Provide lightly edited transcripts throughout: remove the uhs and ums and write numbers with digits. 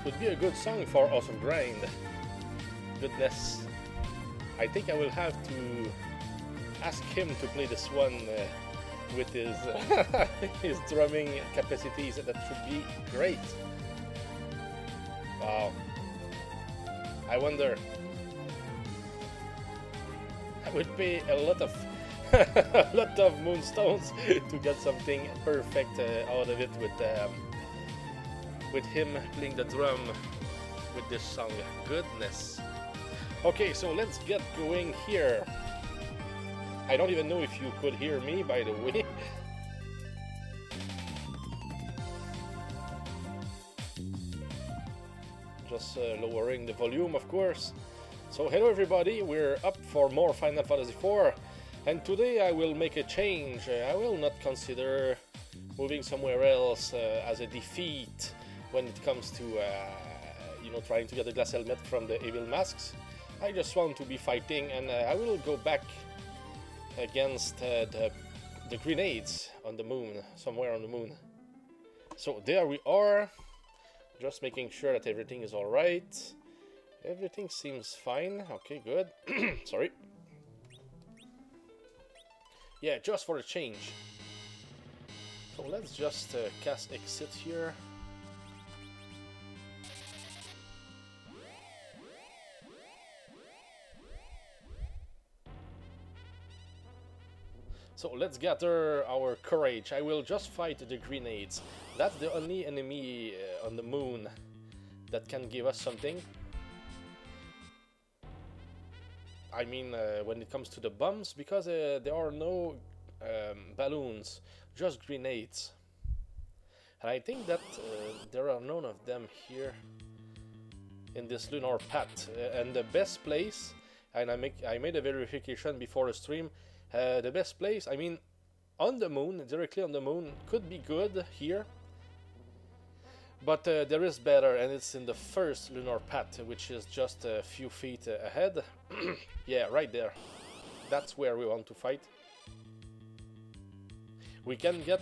Would be a good song for Awesome Grind. Goodness. I think I will have to ask him to play this one with his his drumming capacities. That should be great. Wow. I wonder. I would pay a lot of a lot of moonstones to get something perfect out of it with him playing the drum with this song. Goodness. Okay, so let's get going here. I don't even know if you could hear me, by the way. Just lowering the volume, of course. So hello everybody, we're up for more Final Fantasy IV, and today I will make a change. I will not consider moving somewhere else as a defeat when it comes to trying to get the glass helmet from the evil masks. I just want to be fighting, and I will go back against the grenades on the moon, somewhere on the moon. So there we are, just making sure that everything is alright. Everything seems fine. Okay, good. Sorry. Yeah, just for a change. So let's just cast exit here. So let's gather our courage. I will just fight the grenades. That's the only enemy on the moon that can give us something. I mean, when it comes to the bombs, because there are no balloons, just grenades. And I think that there are none of them here in this lunar path. And the best place, and I made a verification before the stream, the best place, I mean, on the moon, directly on the moon, could be good here. But there is better, and it's in the first lunar path, which is just a few feet ahead. Yeah, right there. That's where we want to fight. We can get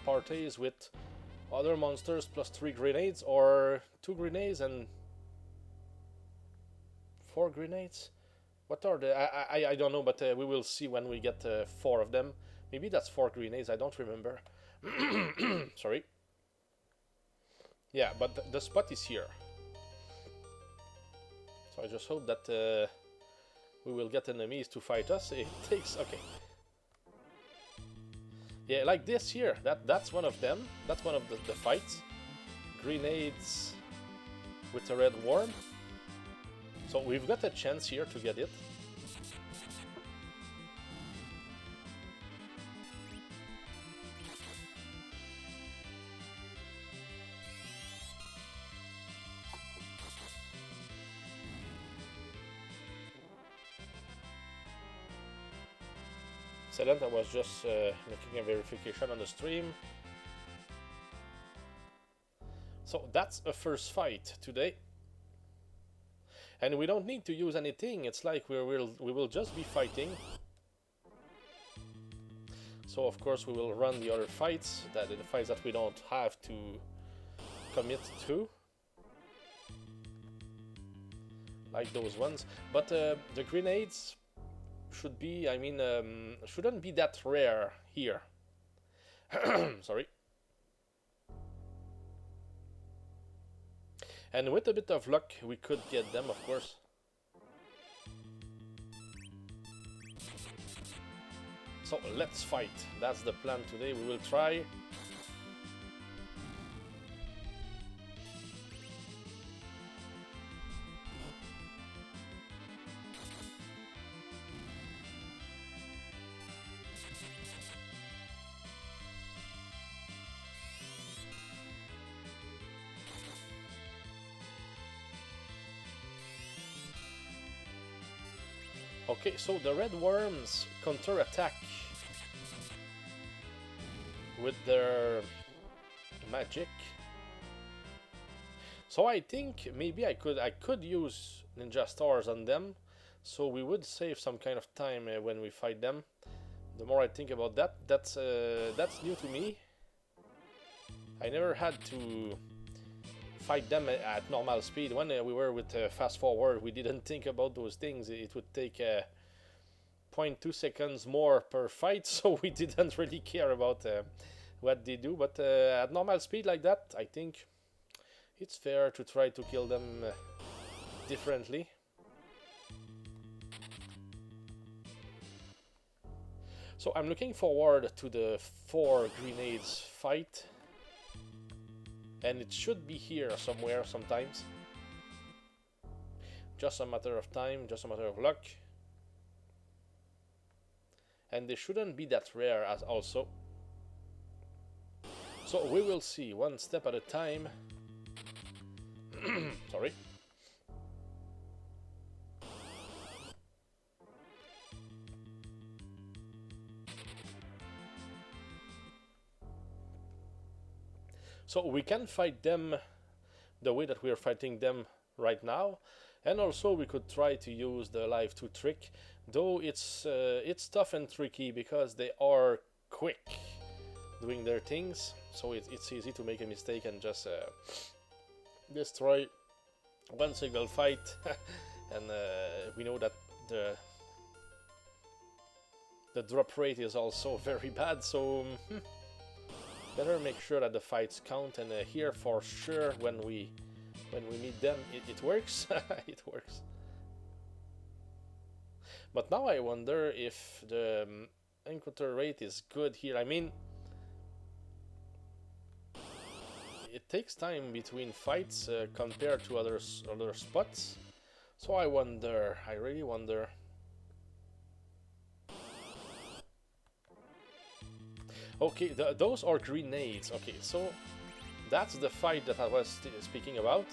parties with other monsters plus 3 grenades, or 2 grenades and 4 grenades. What are the... I don't know, but we will see when we get 4 of them. Maybe that's 4 grenades, I don't remember. Sorry. Yeah, but the spot is here. So I just hope that we will get enemies to fight us. It takes... okay. Yeah, like this here. That's one of them. That's one of the fights. Grenades with a red worm. So we've got a chance here to get it. Excellent, I was just making a verification on the stream. So that's a first fight today. And we don't need to use anything, it's like we will just be fighting. So of course we will run the other fights, the fights that we don't have to commit to. Like those ones. But the grenades should be, I mean, shouldn't be that rare here. Sorry. And with a bit of luck, we could get them, of course. So let's fight. That's the plan today. We will try. Okay, so the red worms counter-attack with their magic. So I think maybe I could use ninja stars on them, so we would save some kind of time when we fight them. The more I think about that, that's new to me. I never had to fight them at normal speed. When we were with fast forward, we didn't think about those things. It would take 0.2 seconds more per fight, so we didn't really care about what they do. But at normal speed like that, I think it's fair to try to kill them differently. So I'm looking forward to the 4 grenades fight. And it should be here somewhere sometimes. Just a matter of time, just a matter of luck. And they shouldn't be that rare as also. So we will see, one step at a time. Sorry. So we can fight them the way that we are fighting them right now, and also we could try to use the Live 2 trick, though it's tough and tricky because they are quick doing their things, so it's easy to make a mistake and just destroy one single fight. And we know that the drop rate is also very bad, so better make sure that the fights count. And here for sure when we meet them it works. It works. But now I wonder if the encounter rate is good here. I mean, it takes time between fights compared to other spots, so I wonder, I really wonder. Okay, those are grenades. Okay, so that's the fight that I was speaking about.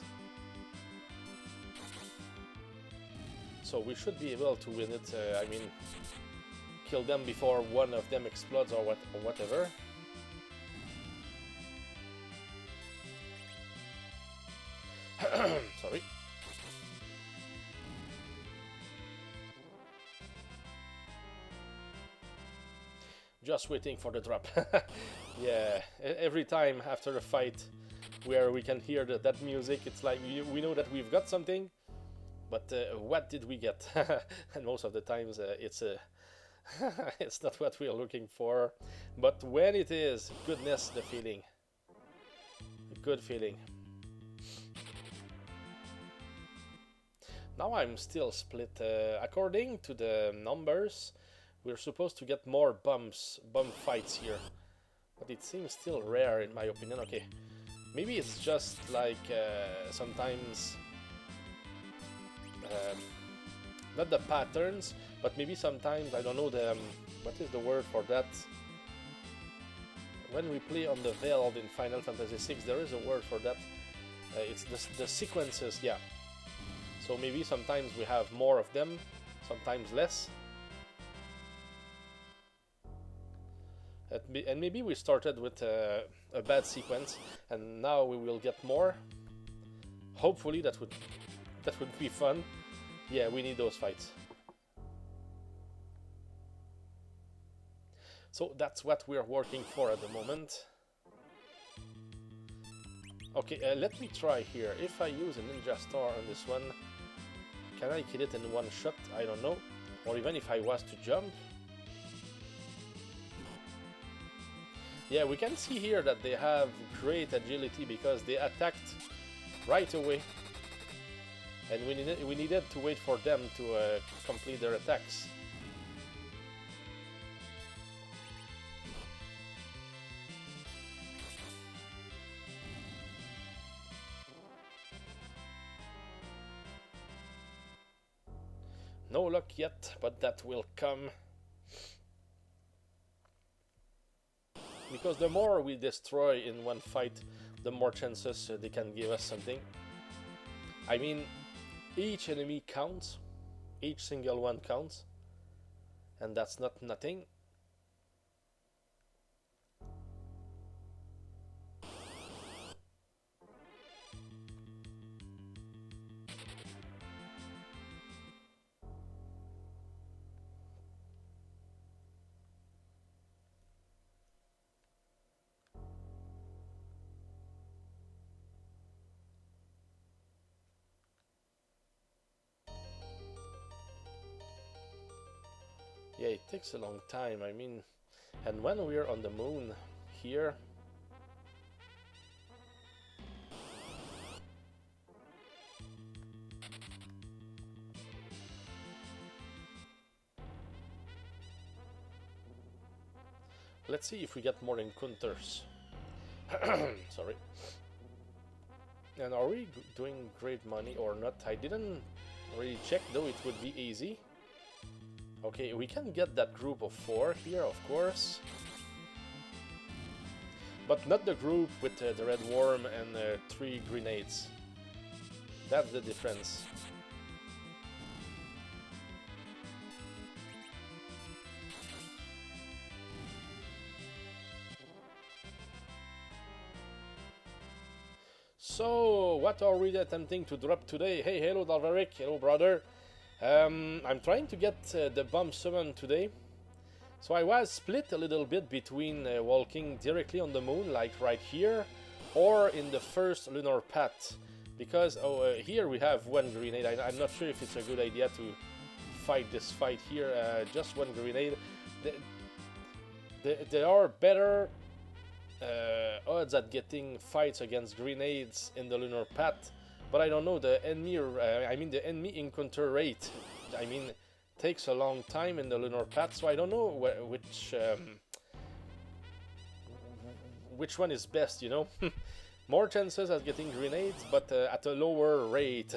So we should be able to win it. I mean, kill them before one of them explodes or whatever. Sorry. Just waiting for the drop. Yeah, every time after a fight where we can hear that music, it's like we know that we've got something, but what did we get? And most of the times it's it's not what we're looking for. But when it is, goodness, the feeling. A good feeling. Now I'm still split. According to the numbers, we're supposed to get more bomb fights here, but it seems still rare in my opinion. Okay, maybe it's just like sometimes not the patterns, but maybe sometimes, I don't know the what is the word for that. When we play on the Veld in Final Fantasy VI, there is a word for that. It's the sequences, yeah. So maybe sometimes we have more of them, sometimes less. And maybe we started with a bad sequence, and now we will get more. Hopefully that would be fun. Yeah, we need those fights. So that's what we're working for at the moment. Okay, let me try here. If I use a Ninja Star on this one, can I kill it in one shot? I don't know. Or even if I was to jump. Yeah, we can see here that they have great agility because they attacked right away. And we needed to wait for them to complete their attacks. No luck yet, but that will come. Because the more we destroy in one fight, the more chances they can give us something. I mean, each enemy counts, each single one counts, and that's not nothing. Yeah, it takes a long time, I mean, and when we're on the moon here, let's see if we get more encounters. Sorry. And are we doing great money or not? I didn't really check, though it would be easy. Okay, we can get that group of 4 here, of course. But not the group with the red worm and 3 grenades. That's the difference. So, what are we attempting to drop today? Hey, hello Dalveric, hello brother. I'm trying to get the bomb summon today. So I was split a little bit between walking directly on the moon, like right here, or in the first lunar path. Because here we have 1 grenade. I'm not sure if it's a good idea to fight this fight here. Just 1 grenade. There are better odds at getting fights against grenades in the lunar path, but I don't know the enemy. The enemy encounter rate. I mean, takes a long time in the lunar path, so I don't know which one is best. You know, more chances at getting grenades, but at a lower rate.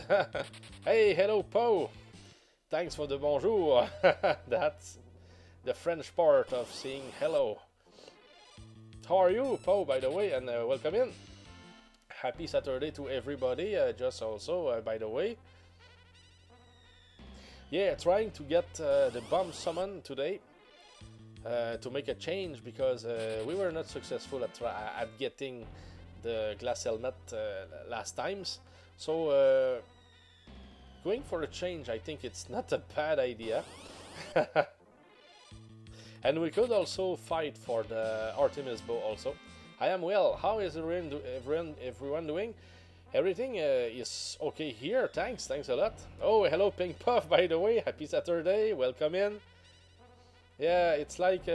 Hey, hello, Poe. Thanks for the bonjour. That's the French part of saying hello. How are you, Poe, by the way, and welcome in. Happy Saturday to everybody, just also, by the way. Yeah, trying to get the bomb summon today to make a change, because we were not successful at getting the glass helmet last times. So, going for a change, I think it's not a bad idea. And we could also fight for the Artemis bow also. I am well. How is everyone doing? Everything is okay here. Thanks a lot. Oh, hello Pink Puff, by the way. Happy Saturday. Welcome in. Yeah, it's like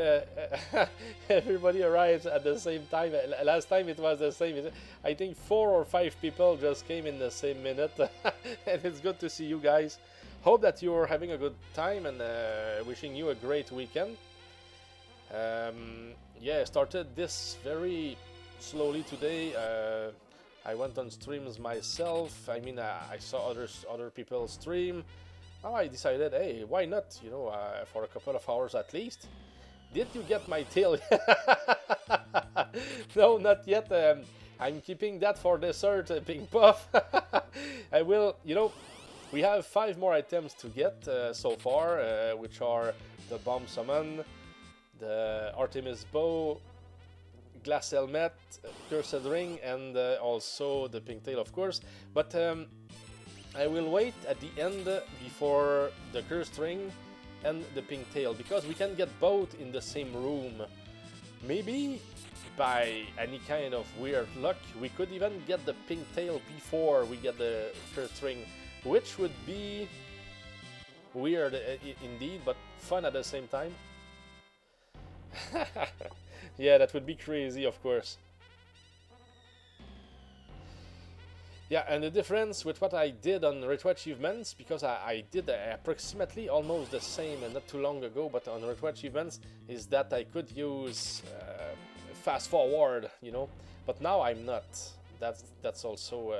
everybody arrives at the same time. Last time it was the same. I think 4 or 5 people just came in the same minute. And it's good to see you guys. Hope that you're having a good time, and wishing you a great weekend. Yeah, I started this very slowly today. I went on streams myself. I mean, I saw other people stream. Now I decided, hey, why not? You know, for a couple of hours at least. Did you get my tail? No, not yet. I'm keeping that for dessert, Pink Puff. I will. You know, we have 5 more items to get so far, which are the bomb summon, the Artemis bow, glass helmet, cursed ring, and also the pink tail, of course. But I will wait at the end before the cursed ring and the pink tail, because we can get both in the same room. Maybe by any kind of weird luck we could even get the pink tail before we get the cursed ring, which would be weird indeed, but fun at the same time. Yeah, that would be crazy, of course. Yeah, and the difference with what I did on Retro Achievements, because I did approximately almost the same and not too long ago, but on Retro Achievements, is that I could use fast forward, you know, but now I'm not. That's also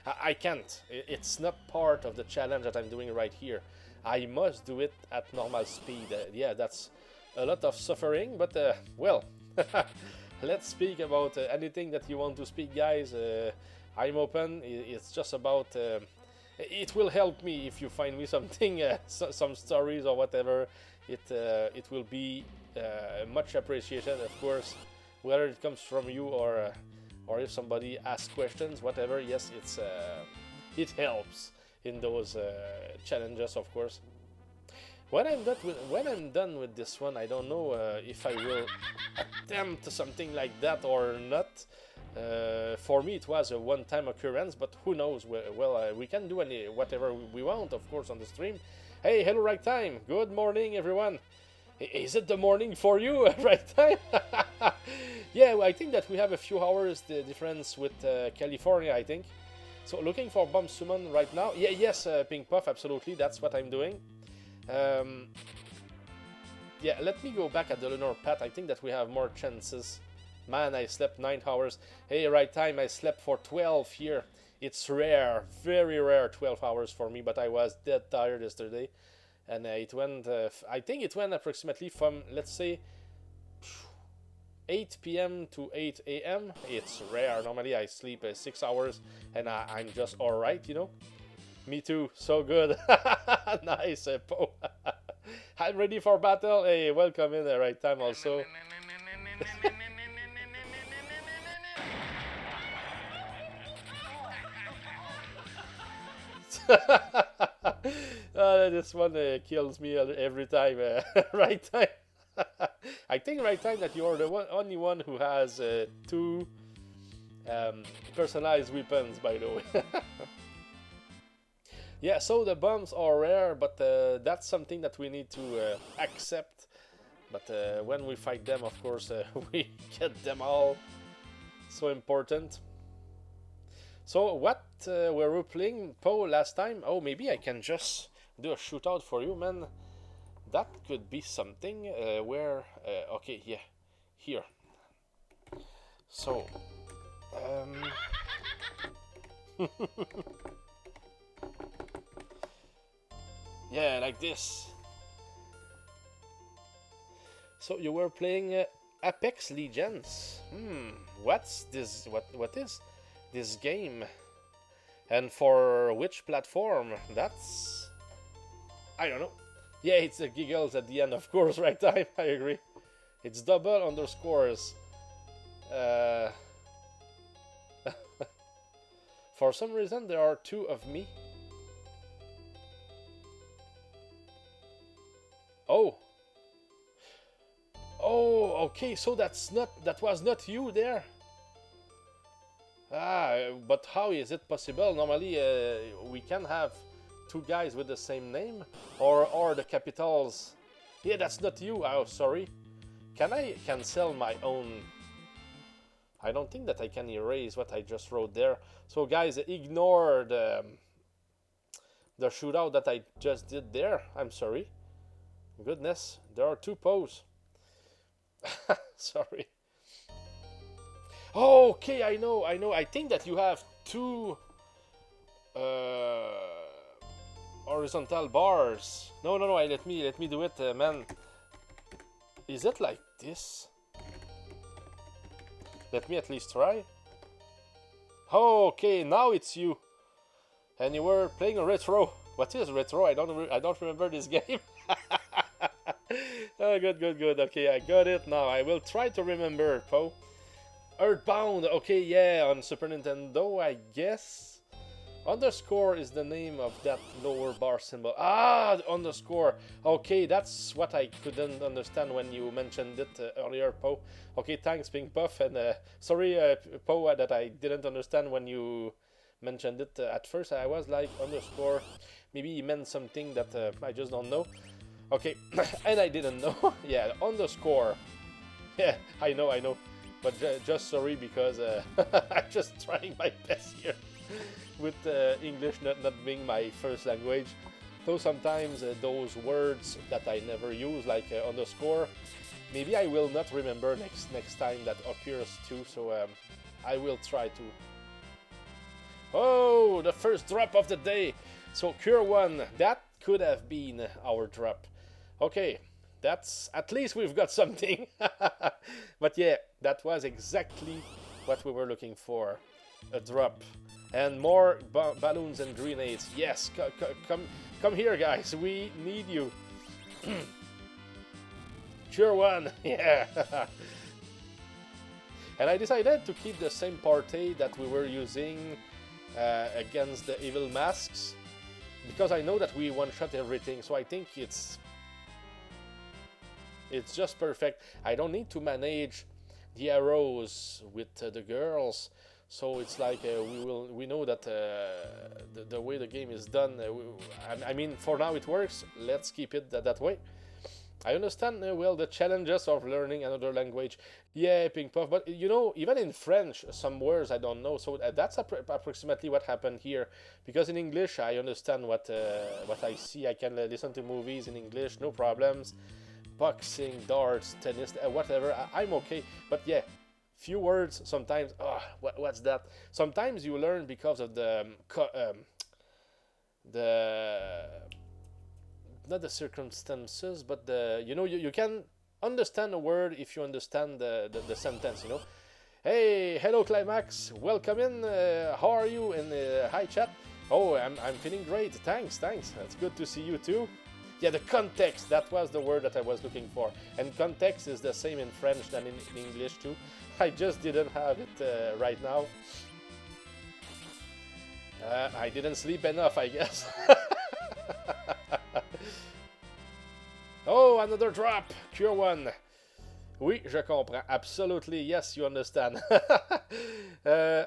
I can't. It's not part of the challenge that I'm doing right here. I must do it at normal speed. Yeah, that's a lot of suffering, but well, let's speak about anything that you want to speak, guys. I'm open. It's just about it will help me if you find me something, some stories or whatever. It will be much appreciated, of course, whether it comes from you or if somebody asks questions, whatever. Yes, it helps in those challenges, of course. When I'm done with this one, I don't know if I will attempt something like that or not. For me, it was a one-time occurrence, but who knows? Well, we can do whatever we want, of course, on the stream. Hey, hello, right time. Good morning, everyone. Is it the morning for you? Right time? Yeah, well, I think that we have a few hours the difference with California, I think. So looking for bomb summon right now. Yeah, yes, Pink Puff, absolutely. That's what I'm doing. Yeah, let me go back at the lunar path. I think that we have more chances. Man, I slept 9 hours. Hey, right time, I slept for 12 here. It's rare, very rare 12 hours for me, but I was dead tired yesterday. And it went, I think it went approximately from, let's say, 8 p.m. to 8 a.m. It's rare. Normally I sleep 6 hours and I'm just alright, you know? Me too. So good. Nice, Poe. I'm ready for battle. Hey, welcome in the right time also. This one kills me every time. Right time. I think right time that you're the only one who has 2 personalized weapons, by the way. Yeah, so the bombs are rare, but that's something that we need to accept. But when we fight them, of course, we get them all. So important. So what were we playing, Poe, last time? Oh, maybe I can just do a shootout for you, man. That could be something where... okay, yeah, here. So... yeah, like this. So you were playing Apex Legends. What's this? What is this game? And for which platform? That's... I don't know. Yeah, it's the giggles at the end, of course, right time, I agree. It's double underscores. For some reason, there are 2 of me. Oh. Oh, okay, so that was not you there. But how is it possible? Normally, we can have 2 guys with the same name, or the capitals. Yeah, that's not you. Oh, sorry. Can I cancel my own? I don't think that I can erase what I just wrote there. So, guys, ignore the shootout that I just did there. I'm sorry. Goodness, there are 2 Poes. Sorry. Oh, okay, I know. I think that you have 2 horizontal bars. No. Let me do it, man. Is it like this? Let me at least try. Oh, okay, now it's you. And you were playing a retro. What is retro? I don't remember this game. Oh, good. Okay, I got it now. I will try to remember, Poe. Earthbound. Okay, yeah, on Super Nintendo, I guess. Underscore is the name of that lower bar symbol. Ah, underscore. Okay, that's what I couldn't understand when you mentioned it earlier, Poe. Okay, thanks, Pink Puff. And sorry, Poe, that I didn't understand when you mentioned it. At first, I was like, underscore. Maybe he meant something that I just don't know. Okay, and I didn't know. Yeah, underscore. Yeah, I know. But just sorry because I'm just trying my best here. With English not being my first language. Though sometimes those words that I never use, like underscore, maybe I will not remember next time that occurs too, so I will try to. Oh, the first drop of the day! So Cure 1, that could have been our drop. Okay, that's... at least we've got something. But yeah, that was exactly what we were looking for. A drop. And more balloons and grenades. Yes, come here, guys. We need you. Sure one. Yeah. And I decided to keep the same party that we were using against the evil masks, because I know that we one-shot everything. So I think it's just perfect. I don't need to manage the arrows with the girls. So it's like we know that the way the game is done. I mean, for now it works. Let's keep it that way. I understand well the challenges of learning another language. Yeah, ping puff. But you know, even in French, some words I don't know. So that's approximately what happened here. Because in English, I understand what I see. I can listen to movies in English, no problems. Boxing, darts, tennis, whatever. I'm okay. But yeah, few words sometimes. Oh, what's that? Sometimes you learn because of the not the circumstances, but the you can understand a word if you understand the sentence. Hey, hello, Climax. Welcome in. How are you? And hi, chat. Oh, I'm feeling great. Thanks. That's good to see you too. Yeah, the context. That was the word that I was looking for. And context is the same in French than in English too. I just didn't have it right now. I didn't sleep enough, I guess. Oh, another drop! Cure one. Oui, je comprends. Absolutely, yes, you understand.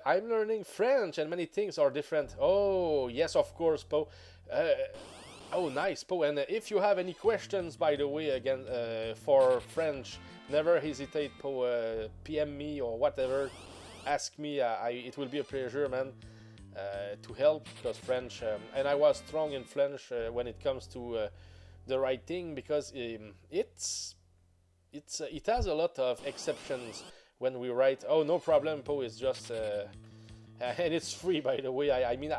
I'm learning French and many things are different. Oh, yes, of course, Po. Oh, nice, Po. And if you have any questions, by the way, again, for French, never hesitate, Po. PM me or whatever. Ask me. It will be a pleasure, man, to help, because French, and I was strong in French when it comes to the writing, because it has a lot of exceptions when we write. Oh, no problem, Po. It's just and it's free, by the way. I mean,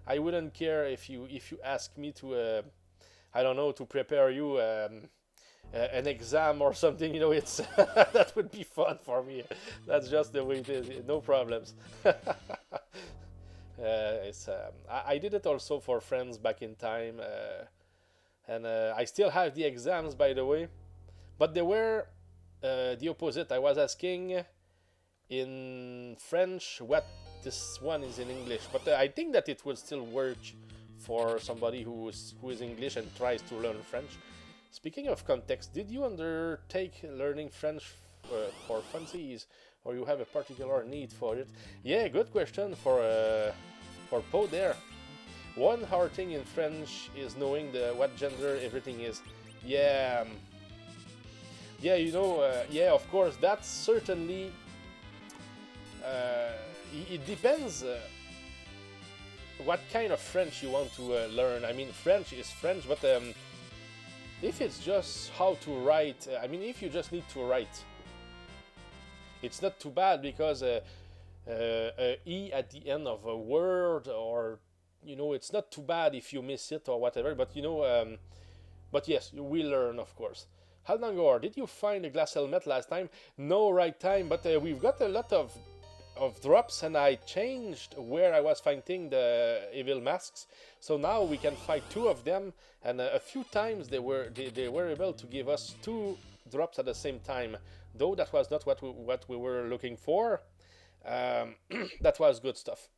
I wouldn't care if you ask me to I don't know, to prepare you an exam or something. It's that would be fun for me. That's just the way it is. No problems. I did it also for friends back in time, and I still have the exams, by the way, but they were the opposite. I was asking in French what this one is in English, but I think that it will still work for somebody who is English and tries to learn French. Speaking of context, did you undertake learning French for funsies, or you have a particular need for it? Yeah, good question for Poe there. One hard thing in French is knowing what gender everything is. Yeah, yeah, yeah, of course, that's certainly. It depends what kind of French you want to learn. I mean, French is French, but if it's just how to write, I mean, if you just need to write, it's not too bad, because E at the end of a word, or it's not too bad if you miss it or whatever. But but yes, you will learn, of course. Halnangor, did you find a glass helmet last time? No, right time, but we've got a lot of drops, and I changed where I was fighting the evil masks, so now we can fight two of them, and a few times they were able to give us two drops at the same time, though that was not what we were looking for. That was good stuff.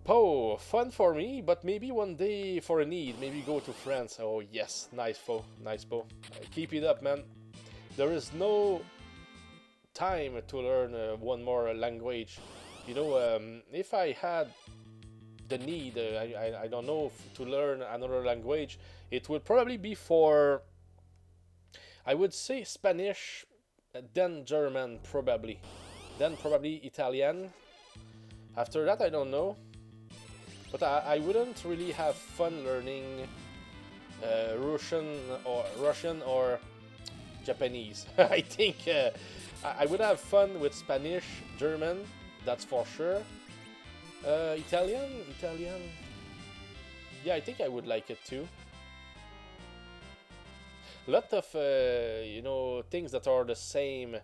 Poe, fun for me, but maybe one day for a need, maybe go to France. Oh yes, nice Poe, nice Poe. Keep it up, man. There is no time to learn one more language. If I had the need, I don't know, to learn another language, it would probably be for, I would say, Spanish, then German, probably. Then probably Italian. After that, I don't know. But I wouldn't really have fun learning Russian or Japanese. I think I would have fun with Spanish, German, that's for sure. Italian? Yeah, I think I would like it too. A lot of, things that are the same.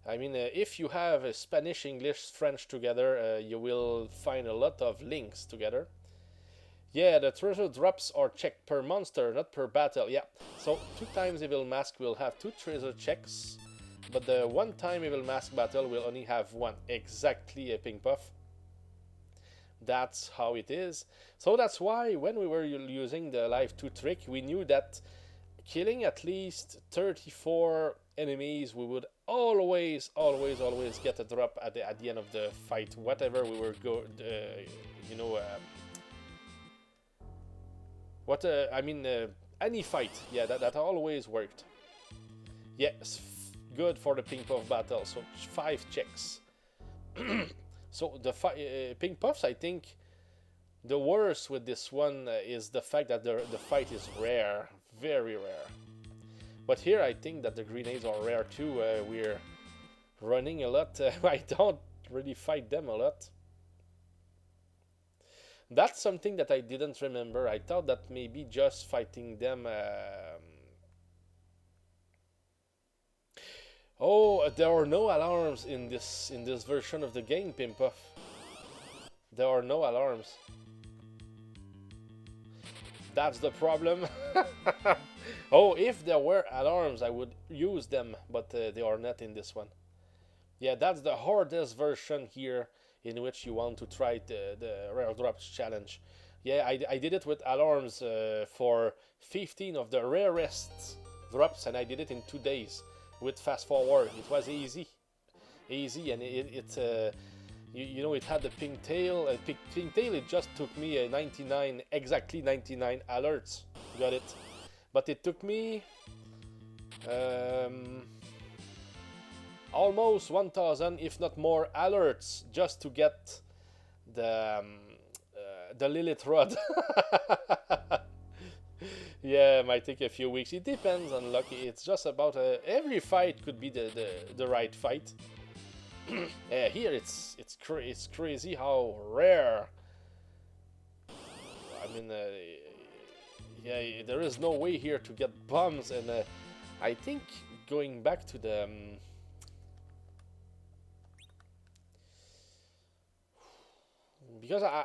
I mean, if you have Spanish, English, French together, you will find a lot of links together. Yeah, the treasure drops are checked per monster, not per battle. Yeah, so 2 times Evil Mask will have 2 treasure checks, but the 1 time Evil Mask battle will only have 1. Exactly, a Pink Puff. That's how it is. So that's why when we were using the Life 2 trick, we knew that killing at least 34 enemies, we would always get a drop at the end of the fight, whatever we were Any fight, yeah, that always worked. Yes, good for the pink puff battle. So 5 checks. So the pink puffs, I think, the worst with this one is the fact that the fight is rare, very rare. But here I think that the grenades are rare too. We're running a lot. I don't really fight them a lot. That's something that I didn't remember. I thought that maybe just fighting them. Oh, there are no alarms in this version of the game, Pimpuff. There are no alarms. That's the problem. Oh, if there were alarms, I would use them, but they are not in this one. Yeah, that's the hardest version here, in which you want to try the rare drops challenge. Yeah, I did it with alarms for 15 of the rarest drops, and I did it in 2 days with fast forward. It was easy, and you know, it had the pink tail. Pink tail. It just took me 99, exactly 99 alerts. Got it, but it took me almost 1,000, if not more, alerts just to get the Lilith rod. Yeah, it might take a few weeks. It depends on lucky. It's just about every fight could be the right fight. Here it's crazy how rare. I mean, yeah, there is no way here to get bombs, and I think going back to the because I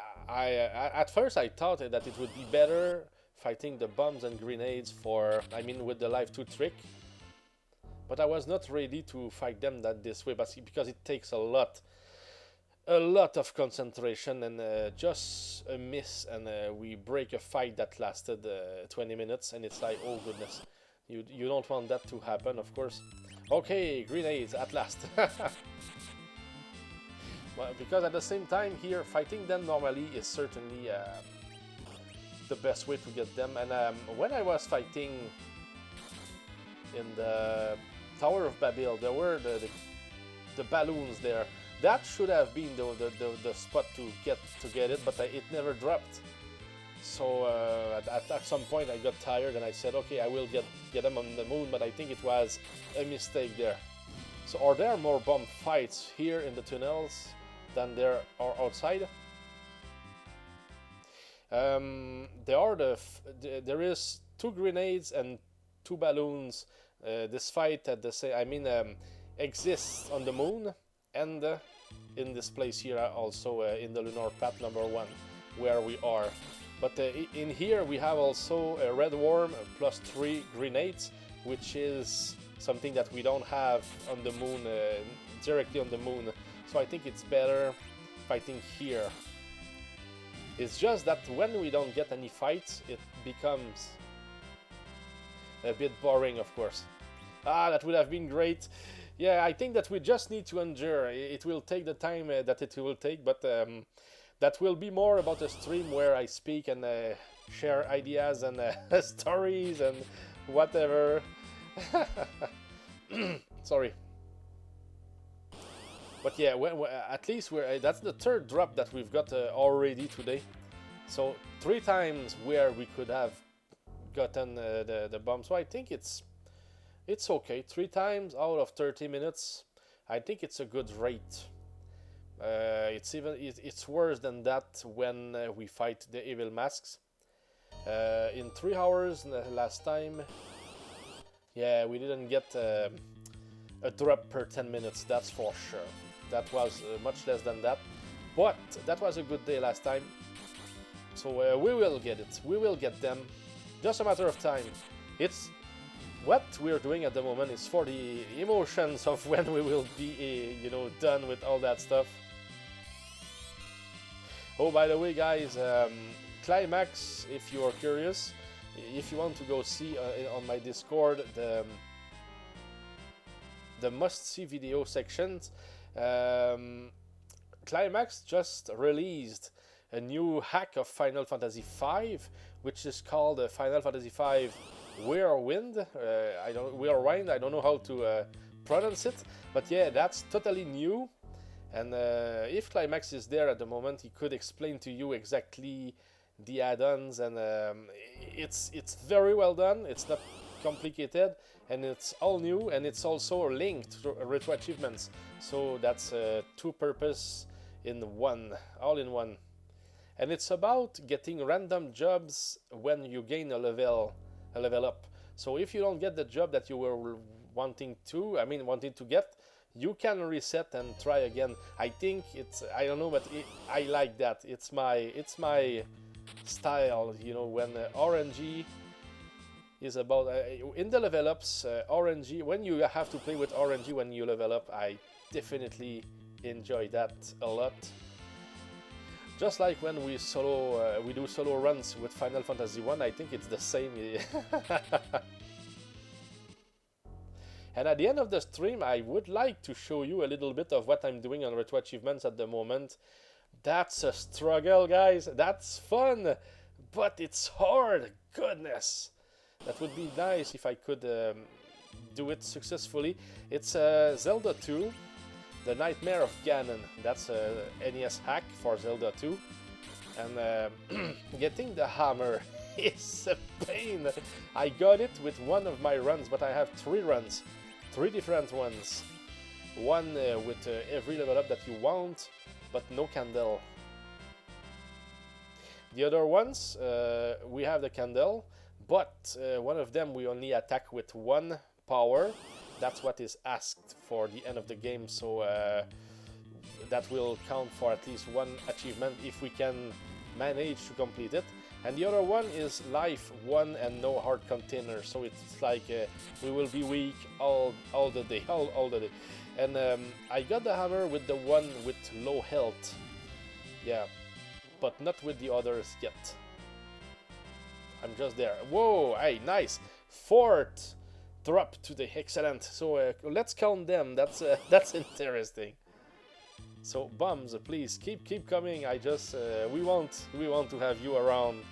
at first I thought that it would be better fighting the bombs and grenades for, I mean, with the Life 2 trick, but I was not ready to fight them this way, but because it takes a lot of concentration, and just a miss and we break a fight that lasted 20 minutes, and it's like, oh goodness, you don't want that to happen, of course. Okay, grenades at last. Well, because at the same time here, fighting them normally is certainly the best way to get them. And when I was fighting in the Tower of Babel, there were the balloons there. That should have been the spot to get it, but it never dropped. So at some point I got tired and I said, okay, I will get them on the moon, but I think it was a mistake there. So are there more bomb fights here in the tunnels than there are outside? There is 2 grenades and 2 balloons. This fight at the same, I mean, exists on the moon and in this place here, also in the lunar path number 1, where we are. But in here we have also a red worm plus 3 grenades, which is something that we don't have on the moon, directly on the moon. So I think it's better fighting here. It's just that when we don't get any fights, it becomes a bit boring, of course. That would have been great. Yeah, I think that we just need to endure. It will take the time that it will take, but that will be more about a stream where I speak and share ideas and stories and whatever. Sorry. But yeah, at least that's the 3rd drop that we've got already today. So 3 times where we could have gotten the bomb. So I think it's okay. 3 times out of 30 minutes. I think it's a good rate. It's worse than that when we fight the evil masks. In 3 hours last time, yeah, we didn't get a drop per 10 minutes. That's for sure. That was much less than that, but that was a good day last time. So we will get it. We will get them. Just a matter of time. It's what we're doing at the moment is for the emotions of when we will be, done with all that stuff. Oh, by the way, guys, Climax, if you are curious, if you want to go see on my Discord the must-see video sections, Climax just released a new hack of Final Fantasy V which is called Final Fantasy V Whirlwind. Whirlwind. I don't know how to pronounce it, but yeah, that's totally new. And if Climax is there at the moment, he could explain to you exactly the add-ons, and it's very well done. It's not complicated, and it's all new, and it's also linked to retro achievements. So that's two purpose in one, all in one. And it's about getting random jobs when you gain a level up. So if you don't get the job that you were wanting to get, you can reset and try again. I think I don't know, but I like that. It's my style, you know, when RNG is about in the level ups, RNG, when you have to play with RNG when you level up, I definitely enjoy that a lot. Just like when we do solo runs with Final Fantasy 1, I think it's the same. And at the end of the stream, I would like to show you a little bit of what I'm doing on retro achievements at the moment. That's a struggle, guys. That's fun, but it's hard. Goodness. That would be nice if I could do it successfully. It's Zelda 2. The Nightmare of Ganon. That's a NES hack for Zelda 2. And getting the hammer is a pain. I got it with one of my runs, but I have 3 runs. 3 different ones. One with every level up that you want, but no candle. The other ones, we have the candle, but one of them we only attack with 1 power. That's what is asked for the end of the game, so that will count for at least 1 achievement if we can manage to complete it. And the other one is life 1 and no heart container, so it's like we will be weak all the day, all the day. And I got the hammer with the one with low health, yeah, but not with the others yet. I'm just there. Whoa, hey, nice, 4th drop today, excellent. So let's count them. That's interesting. So bombs, please keep coming. I just we want to have you around.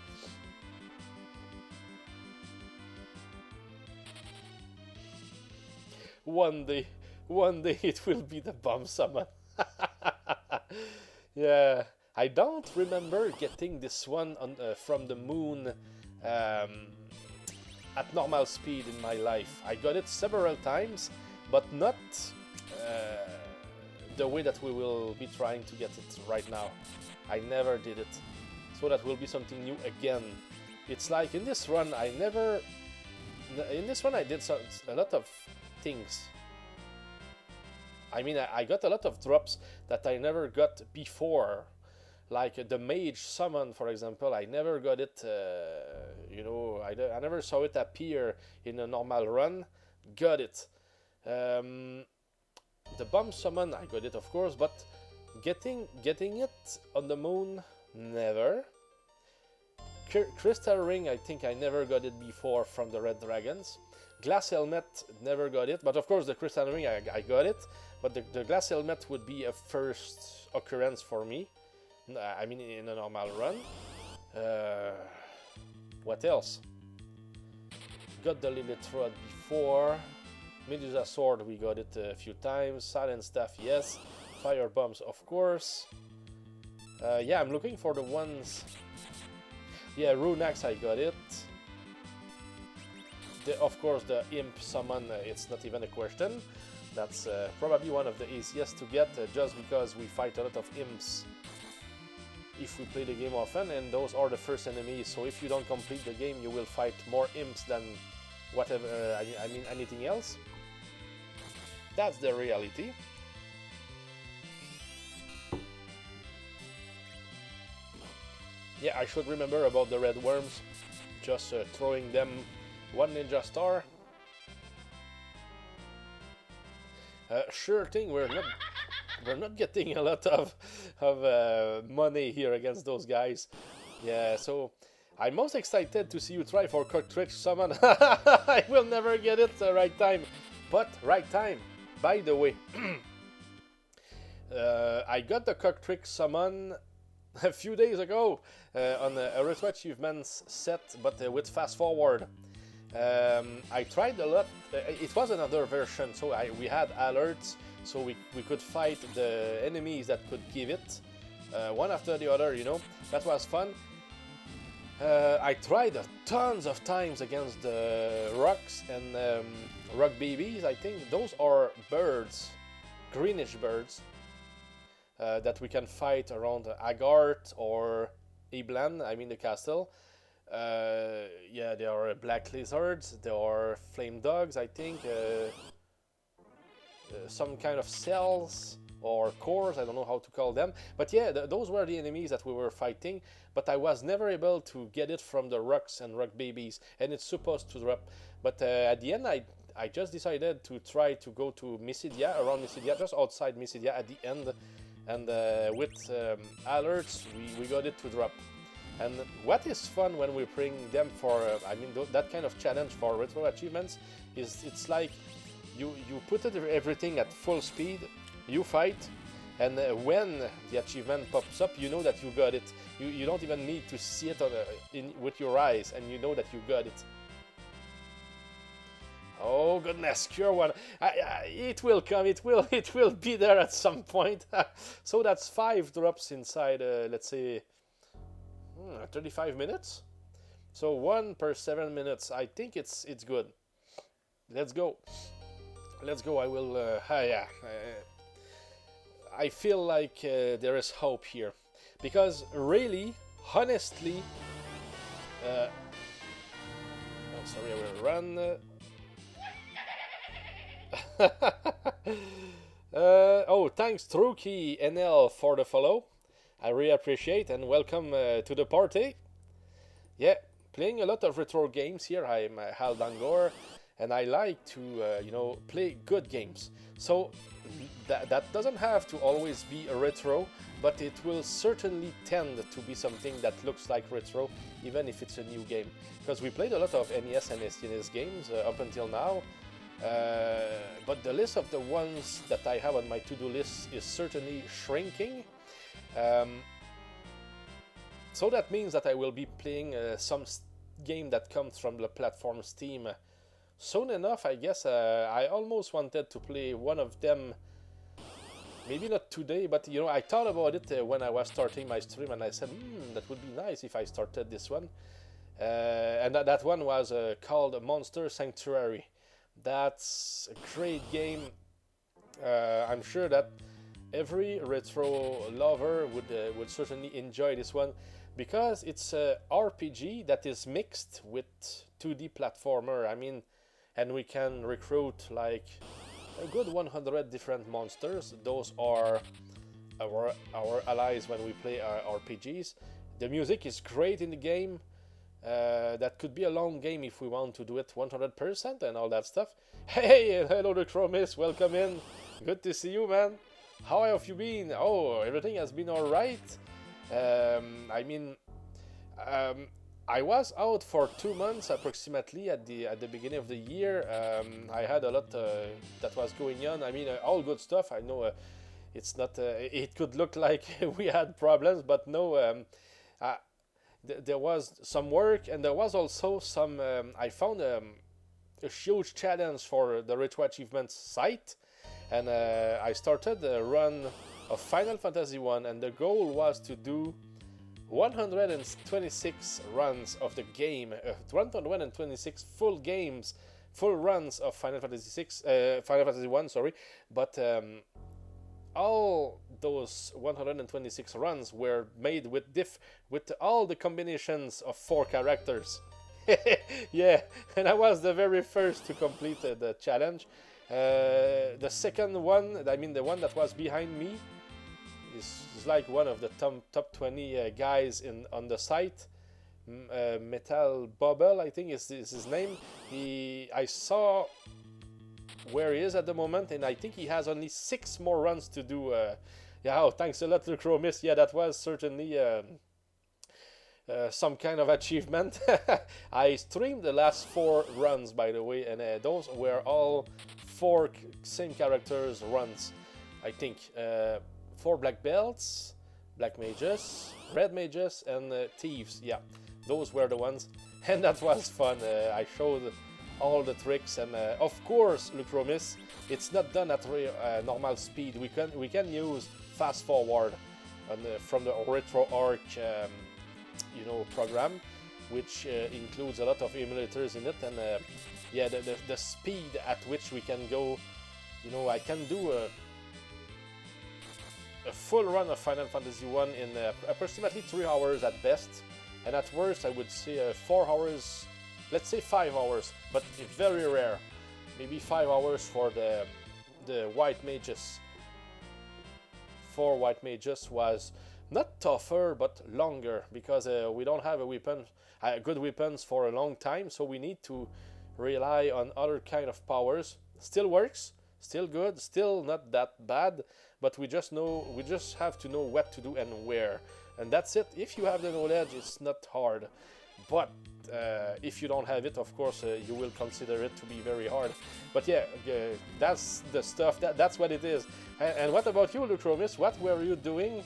One day it will be the bomb summon. Yeah, I don't remember getting this one on from the moon. At normal speed in my life. I got it several times, but not the way that we will be trying to get it right now. I never did it. So that will be something new again. It's like in this run, I did a lot of things. I mean, I got a lot of drops that I never got before. Like the mage summon, for example, I never got it, you know, I never saw it appear in a normal run. Got it. The bomb summon, I got it, of course, but getting it on the moon, never. Crystal ring, I think I never got it before from the red dragons. Glass helmet, never got it, but of course the crystal ring, I got it, but the glass helmet would be a first occurrence for me. I mean, in a normal run. What else? Got the Lilith Rod before. Medusa Sword, we got it a few times. Silent Staff, yes. Fire Bombs, of course. Yeah, I'm looking for the ones. Yeah, Rune Axe, I got it. Of course, the Imp Summon, it's not even a question. That's probably one of the easiest to get, just because we fight a lot of imps if we play the game often, and those are the first enemies, so if you don't complete the game, you will fight more imps than whatever, I mean anything else. That's the reality. Yeah, I should remember about the red worms, just throwing them 1 ninja star. Sure thing, we're not getting a lot of money here against those guys. Yeah, so I'm most excited to see you try for Cockatrick Summon. I will never get it the right time. But right time, by the way. I got the Cockatrick Summon a few days ago on a retro achievements set, but with fast forward. I tried a lot. It was another version, so we had alerts, so we could fight the enemies that could give it one after the other. You know, that was fun. I tried tons of times against the rocks and rock babies. I think those are birds, greenish birds that we can fight around Agart or Iblan. I mean the castle. Yeah, there are black lizards, there are flame dogs, I think, some kind of cells or cores, I don't know how to call them. But yeah, those were the enemies that we were fighting, but I was never able to get it from the rocks and rock babies, and it's supposed to drop. But at the end, I just decided to try to go to Mysidia, around Mysidia, just outside Mysidia at the end, and with alerts, we got it to drop. And what is fun when we bring them for, I mean, that kind of challenge for retro achievements is it's like you put everything at full speed, you fight, and when the achievement pops up, you know that you got it. You don't even need to see it with your eyes, and you know that you got it. Oh goodness, cure one. It will come. It will be there at some point. So that's 5 drops inside. Let's say. 35 minutes, so 1 per 7 minutes. I think it's good. Let's go. I will. Yeah. I feel like there is hope here, because really, honestly, oh, sorry, I will run. Oh, thanks Truki NL for the follow. I really appreciate, and welcome to the party. Yeah, playing a lot of retro games here. I'm Hal Dangor, and I like to, you know, play good games. So that doesn't have to always be a retro, but it will certainly tend to be something that looks like retro, even if it's a new game. Because we played a lot of NES and SNES games up until now, but the list of the ones that I have on my to-do list is certainly shrinking. So that means that I will be playing some game that comes from the platform Steam soon enough. I guess I almost wanted to play one of them, maybe not today, but you know, I thought about it when I was starting my stream, and I said, that would be nice if I started this one. And that one was called Monster Sanctuary. That's a great game. I'm sure that every retro lover would certainly enjoy this one, because it's a RPG that is mixed with 2D platformer. I mean, and we can recruit like a good 100 different monsters. Those are our allies when we play RPGs. The music is great in the game. That could be a long game if we want to do it 100% and all that stuff. Hey, hello the Chromis, welcome in. Good to see you, man. How have you been? Oh, everything has been alright. I mean, I was out for 2 months approximately at the beginning of the year. I had a lot that was going on. I mean, all good stuff. I know it's not. It could look like we had problems, but no. There was some work, and there was also some. I found a huge challenge for the Retro Achievements site. And I started a run of Final Fantasy 1, and the goal was to do 126 runs of the game, 126 full runs of Final Fantasy Final Fantasy 1, sorry. But all those 126 runs were made with all the combinations of 4 characters. Yeah, and I was the very first to complete the challenge. The second one, I mean the one that was behind me, is like one of the top 20 guys on the site. Metal Bubble, I think is his name. I saw where he is at the moment, and I think he has only 6 more runs to do. Yeah, oh, thanks a lot to Chromis. Yeah, that was certainly some kind of achievement. I streamed the last 4 runs, by the way, and those were all 4 same characters runs. I think 4 black belts, black mages, red mages, and thieves. Yeah, those were the ones, and that was fun. I showed all the tricks, and of course, Lucromis, it's not done at normal speed. We can use fast forward from the RetroArch, you know, program, which includes a lot of emulators in it, and yeah, the speed at which we can go, you know, I can do a full run of Final Fantasy 1 in approximately 3 hours at best, and at worst I would say 4 hours, let's say 5 hours, but very rare. Maybe 5 hours for the white mages. 4 white mages was not tougher but longer, because we don't have a weapon, good weapons for a long time, so we need to rely on other kind of powers. Still works, still good, still not that bad, but we just have to know what to do and where, and that's it. If you have the knowledge, it's not hard, but if you don't have it, of course, you will consider it to be very hard. But yeah, that's the stuff, that's what it is. And what about you, Lucromis? What were you doing?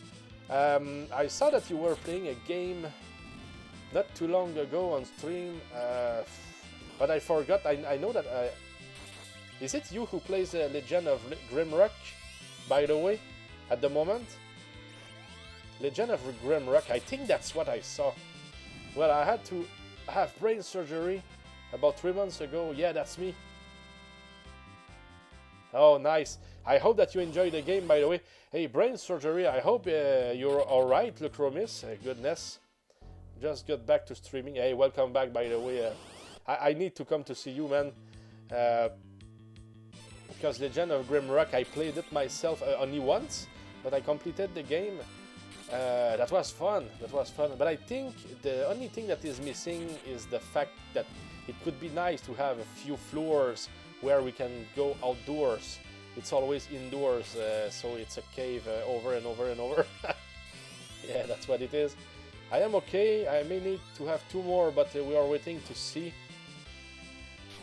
I saw that you were playing a game not too long ago on stream, but I forgot. I know that. Is it you who plays Legend of Grimrock, by the way, at the moment? Legend of Grimrock, I think that's what I saw. Well, I had to have brain surgery about 3 months ago. Yeah, that's me. Oh, nice. I hope that you enjoyed the game, by the way. Hey, brain surgery, I hope you're alright, Lucromis. Goodness. Just got back to streaming. Hey, welcome back, by the way. I need to come to see you, man. Because Legend of Grimrock, I played it myself only once, but I completed the game. That was fun. That was fun. But I think the only thing that is missing is the fact that it could be nice to have a few floors where we can go outdoors. It's always indoors, so it's a cave over and over and over. Yeah, that's what it is. I am okay. I may need to have 2 more, but we are waiting to see.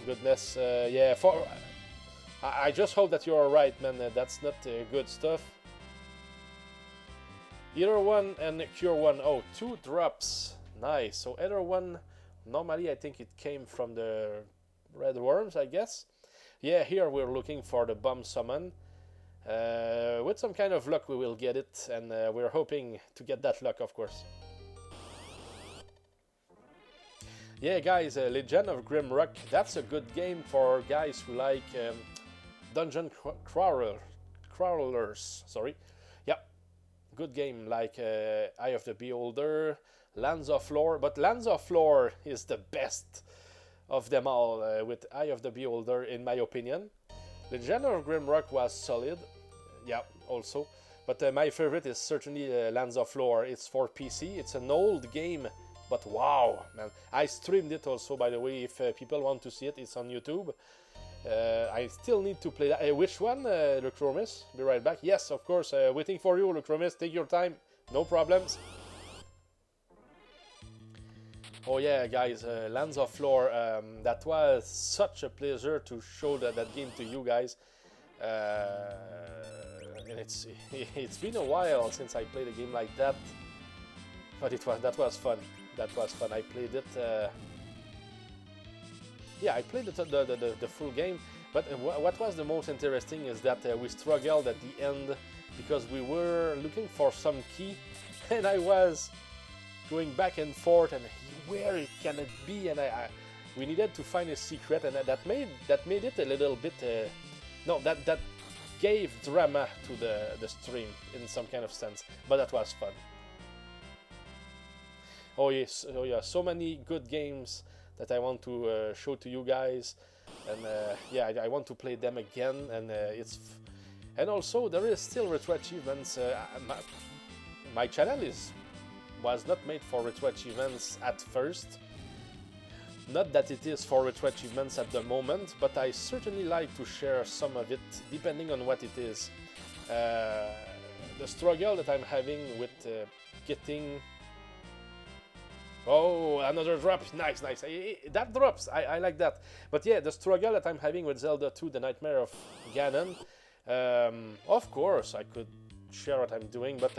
Goodness, yeah. I just hope that you're alright, man. That's not good stuff. Either one and Cure One. Oh, 2 drops. Nice. So either one. Normally, I think it came from the red worms, I guess. Yeah, here we're looking for the bomb summon. With some kind of luck we will get it, and we're hoping to get that luck, of course. Yeah, guys, Legend of Grimrock, that's a good game for guys who like dungeon crawlers. Sorry. Yeah, good game like Eye of the Beholder, Lands of Lore, but Lands of Lore is the best of them all, with Eye of the Beholder, in my opinion. Legend of Grimrock was solid, yeah, also, but my favorite is certainly Lands of Lore. It's for PC, it's an old game, but wow, man. I streamed it also, by the way, if people want to see it, it's on YouTube. I still need to play that. Which one, Lucromis? Be right back. Yes, of course, waiting for you, Lucromis, take your time, no problems. Oh yeah, guys, Lands of Lore, that was such a pleasure to show that game to you guys. And it's been a while since I played a game like that, but that was fun. That was fun. I played it. Yeah, I played the full game. But what was the most interesting is that we struggled at the end because we were looking for some key, and I was going back and forth, and where can it be? And we needed to find a secret, and that made it a little bit. No, that gave drama to the stream in some kind of sense. But that was fun. Oh yes, oh yeah, so many good games that I want to show to you guys, and yeah, I want to play them again, and and also there is still retro achievements. My channel was not made for retro achievements at first. Not that it is for retro achievements at the moment, but I certainly like to share some of it, depending on what it is. The struggle that I'm having with getting... Oh, another drop. Nice, nice. That drops. I like that. But yeah, the struggle that I'm having with Zelda 2, The Nightmare of Ganon. Of course, I could share what I'm doing, but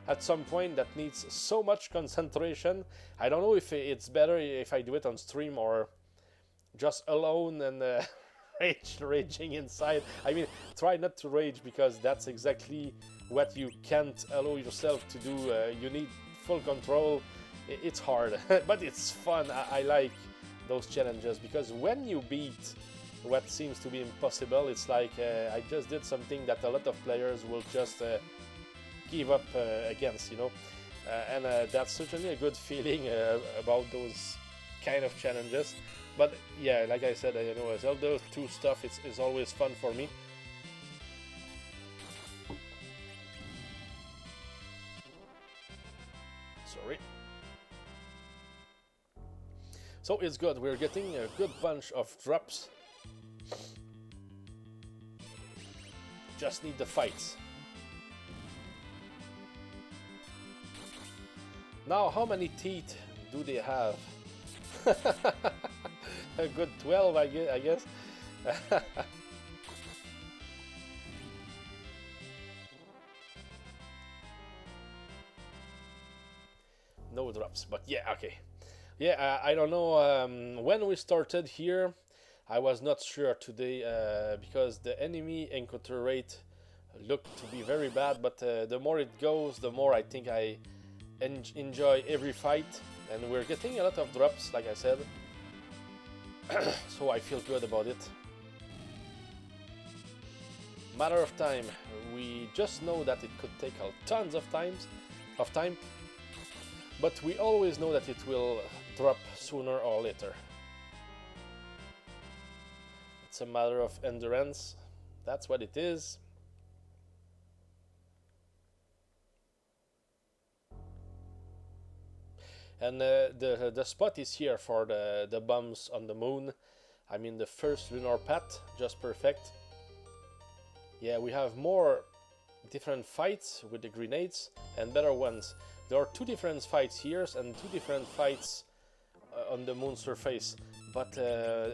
at some point that needs so much concentration. I don't know if it's better if I do it on stream or just alone and raging inside. I mean, try not to rage, because that's exactly what you can't allow yourself to do. You need full control. It's hard, but it's fun. I like those challenges, because when you beat what seems to be impossible, it's like I just did something that a lot of players will just give up against, you know. And that's certainly a good feeling about those kind of challenges. But yeah, like I said, you know, Zelda 2 stuff is always fun for me. Sorry. So it's good. We're getting a good bunch of drops. Just need the fights. Now, how many teeth do they have? A good 12, I guess. No drops, but yeah, okay. Yeah, I don't know. When we started here, I was not sure today because the enemy encounter rate looked to be very bad, but the more it goes, the more I think I enjoy every fight, and we're getting a lot of drops, like I said. So I feel good about it. Matter of time. We just know that it could take tons of time, but we always know that it will drop sooner or later. It's a matter of endurance. That's what it is. And the spot is here for the bombs on the moon. I mean, the first lunar path, just perfect. Yeah, we have more different fights with the grenades and better ones. There are 2 different fights here and 2 different fights on the moon surface. But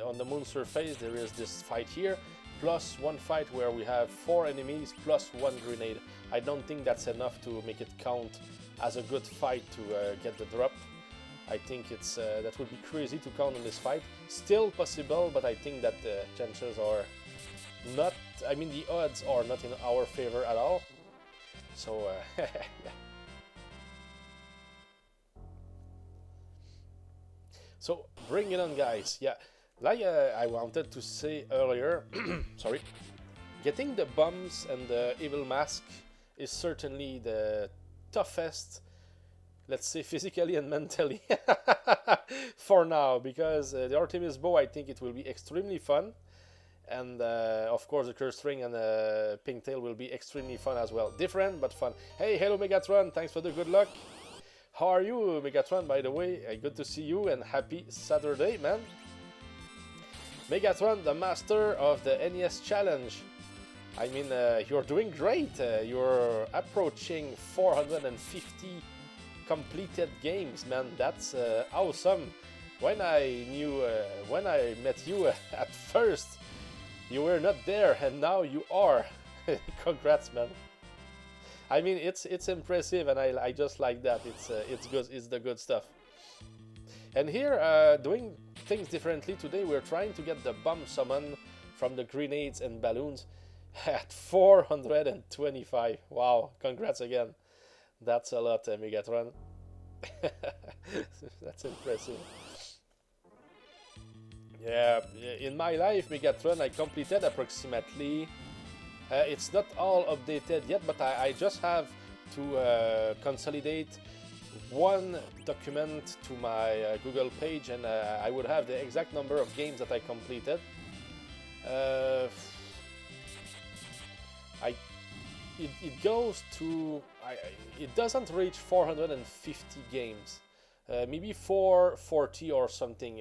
on the moon surface there is this fight here, plus 1 fight where we have 4 enemies, plus 1 grenade. I don't think that's enough to make it count as a good fight to get the drop. I think it's that would be crazy to count on this fight. Still possible, but I think that the chances are not, I mean the odds are not in our favor at all. So yeah. So bring it on, guys. Yeah, like I wanted to say earlier, sorry, getting the bombs and the evil mask is certainly the toughest, let's say physically and mentally, for now, because the Artemis bow, I think it will be extremely fun, and of course the Cursed Ring and the Pink Tail will be extremely fun as well. Different but fun. Hey, hello Megatron, thanks for the good luck. How are you, Megatron, by the way? Good to see you, and happy Saturday, man. Megatron, the master of the NES challenge. I mean, you're doing great. You're approaching 450 completed games, man. That's awesome. When I met you at first, you were not there, and now you are. Congrats, man. I mean, it's impressive, and I just like that. It's good. It's the good stuff. And here, doing things differently today, we're trying to get the bomb summon from the grenades and balloons at 425. Wow! Congrats again. That's a lot, Megatron. That's impressive. Yeah, in my life, Megatron, I completed approximately. It's not all updated yet, but I just have to consolidate 1 document to my Google page, and I would have the exact number of games that I completed. It goes to, it doesn't reach 450 games, maybe 440 or something,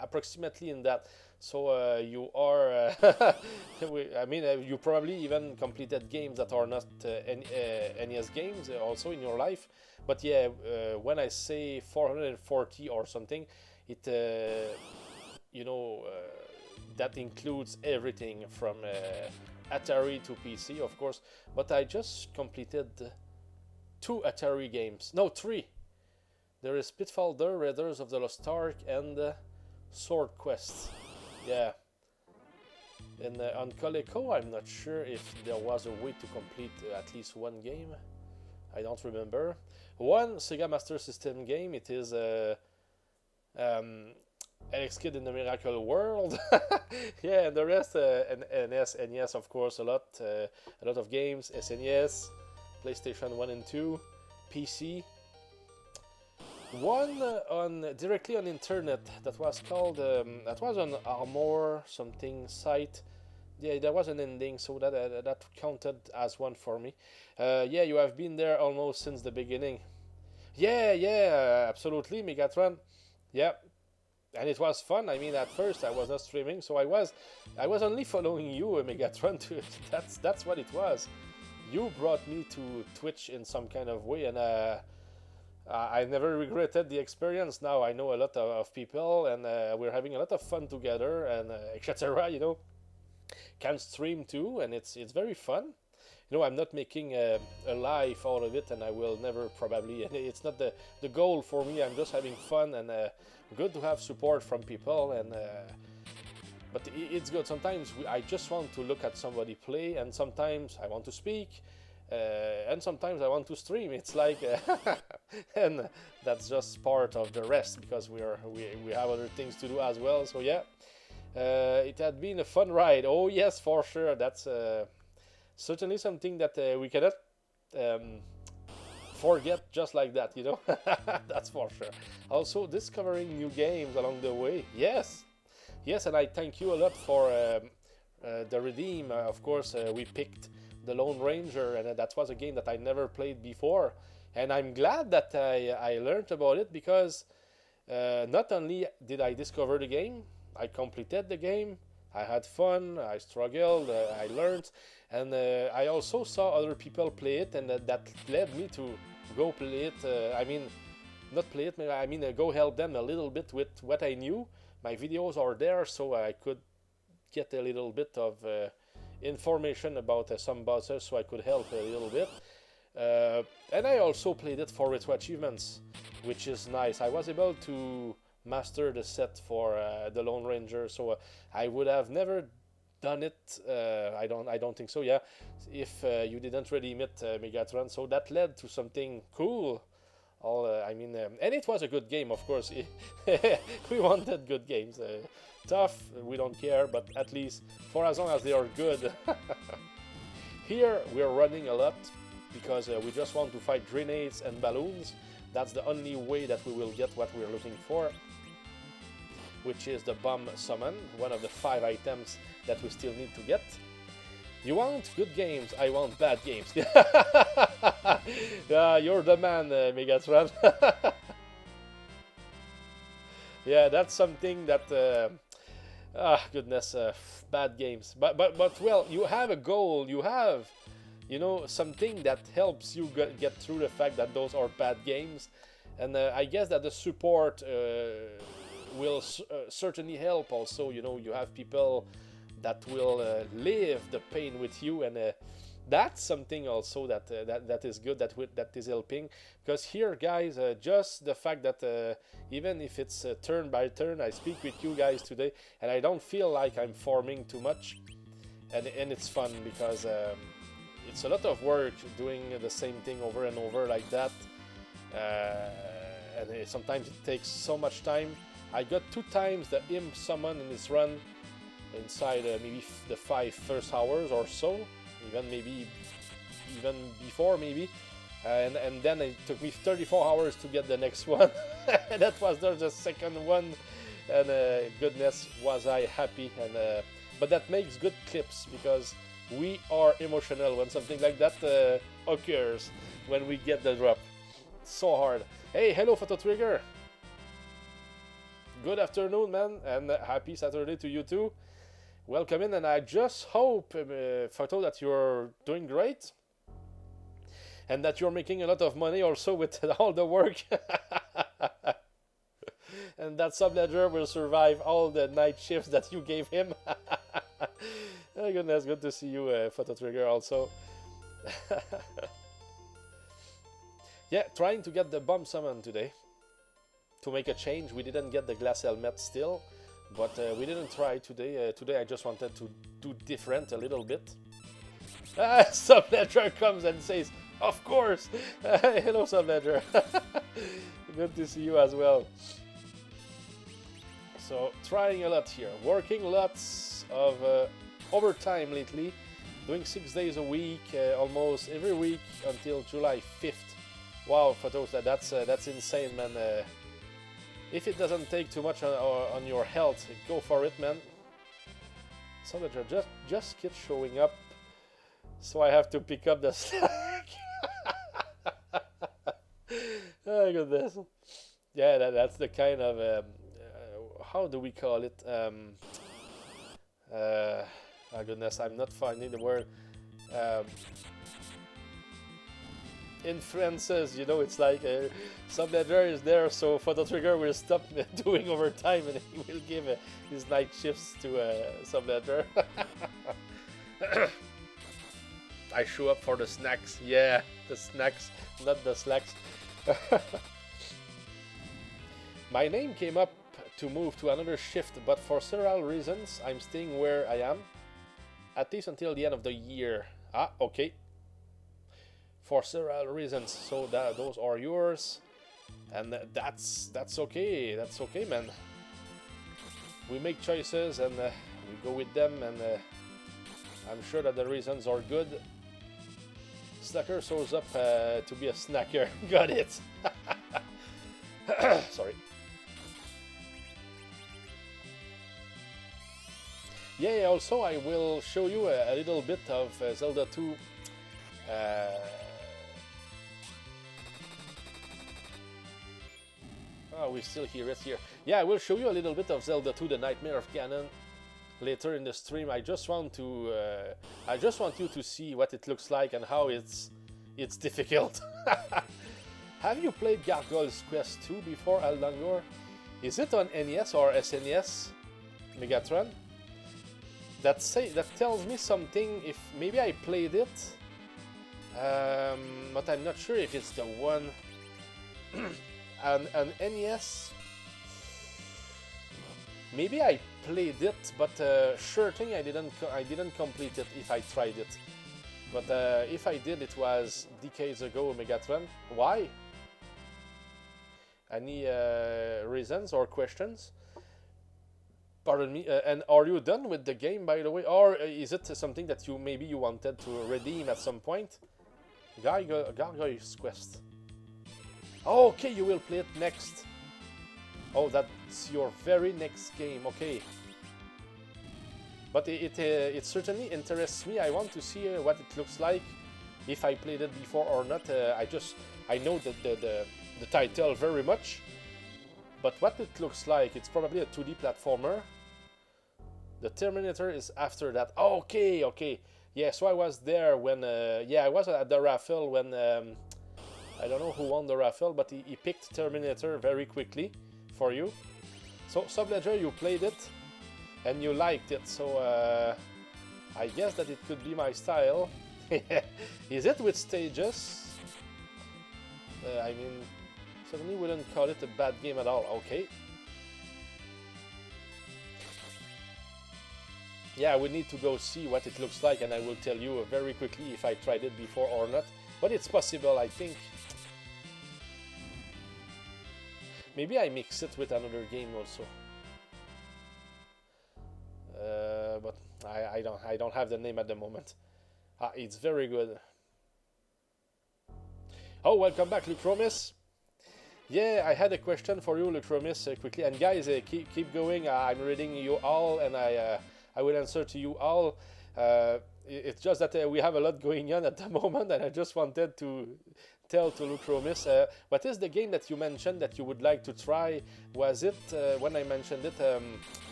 approximately in that. So you are, I mean, you probably even completed games that are not NES games also in your life. But yeah, when I say 440 or something, it, you know, that includes everything from Atari to PC, of course. But I just completed 2 Atari games. No, 3. There is Pitfall Der, Raiders of the Lost Ark, and Sword Quest. Yeah. And on Coleco, I'm not sure if there was a way to complete at least one game. I don't remember. One Sega Master System game, it is Alex Kidd in the Miracle World. Yeah, and the rest, NES, of course, a lot of games, SNES, PlayStation 1 and 2, PC. One directly on internet that was called that was an Armor something site. Yeah, there was an ending, so that counted as one for me. Yeah, you have been there almost since the beginning. Yeah, absolutely, Megatron. Yeah, and it was fun. I mean, at first I was not streaming, so I was only following you, Megatron. That's what it was. You brought me to Twitch in some kind of way, and I never regretted the experience. Now I know a lot of people, and we're having a lot of fun together, and etc. You know, can stream too, and it's very fun. You know, I'm not making a life out of it, and I will never probably. It's not the goal for me. I'm just having fun, and good to have support from people, and but it's good. Sometimes I just want to look at somebody play, and sometimes I want to speak, and sometimes I want to stream. It's like, and that's just part of the rest because we have other things to do as well. So yeah, it had been a fun ride. Oh yes, for sure. That's certainly something that we cannot forget just like that, you know. That's for sure. Also discovering new games along the way. Yes, and I thank you a lot for the redeem. Of course, we picked the Lone Ranger, and that was a game that I never played before, and I'm glad that I learned about it because not only did I discover the game, I completed the game, I had fun, I struggled, I learned, and I also saw other people play it, and that led me to go play it. I mean, not play it, I mean go help them a little bit with what I knew. My videos are there, so I could get a little bit of information about some bosses, so I could help a little bit. And I also played it for retro achievements, which is nice. I was able to master the set for the Lone Ranger, so I would have never done it. I don't think so. Yeah, if you didn't really meet Megatron, so that led to something cool. I mean, and it was a good game, of course. We wanted good games. Tough, we don't care, but at least for as long as they are good. Here we're running a lot because we just want to fight grenades and balloons. That's the only way that we will get what we're looking for, which is the bomb summon, one of the 5 items that we still need to get. You want good games, I want bad games. Yeah, you're the man, Megatron. Yeah, that's something that goodness, bad games. But well, you have a goal, you have, you know, something that helps you get through the fact that those are bad games, and I guess that the support will certainly help. Also, you know, you have people that will live the pain with you, and that's something also that is good, that is helping. Because here, guys, just the fact that even if it's turn by turn, I speak with you guys today, and I don't feel like I'm farming too much, and it's fun because it's a lot of work doing the same thing over and over like that, and sometimes it takes so much time. I got 2 times the imp summon in this run inside maybe the 5 first hours or so, even before maybe, and then it took me 34 hours to get the next one. That was the second one, and goodness was I happy. And but that makes good clips because we are emotional when something like that occurs, when we get the drop. So hard. Hey, hello Photo Trigger. Good afternoon, man, and happy Saturday to you too. Welcome in, and I just hope, Photo, that you're doing great and that you're making a lot of money also with all the work. and that subledger will survive all the night shifts that you gave him. Oh goodness, good to see you, Photo Trigger also. Yeah, trying to get the bomb summon today. To make a change, we didn't get the glass helmet still, but we didn't try today. Today I just wanted to do different a little bit. Subledger comes and says, of course! Hello, Subledger. Good to see you as well. So, trying a lot here. Working lots of overtime lately. Doing 6 days a week, almost every week until July 5th. Wow, photos, that's insane, man. If it doesn't take too much on your health, go for it, man. Subledger just keeps showing up. So I have to pick up the slack. Oh goodness. Yeah, that's the kind of how do we call it? Oh goodness, I'm not finding the word. Influences, you know, it's like Subledger is there, so Photo Trigger will stop doing overtime and he will give his night shifts to Subledger. I show up for the snacks. Yeah, the snacks, not the slacks. My name came up to move to another shift, but for several reasons, I'm staying where I am, at least until the end of the year. Ah, okay. For several reasons, so those are yours, and that's okay. That's okay, man. We make choices and we go with them, and I'm sure that the reasons are good. Snacker shows up to be a snacker. Got it. Sorry. Yeah, also I will show you a little bit of Zelda 2. Oh, we still hear it here. Yeah, I will show you a little bit of Zelda 2, The Nightmare of Ganon, later in the stream. I just want you to see what it looks like and how it's difficult. Have you played Gargoyle's Quest 2 before, Aldangor? Is it on NES or SNES? Megatron? That tells me something. If maybe I played it, but I'm not sure if it's the one. And NES, maybe I played it, but sure thing I didn't complete it if I tried it. But if I did, it was decades ago. Megatron. Why? Any reasons or questions? Pardon me. And are you done with the game, by the way, or is it something that you wanted to redeem at some point? Gargoyle's Quest. Oh, okay, you will play it next. Oh, that's your very next game. Okay. But it certainly interests me. I want to see what it looks like, if I played it before or not. I know the title very much, but what it looks like, it's probably a 2D platformer. The Terminator is after that. Oh, okay. Yeah, so I was there when I was at the raffle when I don't know who won the raffle, but he picked Terminator very quickly for you. So Subledger, you played it and you liked it, so I guess that it could be my style. Is it with stages? I mean, certainly wouldn't call it a bad game at all. Okay. Yeah, we need to go see what it looks like, and I will tell you very quickly if I tried it before or not. But it's possible, I think. Maybe I mix it with another game also. But I don't have the name at the moment. Ah, it's very good. Oh, welcome back, Lucromis. Yeah, I had a question for you, Lucromis, quickly. And guys, keep going. I'm reading you all, and I will answer to you all. It's just that we have a lot going on at the moment, and I just wanted to tell to Lucromis. What is the game that you mentioned that you would like to try? Was it, when I mentioned it,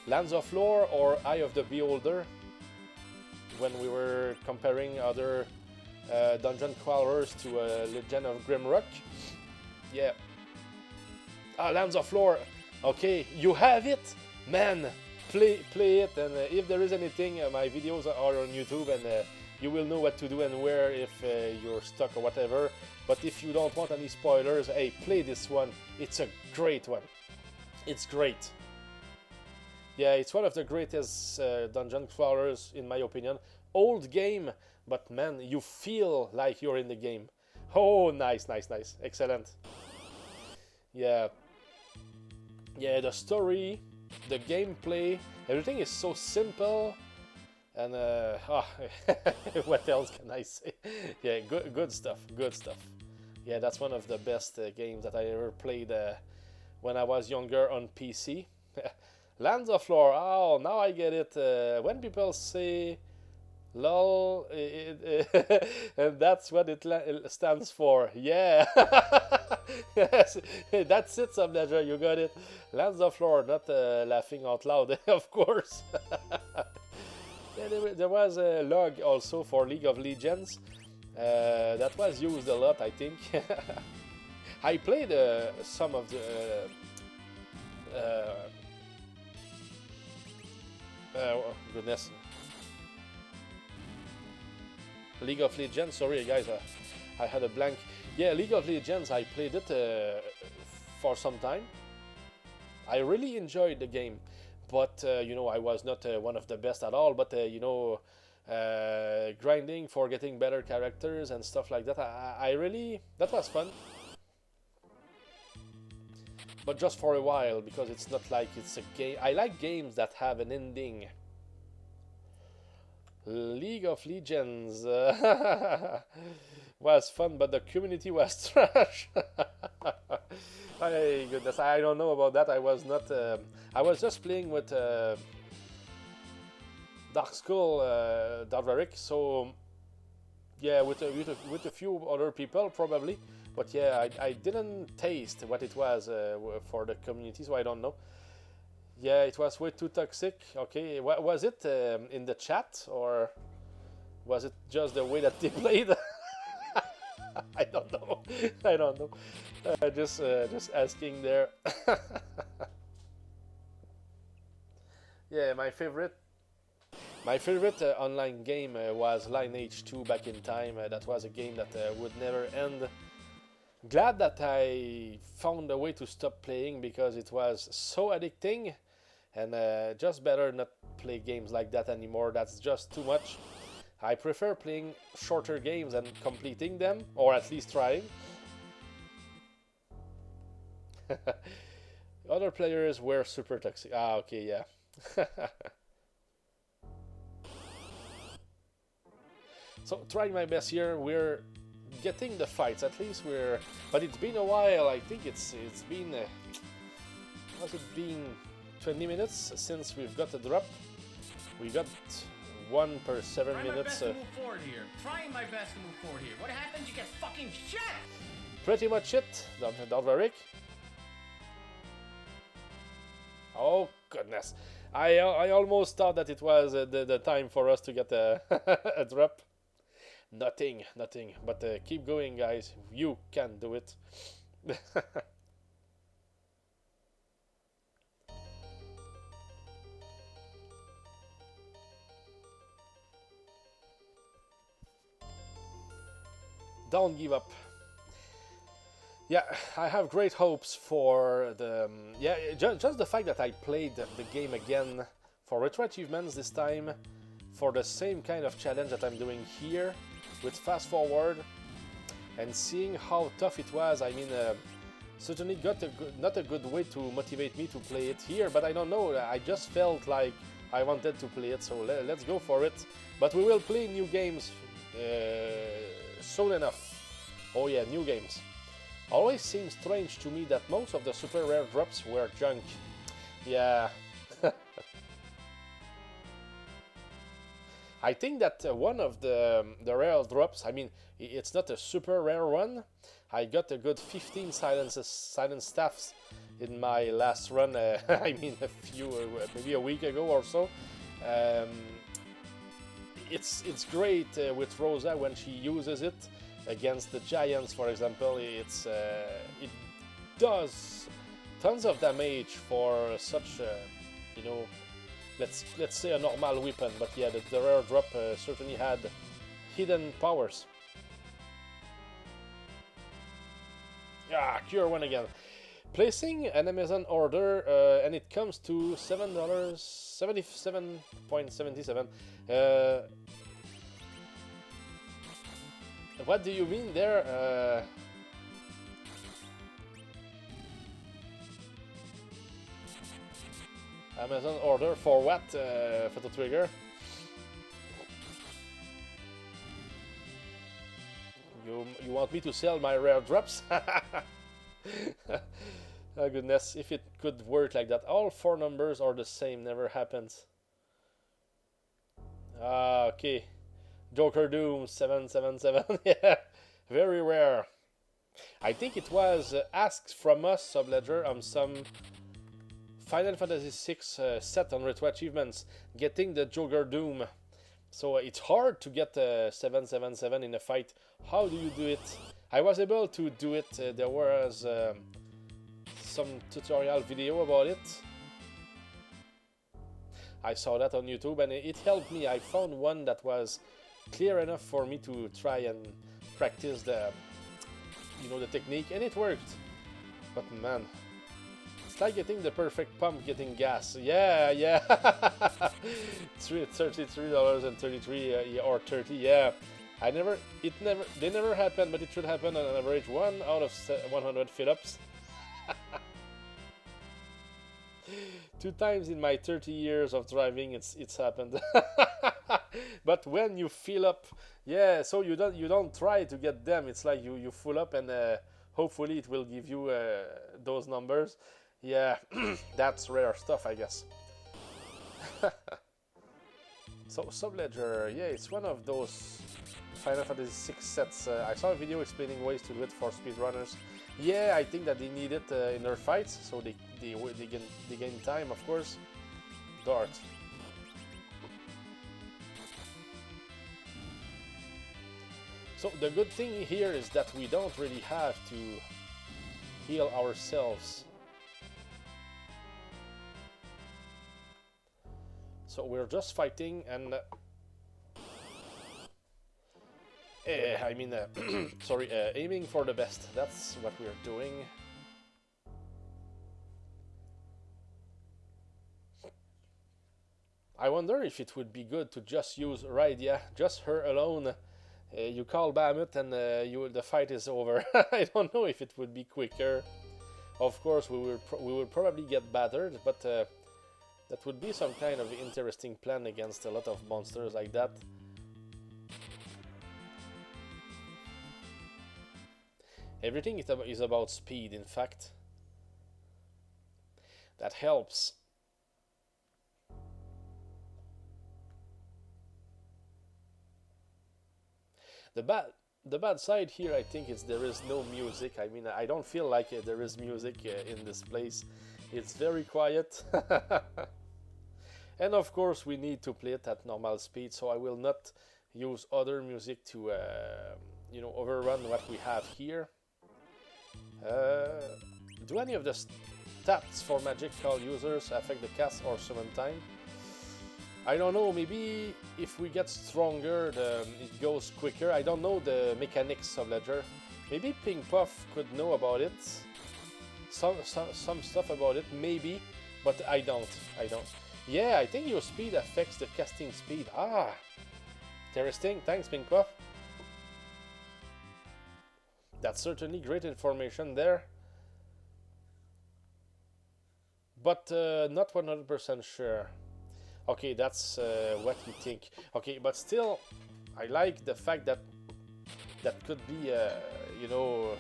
Lands of Lore or Eye of the Beholder? When we were comparing other dungeon crawlers to Legend of Grimrock. Yeah. Lands of Lore. Okay, you have it, man. Play it, and if there is anything, my videos are on YouTube, and you will know what to do and where if you're stuck or whatever. But if you don't want any spoilers, hey, play this one. It's a great one. It's great. Yeah, it's one of the greatest dungeon crawlers in my opinion. Old game, but man, you feel like you're in the game. Oh, nice, nice, nice, excellent. Yeah, yeah, the story, the gameplay, everything is so simple. And what else can I say? Yeah, good stuff, good stuff. Yeah, that's one of the best games that I ever played when I was younger on PC. Lands of Lore. Oh, now I get it. When people say LOL, and that's what it stands for. Yeah. Yes, that's it, Subledger. You got it. Lands of Lore, not laughing out loud, of course. Yeah, there was a log also for League of Legends that was used a lot, I think. I played some of the goodness, League of Legends. Sorry, guys, I had a blank. Yeah, League of Legends. I played it for some time. I really enjoyed the game. But you know, I was not one of the best at all. But you know, grinding for getting better characters and stuff like that, I really, that was fun. But just for a while, because it's not like it's a game. I like games that have an ending. League of Legends was fun, but the community was trash. My goodness, I don't know about that. I was not. I was just playing with Dark Skull, Darvaric. So yeah, with a few other people probably. But yeah, I didn't taste what it was for the community, so I don't know. Yeah, it was way too toxic. Okay, was it in the chat, or was it just the way that they played? I don't know. I don't know. Just asking there. Yeah, my favorite online game was Lineage 2 back in time. That was a game that would never end. Glad that I found a way to stop playing because it was so addicting, and just better not play games like that anymore. That's just too much. I prefer playing shorter games and completing them, or at least trying. Other players were super toxic. Ah, okay, yeah. So trying my best here. We're getting the fights, at least we're. But it's been a while. I think it's been. Has it been 20 minutes since we've got the drop? We got one per 7 minutes. Trying my best to move forward here. Trying my best to move forward here. What happens? You get fucking shit. Pretty much it, Dalvaric. Oh goodness, I almost thought that it was the time for us to get a, a drop. Nothing. But keep going, guys. You can do it. Don't give up. Yeah, I have great hopes for the... yeah, just the fact that I played the game again for retro achievements this time, for the same kind of challenge that I'm doing here, with fast forward, and seeing how tough it was. I mean, certainly got not a good way to motivate me to play it here, but I don't know, I just felt like I wanted to play it, so let's go for it. But we will play new games soon enough. Oh yeah, new games. Always seems strange to me that most of the super rare drops were junk. Yeah. I think that one of the rare drops, I mean, it's not a super rare one. I got a good 15 silent staffs in my last run. I mean, maybe a week ago or so. It's great with Rosa when she uses it against the giants, for example. It does tons of damage for such, you know, let's say a normal weapon. But yeah, the rare drop certainly had hidden powers. Ah, Cure one again. Placing an Amazon order, and it comes to $7.77. What do you mean there? Amazon order for what, Photo Trigger? You want me to sell my rare drops? Oh goodness, if it could work like that. All 4 numbers are the same, never happens. Ah, okay. Joker Doom 777. Yeah, very rare. I think it was asked from us, Subledger, on some Final Fantasy VI set on retro achievements, getting the Joker Doom. So it's hard to get 777 in a fight. How do you do it? I was able to do it. There was some tutorial video about it. I saw that on YouTube and it helped me. I found one that was clear enough for me to try and practice the, you know, the technique, and it worked. But man, it's like getting the perfect pump, getting gas. Yeah, yeah. $33.33 or 30. Yeah, they never happened, but it should happen on an average 1 out of 100 fill-ups. 2 times in my 30 years of driving, it's happened. But when you fill up, yeah, so you don't try to get them. It's like you fill up and hopefully it will give you those numbers. Yeah, that's rare stuff, I guess. So Subledger, yeah, it's one of those Final Fantasy VI sets. I saw a video explaining ways to do it for speedrunners. Yeah, I think that they need it in their fights, so they gain time, of course. Dart. So the good thing here is that we don't really have to heal ourselves. So we're just fighting and I mean, sorry, aiming for the best. That's what we're doing. I wonder if it would be good to just use Rydia, just her alone. You call Bahamut and the fight is over. I don't know if it would be quicker. Of course, we will probably get battered, but that would be some kind of interesting plan against a lot of monsters like that. Everything is about speed, in fact. That helps. The bad side here, I think, is there is no music. I mean, I don't feel like there is music in this place. It's very quiet. And of course, we need to play it at normal speed, so I will not use other music to, you know, overrun what we have here. Do any of the stats for magical users affect the cast or summon time? I don't know, maybe if we get stronger, it goes quicker. I don't know the mechanics of Ledger. Maybe Pink Puff could know about it. Some stuff about it, maybe, but I don't. Yeah, I think your speed affects the casting speed. Ah, interesting. Thanks, Pink Puff. That's certainly great information there. But not 100% sure. Okay, that's what you think. Okay, but still, I like the fact that that could be, you know,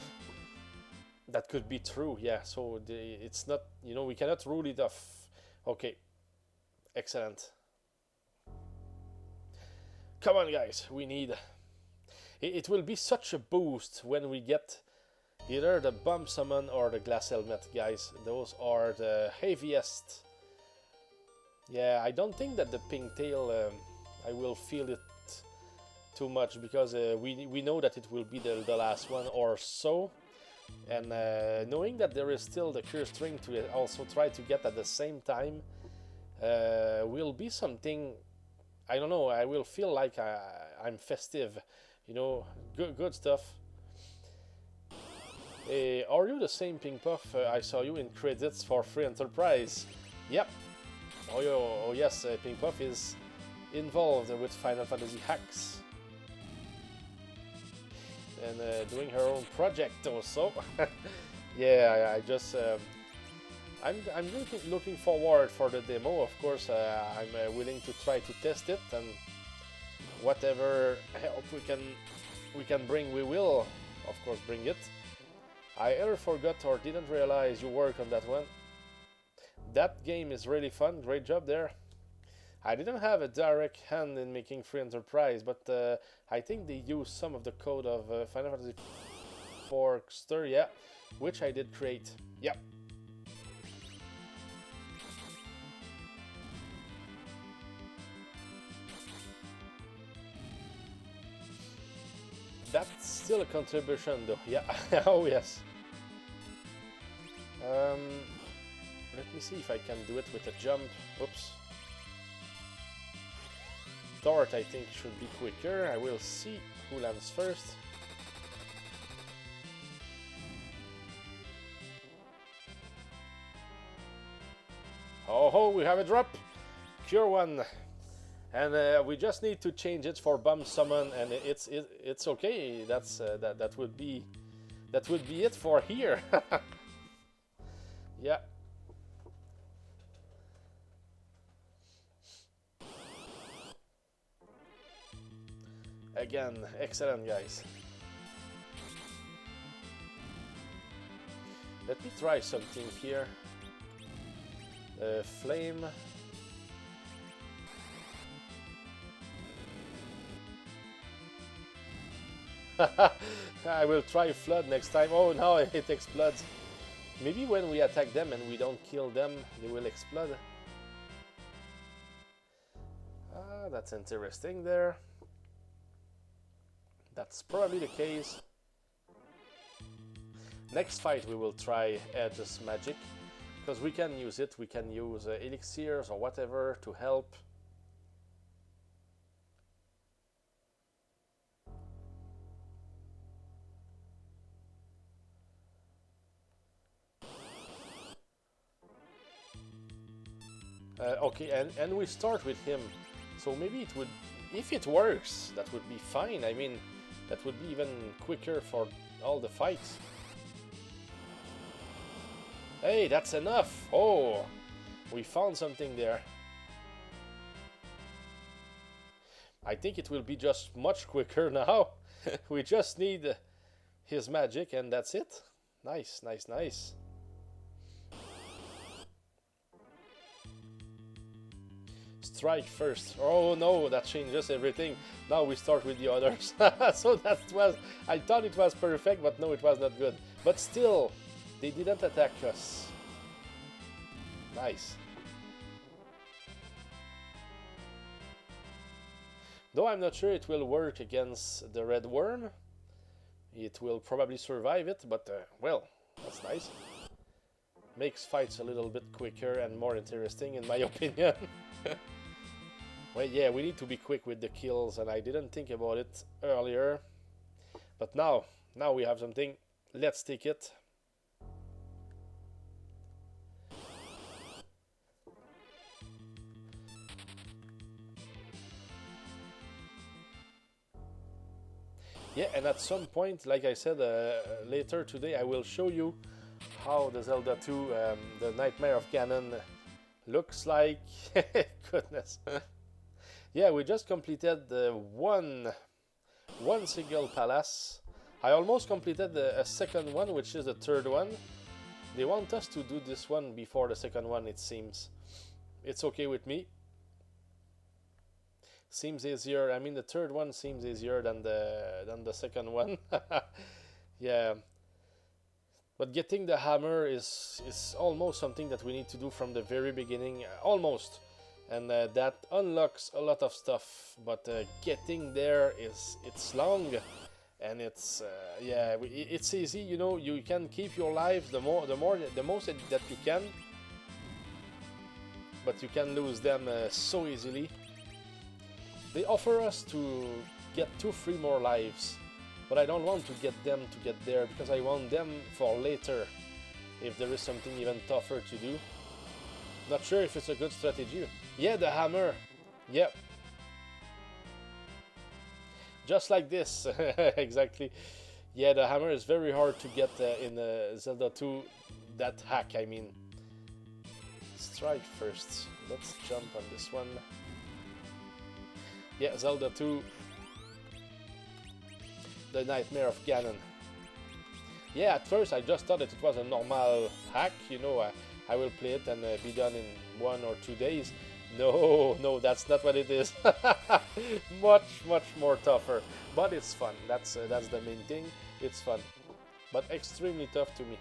that could be true. Yeah, so it's not, you know, we cannot rule it off. Okay, excellent. Come on, guys, we need... It will be such a boost when we get either the Bomb Summon or the Glass Helmet, guys. Those are the heaviest. Yeah, I don't think that the Pink Tail, I will feel it too much, because we know that it will be the last one or so. And knowing that there is still the cure string to also try to get at the same time will be something, I don't know, I will feel like I'm festive, you know, good stuff. Are you the same Pink Puff? I saw you in credits for Free Enterprise. Yep. Oh yes, Pink Puff is involved with Final Fantasy hacks. And doing her own project also. Yeah, I just I'm looking forward for the demo. Of course, I'm willing to try to test it, and whatever help we can bring, we will of course bring it. I either forgot or didn't realize you work on that one. That game is really fun. Great job there. I didn't have a direct hand in making Free Enterprise, but I think they used some of the code of Final Fantasy IV, yeah, which I did create. Yep. That's still a contribution though, yeah. Oh yes. Let me see if I can do it with a jump. Oops. Dart, I think, should be quicker. I will see who lands first. Oh, we have a drop. Cure one. And we just need to change it for bomb summon, and it's okay. That's that would be it for here. Yeah. Again, excellent, guys. Let me try something here. Flame. I will try flood next time. Oh, now it explodes. Maybe when we attack them and we don't kill them, they will explode. Ah, that's interesting there. That's probably the case. Next fight we will try Edge's magic, because we can use it. We can use elixirs or whatever to help. Okay, and we start with him, so maybe it would, if it works, that would be fine. I mean, that would be even quicker for all the fights. Hey, that's enough! Oh, we found something there. I think it will be just much quicker now. We just need his magic and that's it. Nice, nice, nice. Strike first. Oh no, that changes everything. Now we start with the others. So that was, I thought it was perfect, but no, it was not good. But still, they didn't attack us. Nice. Though I'm not sure it will work against the red worm. It will probably survive it, but well, that's nice. Makes fights a little bit quicker and more interesting in my opinion. Well, yeah, we need to be quick with the kills, and I didn't think about it earlier. But now we have something. Let's take it. Yeah, and at some point, like I said, later today, I will show you how the Zelda 2, the Nightmare of Ganon, looks like. Goodness. Yeah, we just completed one single palace. I almost completed a second one, which is the third one. They want us to do this one before the second one, it seems. It's okay with me. Seems easier. I mean, the third one seems easier than the second one. Yeah. But getting the hammer is almost something that we need to do from the very beginning. Almost. And that unlocks a lot of stuff, but getting there it's long, and it's yeah, it's easy. You know, you can keep your lives the most that you can, but you can lose them so easily. They offer us to get 2-3 more lives, but I don't want to get them to get there because I want them for later if there is something even tougher to do. Not sure if it's a good strategy. Yeah, the hammer. Yep. Just like this. Exactly. Yeah, the hammer is very hard to get in Zelda 2. That hack, I mean. Let's try it first. Let's jump on this one. Yeah, Zelda 2. The Nightmare of Ganon. Yeah, at first I just thought that it was a normal hack, you know, I will play it and be done in 1 or 2 days. No, that's not what it is. much more tougher, but it's fun. That's the main thing. It's fun, but extremely tough to me.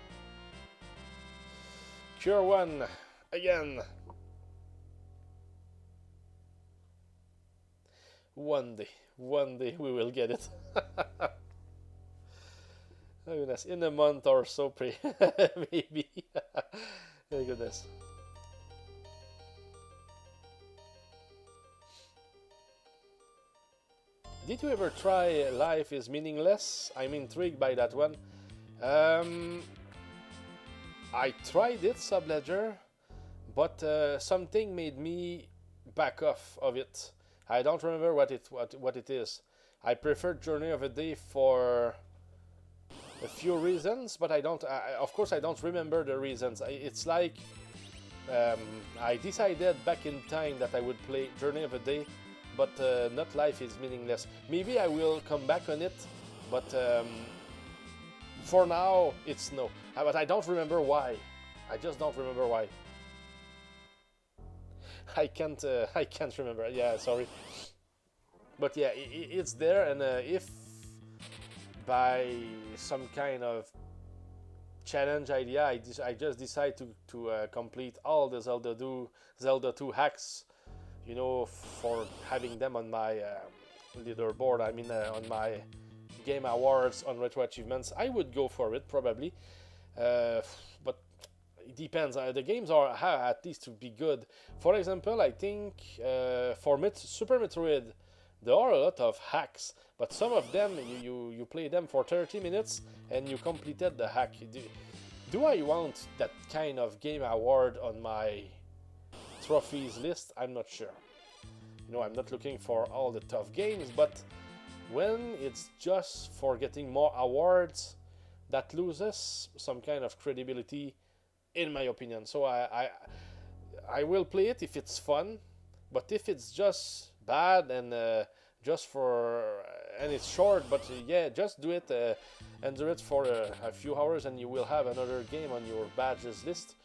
Cure 1 again. One day we will get it. Oh goodness, in a month or so, maybe. Oh goodness. Did you ever try Life is Meaningless? I'm intrigued by that one. I tried it, Subledger, but something made me back off of it. I don't remember what it is. I prefer Journey of a Day for a few reasons, but I don't. Of course, I don't remember the reasons. It's like I decided back in time that I would play Journey of a Day, but not Life is Meaningless. Maybe I will come back on it, but for now it's no. But I don't remember why. I just don't remember why. I can't remember. Yeah, sorry. But yeah, it's there, and if by some kind of challenge idea, I just decide to complete all the Zelda 2 hacks, you know, for having them on my leaderboard. I mean, on my Game Awards on Retro Achievements, I would go for it probably. But it depends. The games are at least to be good. For example, I think for Super Metroid, there are a lot of hacks, but some of them you play them for 30 minutes and you completed the hack. Do I want that kind of game award on my trophies list? I'm not sure. You know, I'm not looking for all the tough games, but when it's just for getting more awards, that loses some kind of credibility, in my opinion. So I will play it if it's fun, but if it's just bad and just for and it's short, but yeah, just do it and do it for a few hours and you will have another game on your badges list.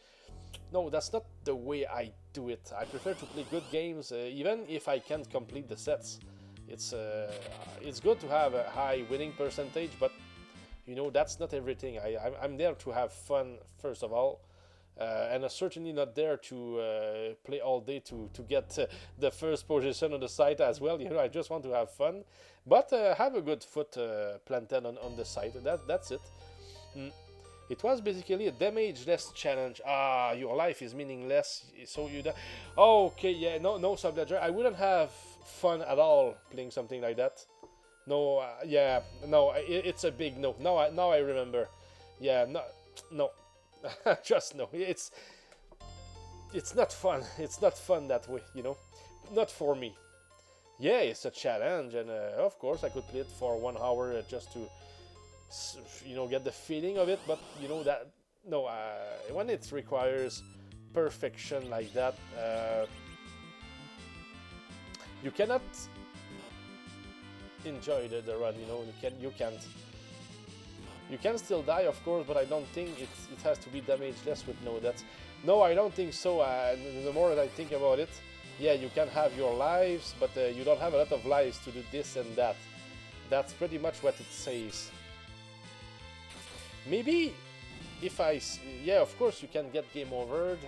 No, that's not the way I do it. I prefer to play good games, even if I can't complete the sets. It's good to have a high winning percentage, but you know, that's not everything. I'm there to have fun first of all. And I'm certainly not there to play all day to get the first position on the site as well. You know, I just want to have fun, but have a good foot planted on the site. That's it. It was basically a damageless challenge. Your life is meaningless, so you die. Okay, yeah, no, Subledger. I wouldn't have fun at all playing something like that. No, yeah, no, it's a big no. Now I remember. Yeah, no. Just no. It's not fun. It's not fun that way, you know. Not for me. Yeah, it's a challenge, and of course I could play it for 1 hour just to, you know, get the feeling of it. But you know that no, when it requires perfection like that, you cannot enjoy the run. You know, you can't. You can still die, of course, but I don't think it has to be damageless with no deaths. No, I don't think so. The more that I think about it, yeah, you can have your lives, but you don't have a lot of lives to do this and that. That's pretty much what it says. Maybe if yeah, of course you can get game overed.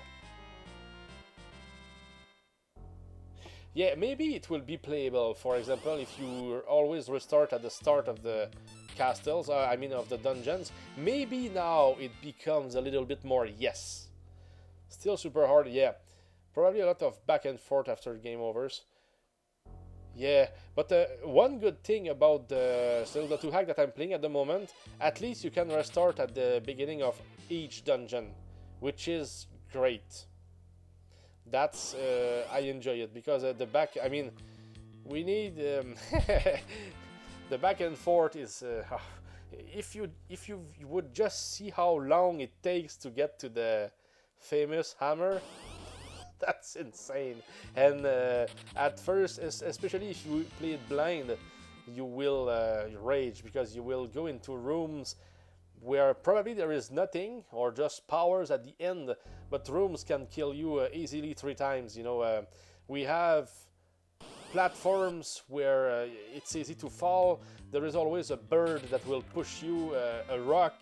Yeah, maybe it will be playable. For example, if you always restart at the start of the castles, I mean of the dungeons, maybe now it becomes a little bit more yes. Still super hard, yeah. Probably a lot of back and forth after game overs. Yeah, but one good thing about the Zelda 2 hack that I'm playing at the moment, at least you can restart at the beginning of each dungeon, which is great. That's I enjoy it because the back, I mean, we need the back and forth is if you would just see how long it takes to get to the famous hammer. That's insane. And at first, especially if you play it blind, you will rage because you will go into rooms where probably there is nothing or just powers at the end, but rooms can kill you easily 3 times. You know, we have platforms where it's easy to fall. There is always a bird that will push you, a rock,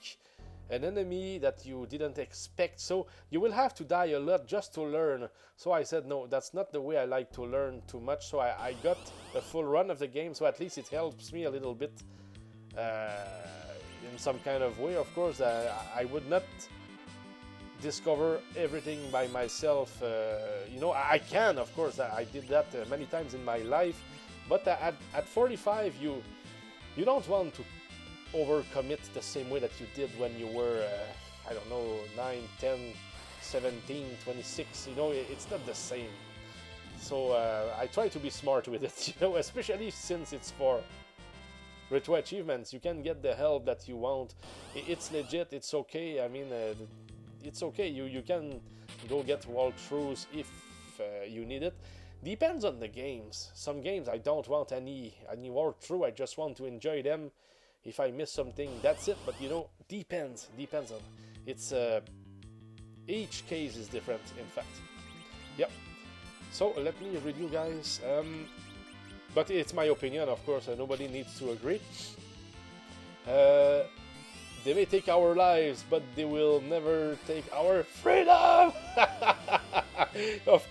an enemy that you didn't expect, so you will have to die a lot just to learn. So I said, no, that's not the way I like to learn too much, so I got a full run of the game, so at least it helps me a little bit in some kind of way. Of course, I would not discover everything by myself. You know, I can, of course, I did that many times in my life, but at 45, you don't want to overcommit the same way that you did when you were, I don't know, 9, 10, 17, 26, you know, it's not the same. So I try to be smart with it, you know, especially since it's for retro achievements. You can get the help that you want. It's legit, it's okay, I mean, it's okay, you can go get walkthroughs if you need it. Depends on the games. Some games I don't want any walkthrough, I just want to enjoy them. If I miss something, that's it. But you know, depends on. It's each case is different, in fact. Yep. So let me read you guys. But it's my opinion, of course. Nobody needs to agree. They may take our lives, but they will never take our freedom. Of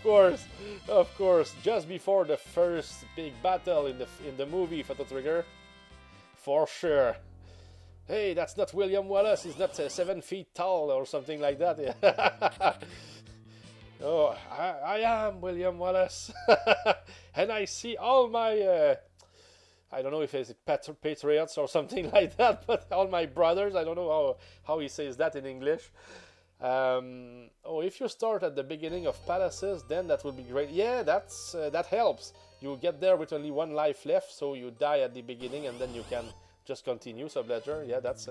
course. Just before the first big battle in the movie Photo Trigger. For sure. Hey, that's not William Wallace. He's not 7 feet tall or something like that. Oh, I am William Wallace. And I see all my, I don't know if it's patriots or something like that, but all my brothers, I don't know how he says that in English. Oh, if you start at the beginning of palaces, then that would be great. Yeah, that helps. You get there with only 1 life left, so you die at the beginning and then you can just continue Subledger. Yeah, that's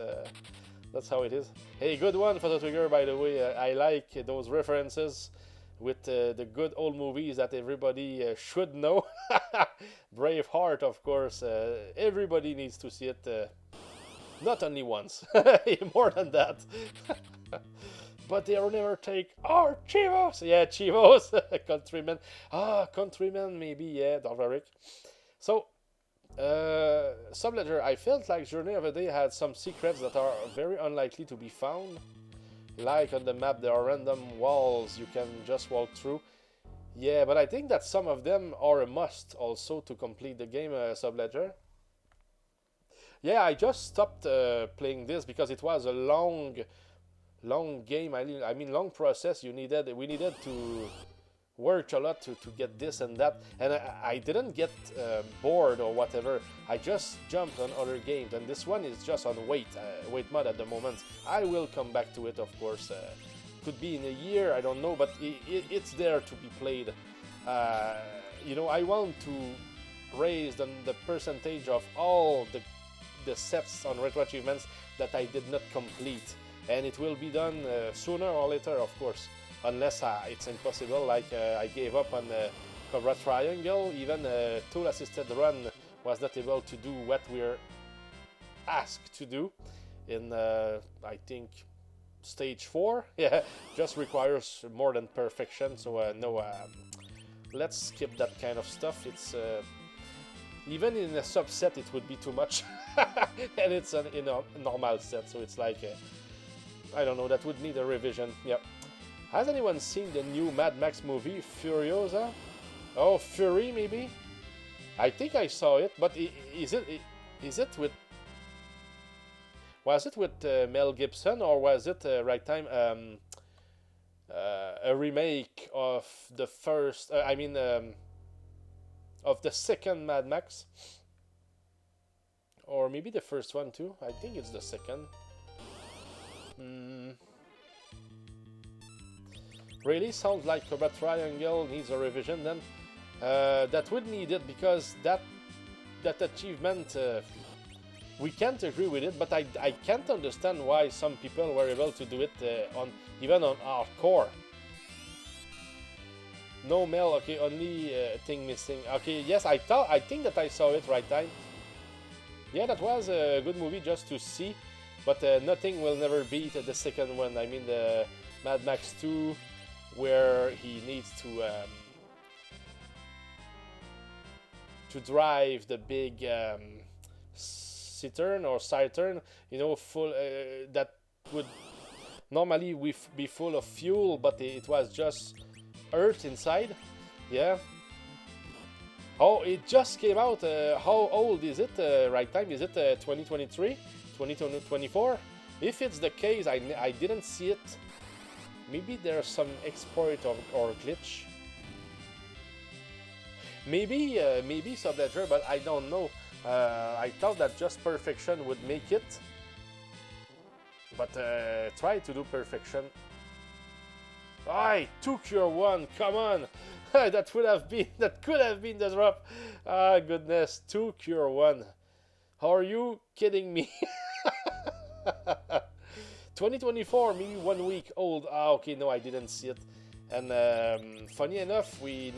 how it is. Hey, good one for the trigger, by the way. I like those references with the good old movies that everybody should know. Braveheart, of course. Everybody needs to see it. Not only once, more than that. But they'll never take our Chivos. Yeah, Chivos, countrymen. Countrymen, maybe, yeah, Darvaric. So, Subledger, I felt like Journey of a Day had some secrets that are very unlikely to be found. Like on the map, there are random walls you can just walk through. Yeah, but I think that some of them are a must also to complete the game, Subledger. Yeah, I just stopped playing this because it was a long game. I mean long process. We needed to work a lot to get this and that, and I didn't get bored or whatever. I just jumped on other games, and this one is just on wait mode at the moment. I will come back to it, of course. Could be in a year, I don't know, but it's there to be played. You know, I want to raise the percentage of all the sets on retro achievements that I did not complete. And it will be done sooner or later, of course, unless it's impossible, like I gave up on Cobra Triangle. Even tool-assisted run was not able to do what we're asked to do in, I think, stage 4. Yeah, just requires more than perfection, so no, let's skip that kind of stuff. It's even in a subset, it would be too much, and it's in a normal set, so it's like... I don't know, that would need a revision. Yep. Has anyone seen the new Mad Max movie, Furiosa? Oh, Fury maybe. I think I saw it, but is it with was it with Mel Gibson or was it right time a remake of the first? Of the second Mad Max, or maybe the first one too. I think it's the second. Mm, really sounds like Cobra Triangle needs a revision. Then that would need it because that achievement. We can't agree with it, but I can't understand why some people were able to do it on even on hardcore. No Mel, okay, only thing missing. Okay, yes, I think that I saw it right time. Yeah, that was a good movie just to see, but nothing will never beat the second one. I mean the Mad Max 2, where he needs to drive the big Saturn or Saturn, full that would normally be full of fuel, but it was just Earth inside. Yeah. Oh, it just came out. How old is it right time? Is it 2023? 2024? If it's the case, I didn't see it. Maybe there's some exploit or glitch. Maybe Subledger, but I don't know. I thought that just perfection would make it. But try to do perfection. I took your one. Come on, that could have been the drop. Ah, goodness, took your one. Are you kidding me? 2024, maybe 1 week old. Ah, okay, no, I didn't see it. And funny enough, we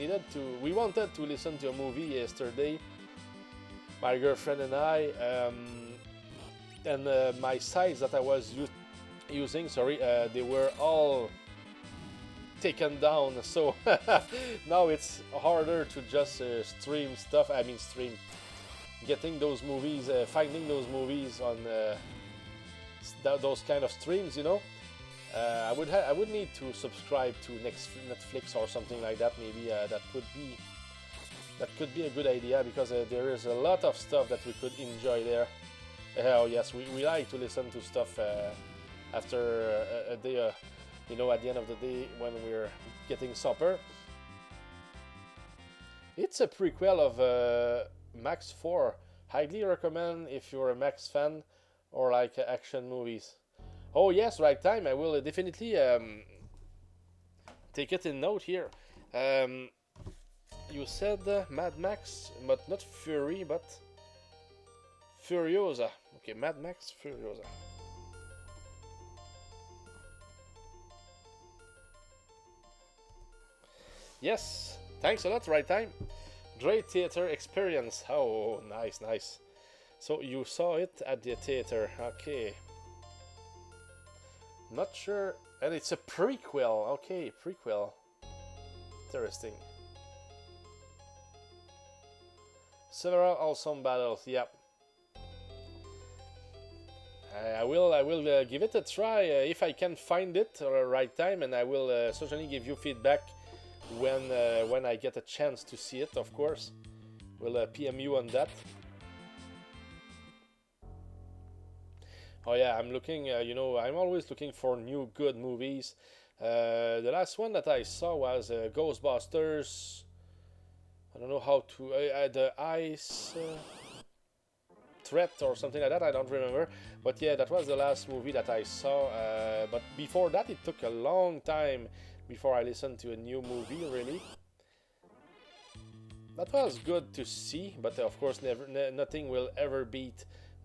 wanted to listen to a movie yesterday. My girlfriend and I, and my sites that I was using, they were all taken down, so now it's harder to just stream stuff. I mean, getting those movies, finding those movies on those kind of streams. I would need to subscribe to Netflix or something like that. Maybe that could be a good idea because there is a lot of stuff that we could enjoy there. Oh yes, we like to listen to stuff after a day, at the end of the day when we're getting supper. It's a prequel of Max 4. Highly recommend if you're a Max fan or like action movies. Oh yes, right time. I will definitely take it in note here. You said Mad Max, but not Fury, but Furiosa. Okay, Mad Max Furiosa. Yes, thanks a lot, right time. Great theater experience. Oh, nice. So you saw it at the theater, okay. Not sure, and it's a prequel, okay, prequel. Interesting. Several awesome battles, yep. I will give it a try if I can find it at the right time, and I will certainly give you feedback when I get a chance to see it, of course. We'll PM you on that. Oh yeah, I'm looking, I'm always looking for new good movies. The last one that I saw was Ghostbusters. I don't know how to, the Ice Threat or something like that, I don't remember. But yeah, that was the last movie that I saw. But before that, it took a long time before I listened to a new movie, really. That was good to see, but of course nothing will ever beat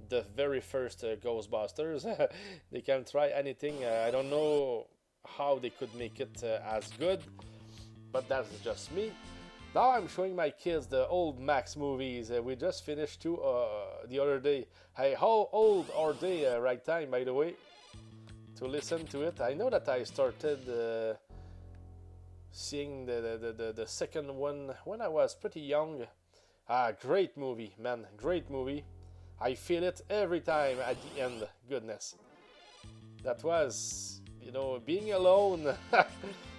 the very first Ghostbusters. They can try anything. I don't know how they could make it as good, but that's just me. Now I'm showing my kids the old Max movies. We just finished two the other day. Hey, how old are they right time, by the way, to listen to it? I know that I started seeing the second one when I was pretty young. Great movie, man, great movie. I feel it every time at the end. Goodness, that was, being alone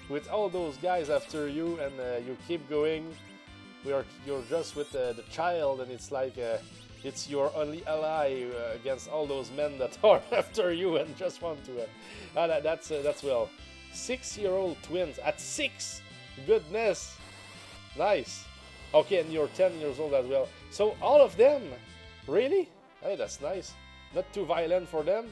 with all those guys after you, and you keep going. you're just with the child, and it's like it's your only ally against all those men that are after you and just want to. That's well, 6-year-old twins at 6. Goodness, nice. Okay, and you're 10 years old as well. So all of them, really? Hey, that's nice. Not too violent for them.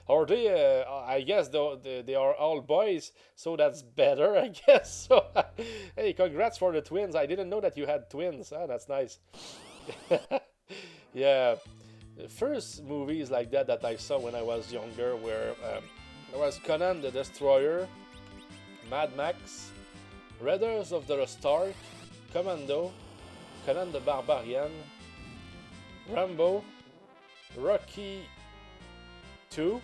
Or they, I guess, though they are all boys, so that's better, I guess. So, hey, congrats for the twins. I didn't know that you had twins. Ah, that's nice. Yeah, the first movies like that I saw when I was younger were there was Conan the Destroyer, Mad Max, Raiders of the Lost Ark, Commando, Conan the Barbarian, Rambo, Rocky 2.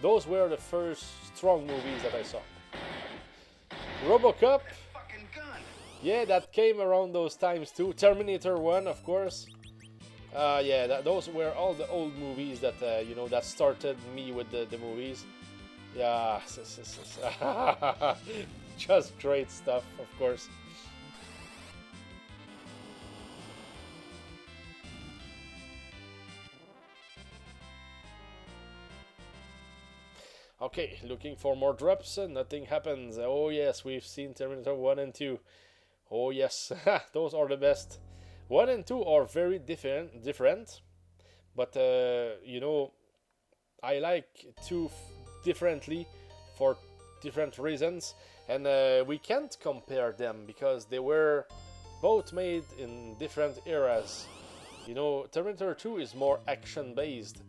Those were the first strong movies that I saw. RoboCop, yeah, that came around those times too. Terminator 1, of course. Yeah, those were all the old movies that you know, that started me with the movies. Yeah, just great stuff, of course. Okay, looking for more drops. Nothing happens. Oh yes, we've seen Terminator 1 and 2. Oh yes, those are the best. 1 and 2 are very different, but you know, I like 2 differently for different reasons, and we can't compare them because they were both made in different eras. You know, Terminator 2 is more action-based,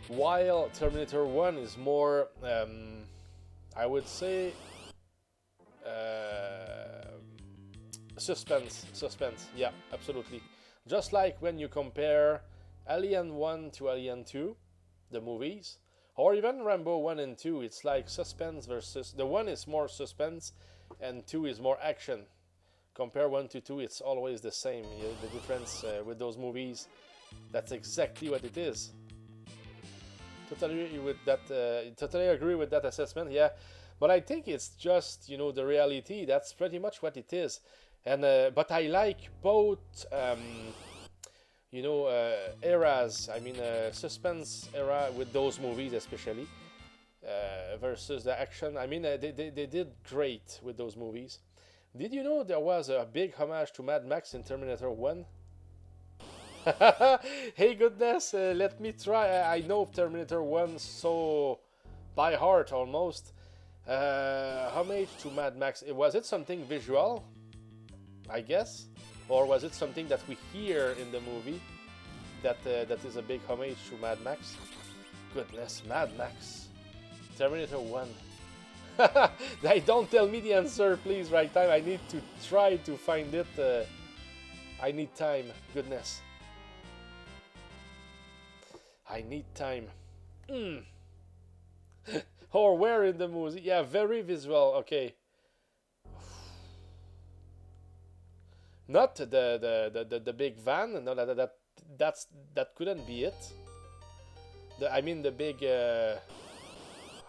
while Terminator 1 is more, I would say, suspense. Yeah, absolutely. Just like when you compare Alien 1 to Alien 2, the movies, or even Rambo 1 and 2, it's like suspense versus... The 1 is more suspense, and 2 is more action. Compare 1 to 2, it's always the same. The difference with those movies, that's exactly what it is. Totally agree with that assessment, yeah. But I think it's just, you know, the reality. That's pretty much what it is. And but I like both, you know, eras. I mean, suspense era with those movies especially, versus the action. I mean, they did great with those movies. Did you know there was a big homage to Mad Max in Terminator 1? Hey, goodness, let me try. I know Terminator 1 so by heart almost. Homage to Mad Max. Was it something visual, I guess? Or was it something that we hear in the movie that that is a big homage to Mad Max? Goodness, Mad Max. Terminator 1. Don't tell me the answer, please, right time. I need to try to find it. I need time. Goodness. I need time. Or where in the movie? Yeah, very visual. Okay. Not the big van. No, that couldn't be it. I mean the big.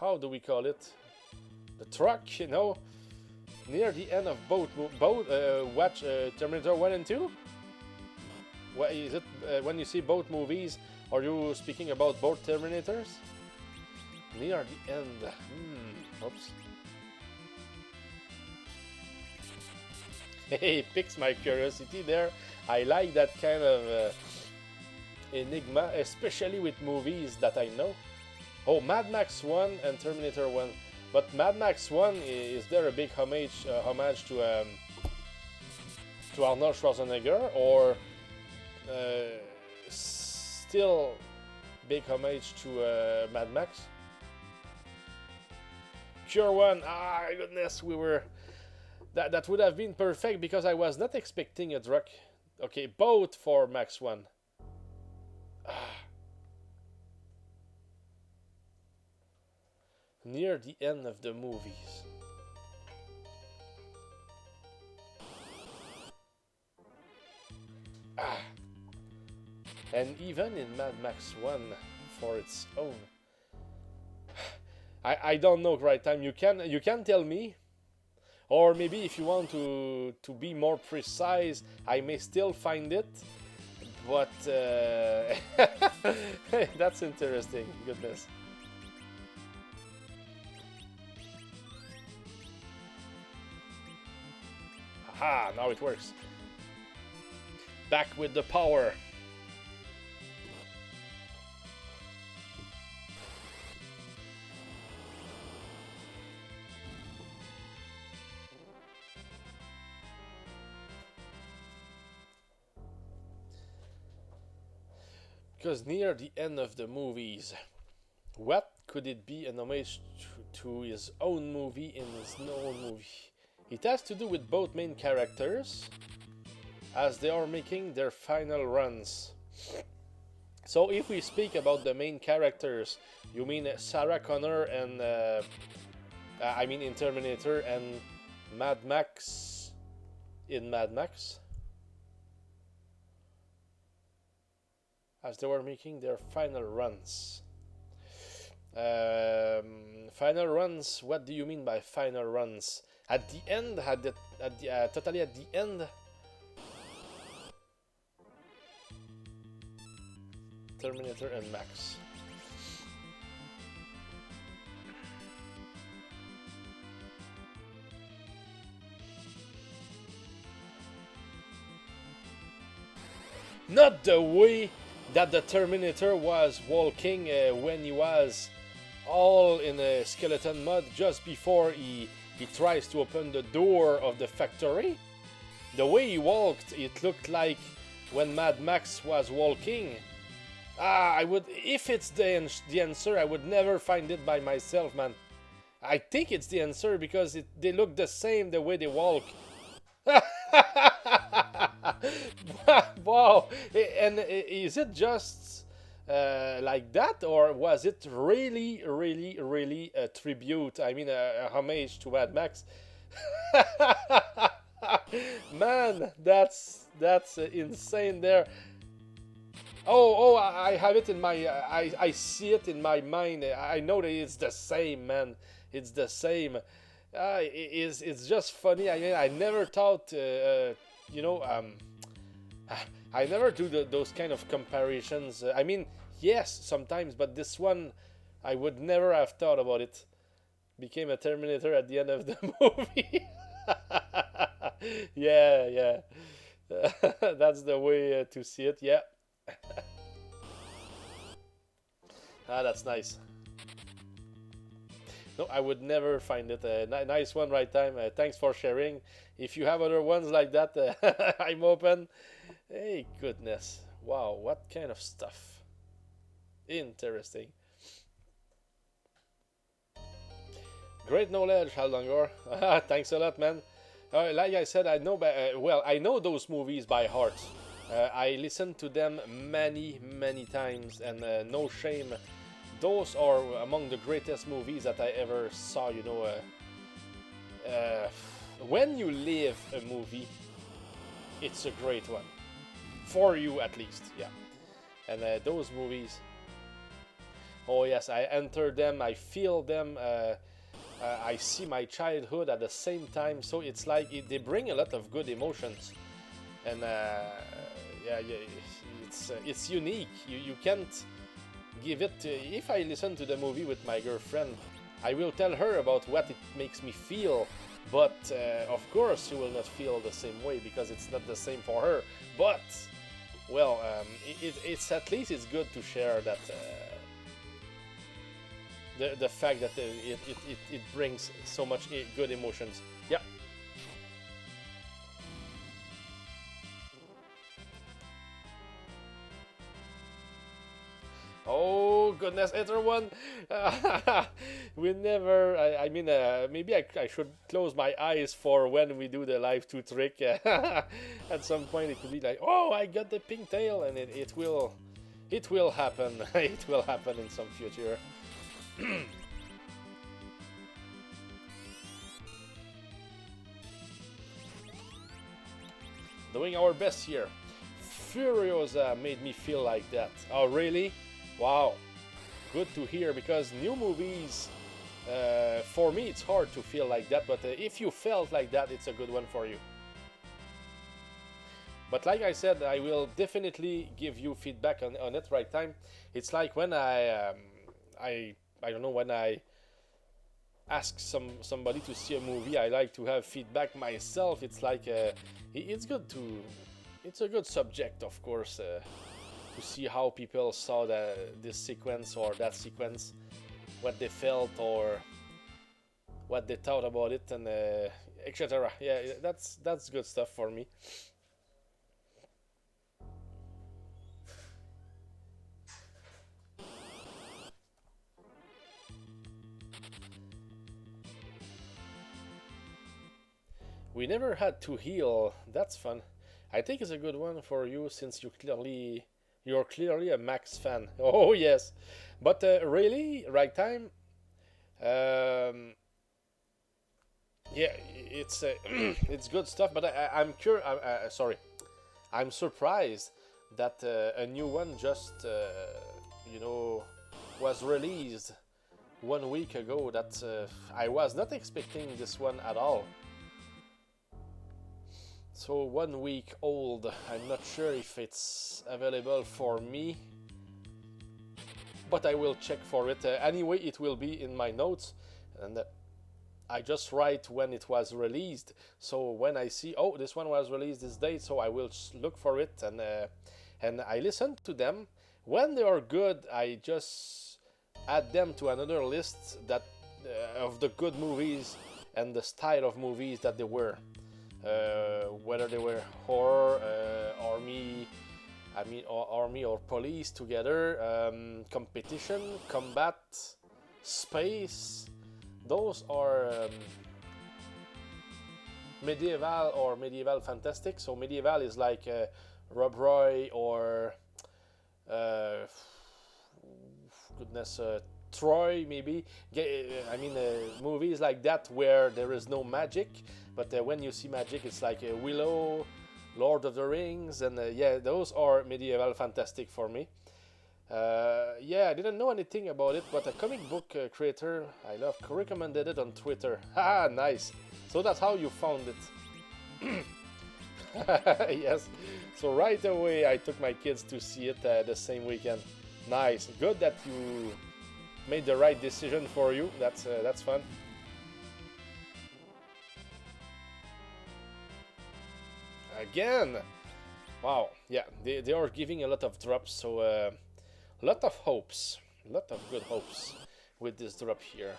How do we call it? The truck, you know, near the end of both. Watch Terminator 1 and 2. What is it? When you see both movies, are you speaking about both Terminators? Near the end. Oops. Hey, piques my curiosity there. I like that kind of enigma, especially with movies that I know. Oh, Mad Max 1 and Terminator 1. But Mad Max 1, is there a big homage to Arnold Schwarzenegger, or still big homage to Mad Max? Cure 1, goodness, we were... That would have been perfect because I was not expecting a truck. Okay, both for Max 1. Near the end of the movies. And even in Mad Max 1 for its own. I don't know right time. You can tell me. Or maybe if you want to be more precise, I may still find it, but that's interesting. Goodness. Aha, now it works. Back with the power. Because near the end of the movies, what could it be an homage to his own movie in his own movie? It has to do with both main characters as they are making their final runs. So if we speak about the main characters, you mean Sarah Connor and I mean in Terminator and Mad Max in Mad Max? As they were making their final runs. Final runs, what do you mean by final runs? At the end, totally at the end? Terminator and Max. Not the way that the Terminator was walking when he was all in a skeleton mud just before he tries to open the door of the factory. The way he walked, it looked like when Mad Max was walking. If it's the answer, I would never find it by myself, man. I think it's the answer because they look the same the way they walk. Wow, and is it just like that, or was it really a tribute? I mean, a homage to Mad Max? Man, that's insane there. Oh, I have it in my, I see it in my mind. I know that it's the same, man. It's the same. It's just funny. I mean, I never thought, you know, I never do those kind of comparisons. I mean, yes, sometimes, but this one, I would never have thought about it. Became a Terminator at the end of the movie. Yeah. That's the way to see it, yeah. That's nice. No, I would never find it. Nice one, right time. Thanks for sharing. If you have other ones like that, I'm open. Hey, goodness. Wow, what kind of stuff. Interesting. Great knowledge, Haldangor. Thanks a lot, man. Like I said, I know. I know those movies by heart. I listened to them many times, and no shame. Those are among the greatest movies that I ever saw. You know, when you live a movie, it's a great one. For you, at least, yeah. And those movies, oh yes, I enter them, I feel them, I see my childhood at the same time, so it's like they bring a lot of good emotions. And yeah, it's unique. You can't give it if I listen to the movie with my girlfriend, I will tell her about what it makes me feel, but of course she will not feel the same way because it's not the same for her. But well, it's at least it's good to share that the fact that it brings so much good emotions. Yeah. Oh goodness, everyone! We never. I mean, maybe I should close my eyes for when we do the live 2 trick. At some point, it could be like, oh, I got the pink tail, and it will happen. It will happen in some future. Doing our best here. Furiosa made me feel like that. Oh, really? Wow. Good to hear, because new movies For me, it's hard to feel like that, but if you felt like that, it's a good one for you. But like I said, I will definitely give you feedback on it right time. It's like when I don't know, when I ask somebody to see a movie, I like to have feedback myself. It's like it's good to, it's a good subject, of course, to see how people saw this sequence or that sequence, what they felt or what they thought about it, and etc. Yeah, that's good stuff for me. We never had to heal. That's fun. I think it's a good one for you since you're clearly a Max fan. Oh yes, but really, right time. Um, yeah, it's it's good stuff. But I'm curious. Sorry, I'm surprised that a new one just you know was released 1 week ago. That I was not expecting this one at all. So 1 week old. I'm not sure if it's available for me, but I will check for it. Anyway, it will be in my notes, and I just write when it was released. So when I see, oh, this one was released this date, so I will look for it, and I listen to them. When they are good, I just add them to another list that of the good movies and the style of movies that they were. Whether they were horror, army or police together, competition, combat, space. Those are medieval or medieval fantastic. So medieval is like Rob Roy or uh, goodness, Troy maybe. Movies like that where there is no magic, but when you see magic, it's like Willow, Lord of the Rings, and yeah, those are medieval fantastic for me. Yeah, I didn't know anything about it, but a comic book creator I love recommended it on Twitter. Ah, nice. So that's how you found it. Yes. So right away, I took my kids to see it the same weekend. Nice. Good that you made the right decision for you. That's fun. Again. Wow. Yeah, they are giving a lot of drops, so a lot of hopes, a lot of good hopes with this drop here.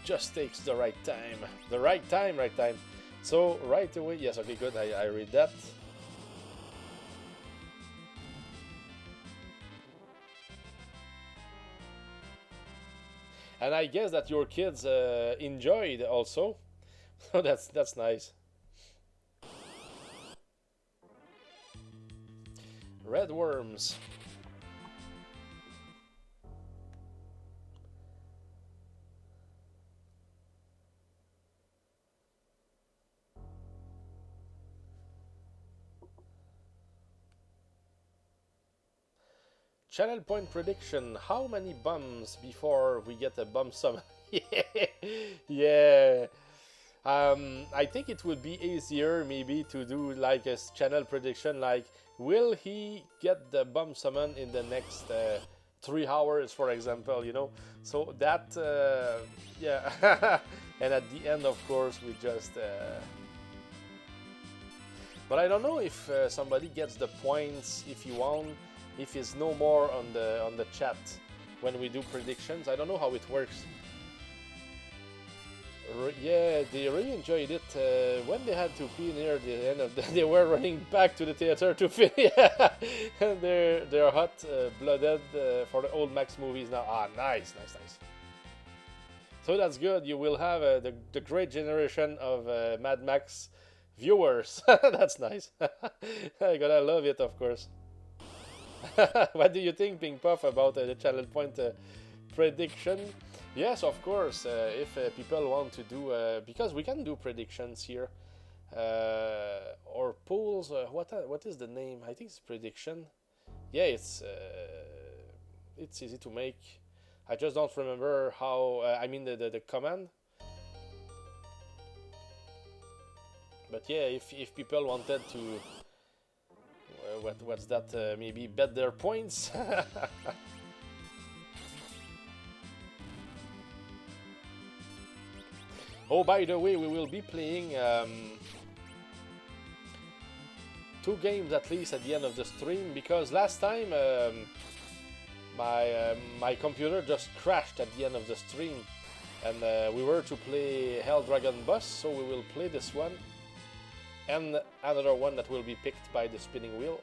Just takes the right time. The right time, right time. So right away, yes, okay, good. I read that. And I guess that your kids enjoyed also. So that's nice. Red worms. Channel point prediction. How many bums before we get a bum summon? Yeah. I think it would be easier maybe to do like a channel prediction, like will he get the bum summon in the next 3 hours, for example, you know? So that, yeah. And at the end, of course, we just... But I don't know if somebody gets the points if you won, if it's no more on the chat when we do predictions. I don't know how it works. Yeah, they really enjoyed it. When they had to pee near the end of they were running back to the theater to finish. And they're hot blooded for the old Max movies now. Ah, nice. So that's good. You will have the great generation of Mad Max viewers. That's nice. I gotta love it, of course. What do you think, Pink Puff, about the channel point prediction? Yes, of course. If people want to do, because we can do predictions here, or polls. What is the name? I think it's prediction. Yeah, it's it's easy to make. I just don't remember how. I mean the command. But yeah, if people wanted to, what's that? Maybe bet their points. Oh, by the way, we will be playing 2 games at least at the end of the stream, because last time my computer just crashed at the end of the stream, and we were to play Hell Dragon Boss, so we will play this one and another one that will be picked by the spinning wheel.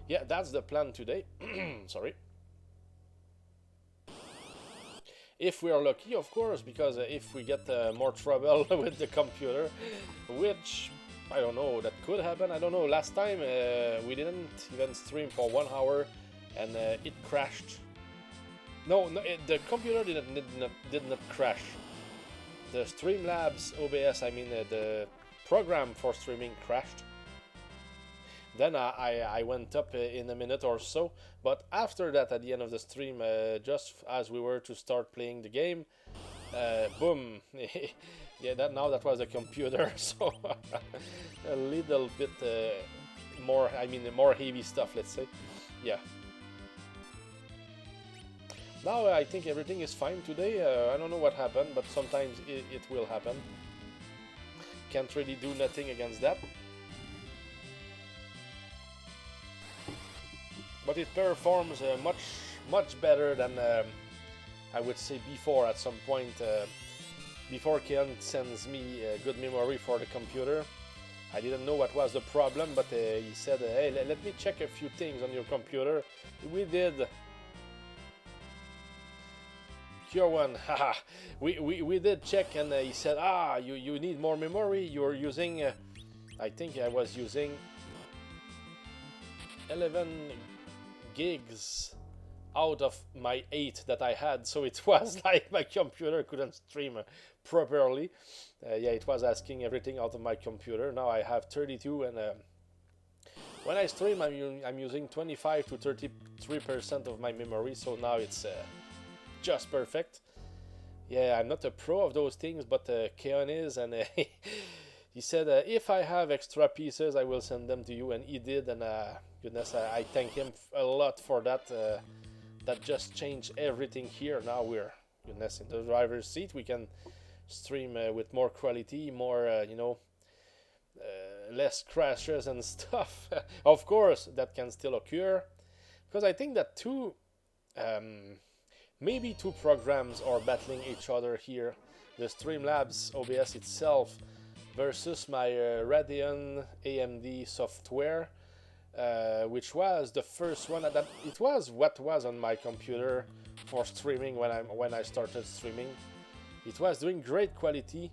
Yeah, that's the plan today. Sorry. If we are lucky, of course, because if we get more trouble with the computer, which I don't know, that could happen. I don't know. Last time we didn't even stream for 1 hour, and it crashed. No, the computer did not crash. The Streamlabs OBS, I mean the program for streaming, crashed. Then I went up in a minute or so, but after that, at the end of the stream, just as we were to start playing the game, boom. Yeah, that was the computer, so a little bit more, I mean, more heavy stuff, let's say. Yeah. Now I think everything is fine today. I don't know what happened, but sometimes it will happen. Can't really do nothing against that. But it performs much better than I would say before. At some point, before Keon sends me good memory for the computer, I didn't know what was the problem, but he said, "Hey, let me check a few things on your computer." We did. Cure one, haha. We did check, and he said, you need more memory. You're using, I think I was using 11 gigs out of my 8 that I had, so it was like my computer couldn't stream properly. Yeah, it was asking everything out of my computer. Now I have 32, and when I stream, I'm using 25 to 33% of my memory, so now it's just perfect. Yeah, I'm not a pro of those things, but Keon is, and he said, if I have extra pieces, I will send them to you, and he did, and goodness, I thank him a lot for that. That just changed everything here. Now we're, goodness, in the driver's seat. We can stream with more quality, more, less crashes and stuff. Of course, that can still occur, because I think that maybe 2 programs are battling each other here. The Streamlabs OBS itself versus my Radeon AMD software, which was the first one that it was what was on my computer for streaming when I started streaming. It was doing great quality,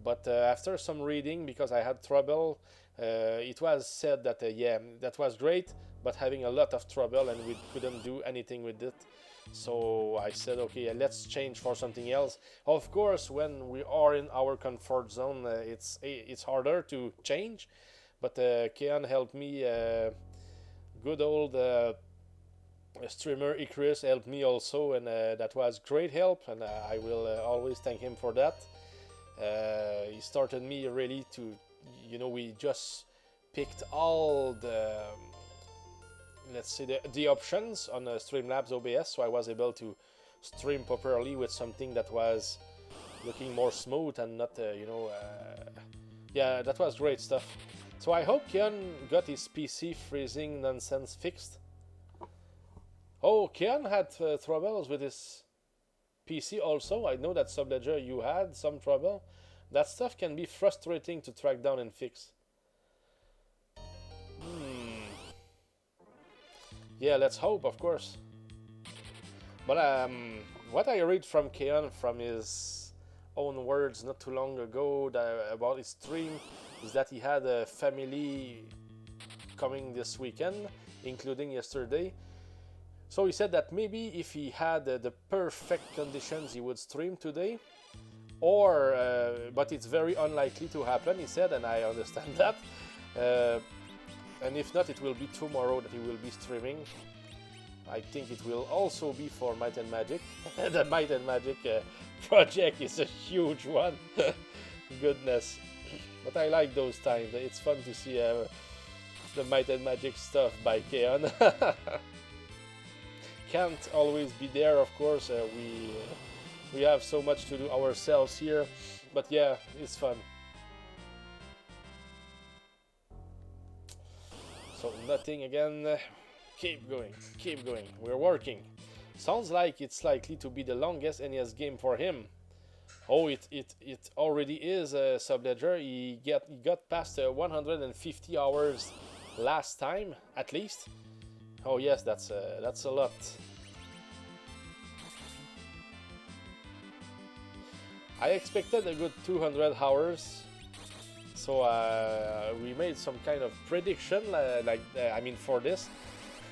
but after some reading, because I had trouble, it was said that yeah, that was great, but having a lot of trouble, and we couldn't do anything with it. So I said, okay, let's change for something else. Of course, when we are in our comfort zone, it's harder to change. But Keon helped me. Good old streamer Icarus helped me also, and that was great help. And I will always thank him for that. He started me really to, we just picked all the. Let's say the options on Streamlabs OBS, so I was able to stream properly with something that was looking more smooth and not, yeah, that was great stuff. So I hope Keon got his PC freezing nonsense fixed. Oh, Keon had troubles with his PC also. I know that Subledger, you had some trouble. That stuff can be frustrating to track down and fix. Yeah, let's hope, of course. But what I read from Keon, from his own words not too long ago about his stream, is that he had a family coming this weekend, including yesterday. So he said that maybe if he had the perfect conditions, he would stream today. Or, but it's very unlikely to happen, he said, and I understand that. And if not, it will be tomorrow that he will be streaming. I think it will also be for Might and Magic. The Might and Magic project is a huge one. Goodness. But I like those times. It's fun to see the Might and Magic stuff by Keon. Can't always be there, of course. We have so much to do ourselves here. But yeah, it's fun. So nothing again. Keep going, keep going. We're working. Sounds like it's likely to be the longest NES game for him. Oh, it already is a Subledger. He got past 150 hours last time, at least. Oh yes, that's a lot. I expected a good 200 hours. So we made some kind of prediction, I mean, for this,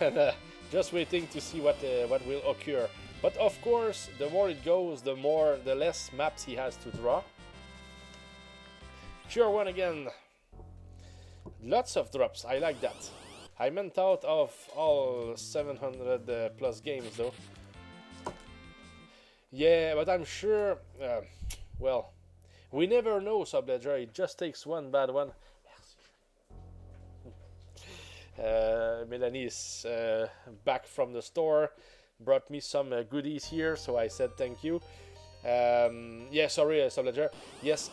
and just waiting to see what will occur. But of course, the more it goes, the less maps he has to draw. Sure one again. Lots of drops. I like that. I meant out of all 700 plus games though. Yeah, but I'm sure. Well. We never know, Subledger. It just takes one bad one. Melanie is back from the store. Brought me some goodies here, so I said thank you. Yeah, sorry, Subledger. Yes,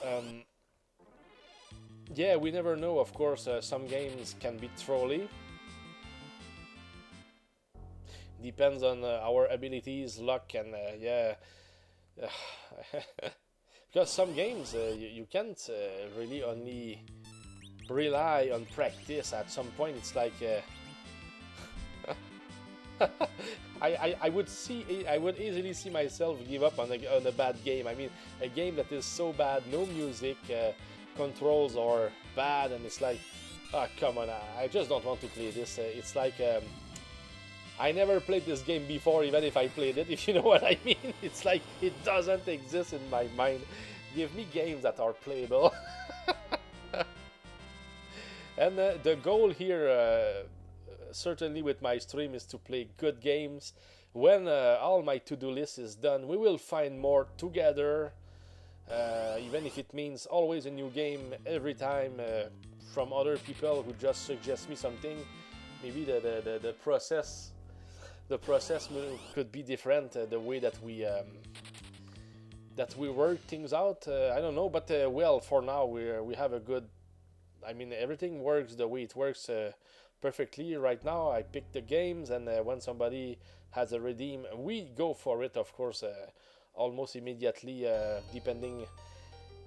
yeah, we never know, of course. Some games can be trolly. Depends on our abilities, luck, and yeah. Because some games you can't really only rely on practice. At some point, it's like I would easily see myself give up on a bad game. I mean, a game that is so bad, no music, controls are bad, and it's like, oh come on, I just don't want to play this. It's like I never played this game before, even if I played it, if you know what I mean. It's like it doesn't exist in my mind. Give me games that are playable. And the goal here, certainly with my stream, is to play good games. When all my to-do list is done, we will find more together, even if it means always a new game every time from other people who just suggest me something. Maybe the process could be different, the way that we work things out. I don't know, but well, for now we have a good. I mean, everything works the way it works perfectly right now. I pick the games, and when somebody has a redeem, we go for it, of course, almost immediately, depending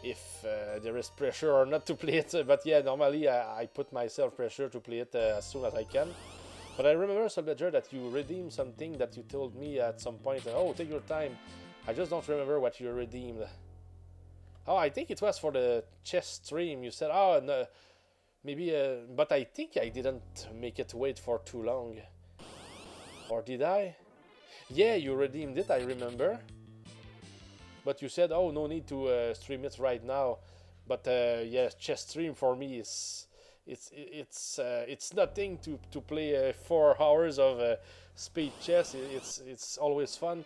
if there is pressure or not to play it. But yeah, normally I put myself pressure to play it as soon as I can. But I remember, Subledger, that you redeemed something that you told me at some point. Oh, take your time. I just don't remember what you redeemed. Oh, I think it was for the chess stream. You said, oh, no, maybe, but I think I didn't make it wait for too long. Or did I? Yeah, you redeemed it, I remember. But you said, oh, no need to stream it right now. But yeah, chess stream for me is... It's nothing to play 4 hours of speed chess. It's always fun.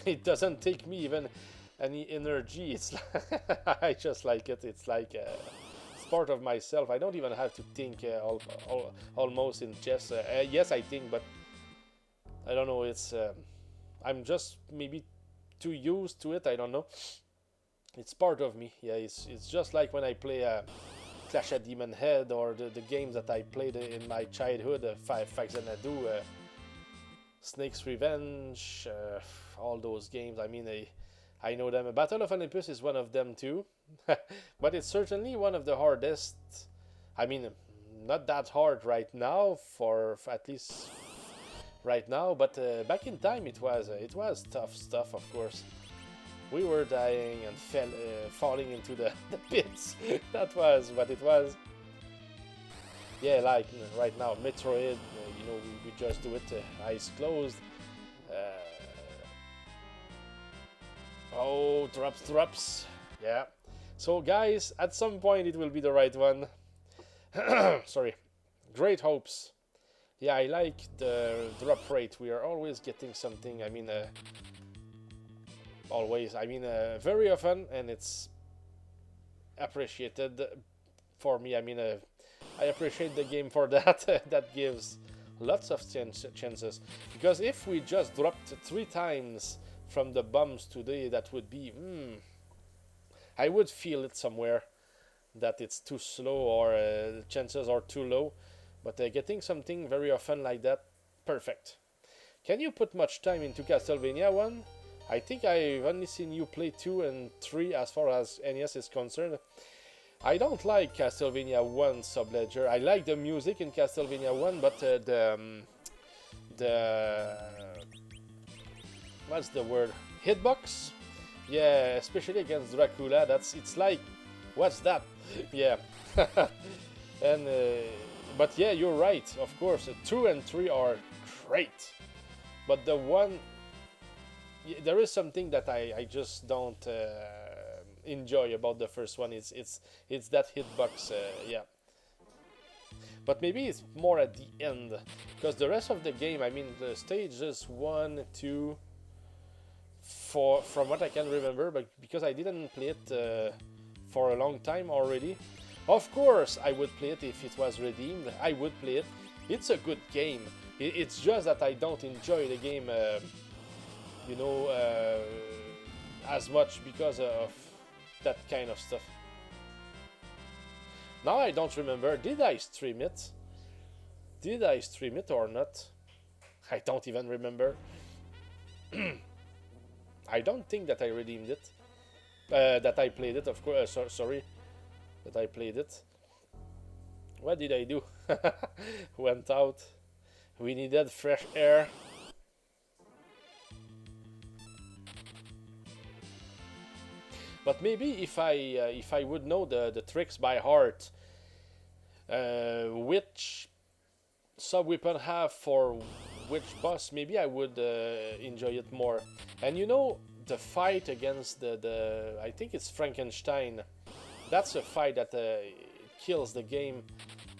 It doesn't take me even any energy. It's like I just like it. It's like it's part of myself. I don't even have to think almost in chess. Yes, I think, but I don't know. It's I'm just maybe too used to it. I don't know. It's part of me. Yeah, it's just like when I play Clash at Demon Head, or the games that I played in my childhood, Five Xanadu, Snake's Revenge, all those games. I mean, I know them. Battle of Olympus is one of them too, but it's certainly one of the hardest. I mean, not that hard right now, for at least right now, but back in time it was tough stuff, of course. We were dying and falling into the pits. That was what it was. Yeah, like right now, Metroid, you know, we just do it eyes closed. Oh, drops. Yeah. So guys, at some point it will be the right one. Sorry. Great hopes. Yeah, I like the drop rate. We are always getting something. I mean, always. I mean, very often, and it's appreciated for me. I mean, I appreciate the game for that. That gives lots of chances. Because if we just dropped 3 times from the bombs today, that would be. I would feel it somewhere that it's too slow or the chances are too low. But getting something very often like that, perfect. Can you put much time into Castlevania 1? I think I've only seen you play 2 and 3 as far as NES is concerned. I don't like Castlevania 1 Subledger. I like the music in Castlevania 1, but the what's the word? Hitbox? Yeah, especially against Dracula. It's like, what's that? Yeah, and but yeah, you're right. Of course, 2 and 3 are great, but the one, there is something that I just don't enjoy about the first one. It's that hitbox. Yeah, but maybe it's more at the end, because the rest of the game, I mean, the stages 1, 2, 4, from what I can remember, but because I didn't play it for a long time already. Of course, I would play it if it was redeemed. I would play it. It's a good game. It's just that I don't enjoy the game, you know, as much because of that kind of stuff. Now I don't remember. Did I stream it? Did I stream it or not? I don't even remember. I don't think that I redeemed it. That I played it, of course. Sorry, that I played it. What did I do? Went out. We needed fresh air. But maybe if I would know the tricks by heart, which sub weapon have for which boss, maybe I would enjoy it more. And you know, the fight against the I think it's Frankenstein. That's a fight that kills the game.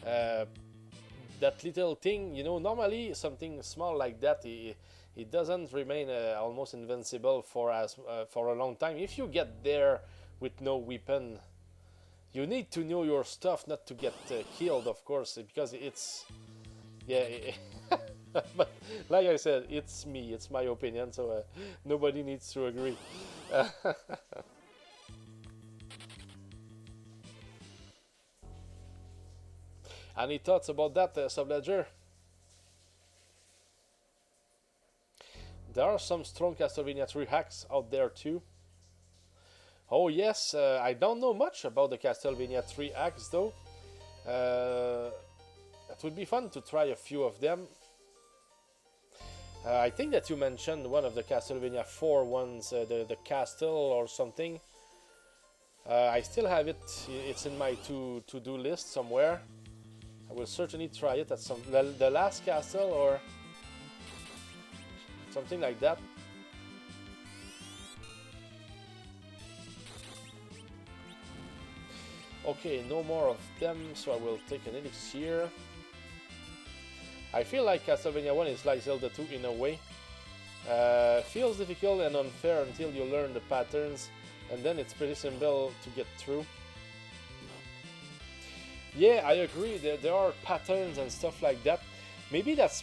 That little thing, you know, normally something small like that, it doesn't remain almost invincible for a long time. If you get there with no weapon, you need to know your stuff not to get killed, of course, because it's, yeah. But like I said, it's me, it's my opinion, so nobody needs to agree. Any thoughts about that, Subledger? There are some strong Castlevania 3 hacks out there too. Oh yes, I don't know much about the Castlevania 3 hacks though. It would be fun to try a few of them. I think that you mentioned one of the Castlevania 4 ones, the castle or something. I still have it, it's in my to-do list somewhere. I will certainly try it at the last castle or something like that. Okay, no more of them, so I will take an elixir. I feel like Castlevania 1 is like Zelda 2 in a way. Feels difficult and unfair until you learn the patterns, and then it's pretty simple to get through. Yeah, I agree. There are patterns and stuff like that. Maybe that's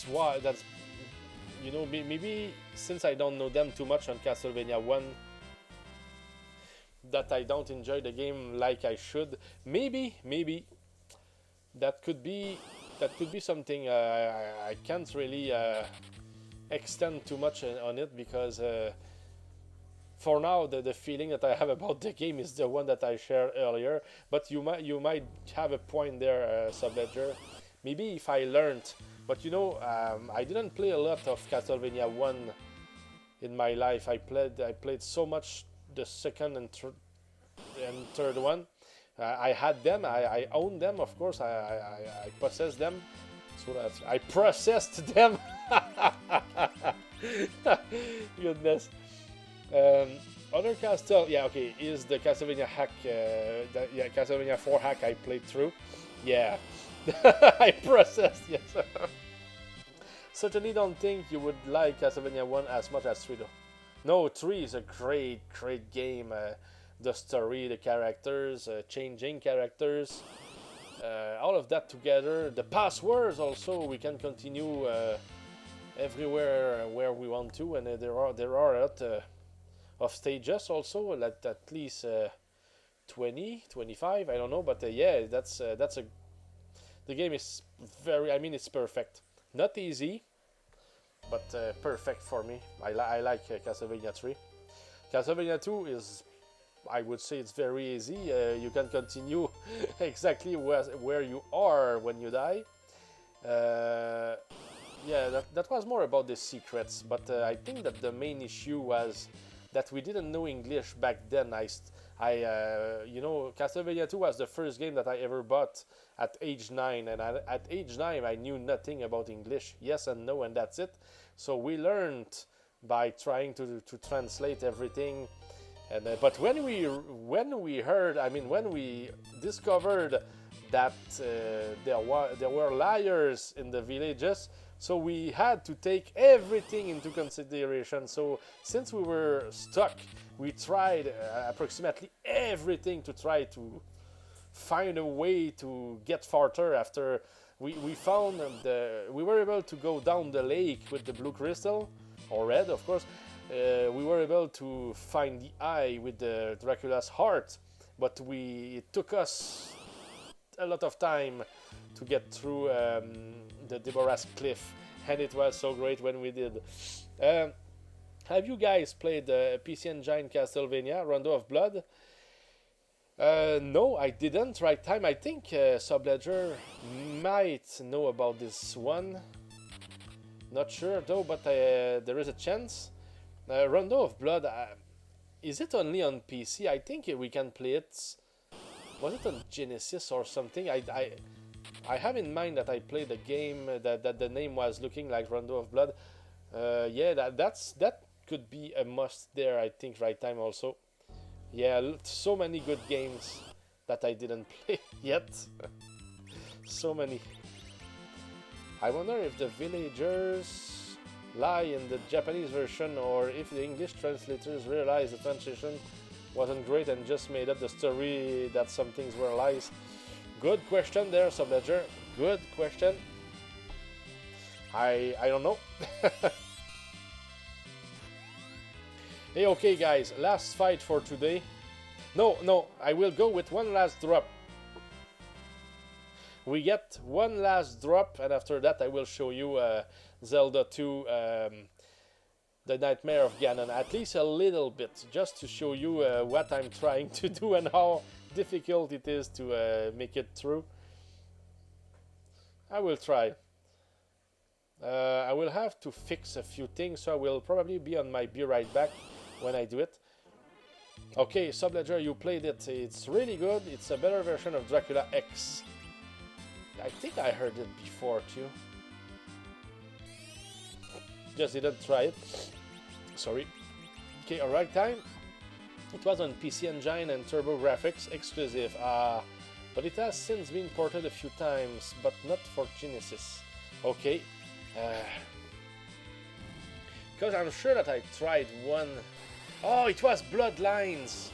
why you know, maybe since I don't know them too much on Castlevania 1, that I don't enjoy the game like I should. Maybe that could be something. I can't really extend too much on it because for now the feeling that I have about the game is the one that I shared earlier. But you might have a point there, Subledger. Maybe if I learned, but you know, I didn't play a lot of Castlevania 1 in my life. I played so much the second and third one. I had them. I owned them. Of course, I possessed them. So that I processed them. Goodness. Other Castle, yeah, okay, is the Castlevania hack, yeah, Castlevania 4 hack I played through. Yeah, I processed, yes. Certainly don't think you would like Castlevania 1 as much as 3 though. No, 3 is a great, great game. The story, the characters, changing characters, all of that together. The passwords also, we can continue everywhere where we want to, and there are a lot of stages also, at least 20, 25, I don't know, but yeah, that's a the game is very, I mean, it's perfect. Not easy, but perfect for me. I like Castlevania 3. Castlevania 2 is, I would say, it's very easy. You can continue exactly where you are when you die. Yeah, that was more about the secrets, but I think that the main issue was that we didn't know English back then. You know, Castlevania 2 was the first game that I ever bought at age 9, and at age 9 I knew nothing about English. Yes and no, and that's it. So we learned by trying to translate everything. And but when we heard, I mean, when we discovered that there were liars in the villages, so we had to take everything into consideration. So since we were stuck, we tried approximately everything to try to find a way to get farther. After we found we were able to go down the lake with the blue crystal, or red, of course. We were able to find the eye with the Dracula's heart, but it took us a lot of time to get through the Deborah's Cliff, and it was so great when we did. Have you guys played PC Engine Castlevania Rondo of Blood? No, I didn't. Right time. I think Subledger might know about this one. Not sure though, but there is a chance. Rondo of Blood, is it only on PC? I think we can play it. Was it on Genesis or something? I have in mind that I played a game that the name was looking like Rondo of Blood. Yeah, that could be a must there. I think right time also. Yeah, so many good games that I didn't play yet. So many. I wonder if the villagers lie in the Japanese version, or if the English translators realized the translation wasn't great and just made up the story that some things were lies. Good question there, Subledger. Good question. I don't know. Hey, okay guys, last fight for today. No, I will go with one last drop. We get one last drop, and after that I will show you Zelda 2, The Nightmare of Ganon, at least a little bit, just to show you what I'm trying to do and how difficult it is to make it through. I will try. I will have to fix a few things, so I will probably be on my Be Right Back when I do it. Okay, Subledger, you played it. It's really good. It's a better version of Dracula X. I think I heard it before too. Just didn't try it. Sorry. Okay, alright time. It was on PC Engine and TurboGrafx exclusive. But it has since been ported a few times, but not for Genesis. Okay. Because I'm sure that I tried one. Oh, it was Bloodlines.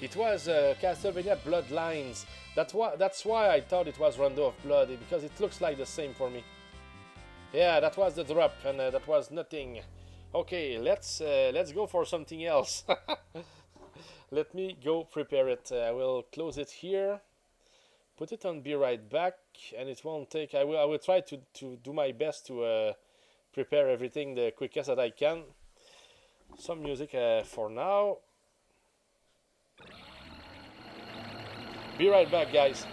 It was Castlevania Bloodlines. That's why I thought it was Rondo of Blood, because it looks like the same for me. Yeah, that was the drop, and that was nothing. Okay, let's go for something else. Let me go prepare it. I will close it here. Put it on Be Right Back, and it won't take. I will try to do my best to prepare everything the quickest that I can. Some music for now. Be right back, guys.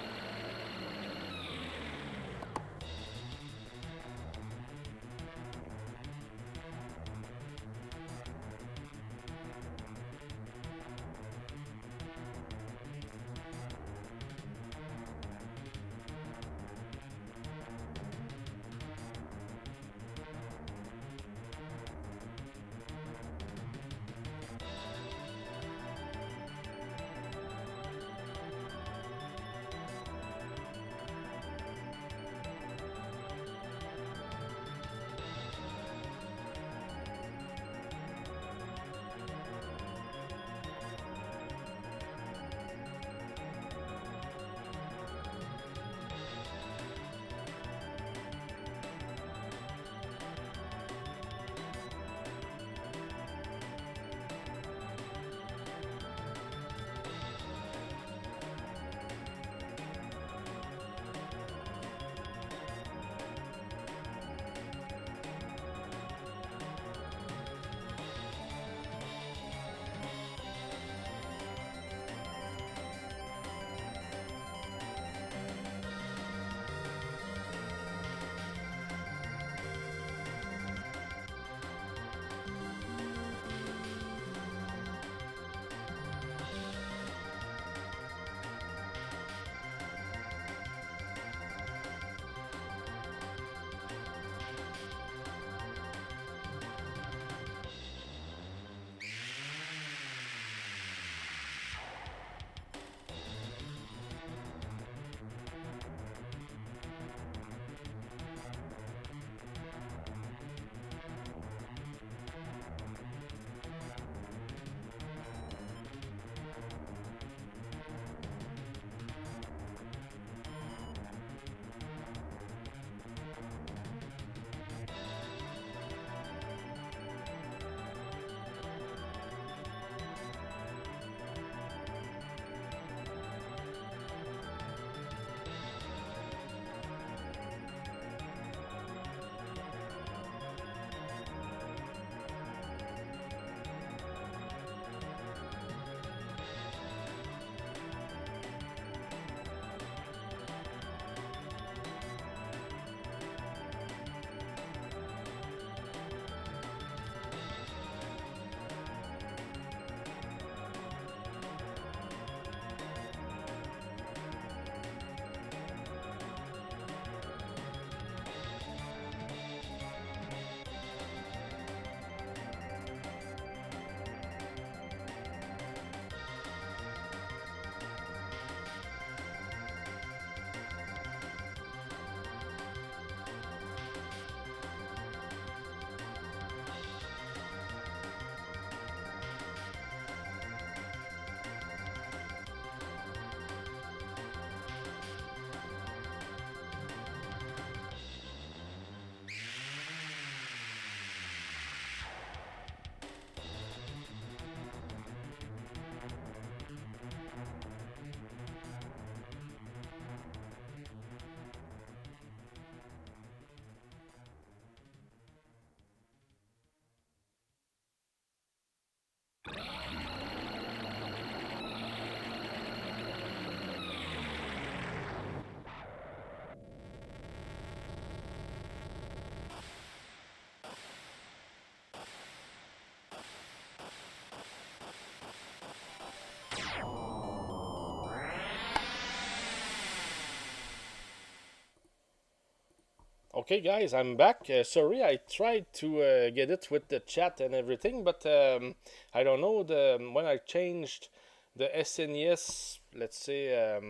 Okay, guys, I'm back. Sorry, I tried to get it with the chat and everything, but I don't know. When I changed the SNES, let's say,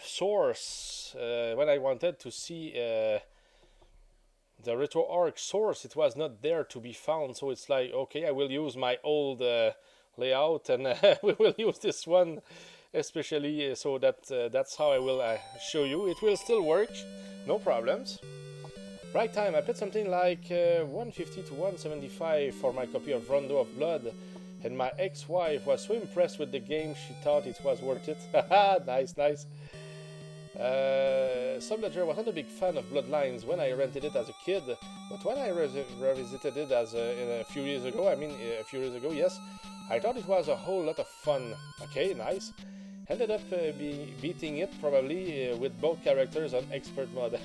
source, when I wanted to see the RetroArch source, it was not there to be found. So it's like, okay, I will use my old layout, and we will use this one, especially so that that's how I will show you. It will still work, no problems. Right time, I put something like 150 to 175 for my copy of Rondo of Blood, and my ex-wife was so impressed with the game she thought it was worth it. Nice, nice. Subledger was not a big fan of Bloodlines when I rented it as a kid, but when I revisited it as a few years ago, yes, I thought it was a whole lot of fun. Okay, nice. Ended up beating it probably with both characters on expert mode.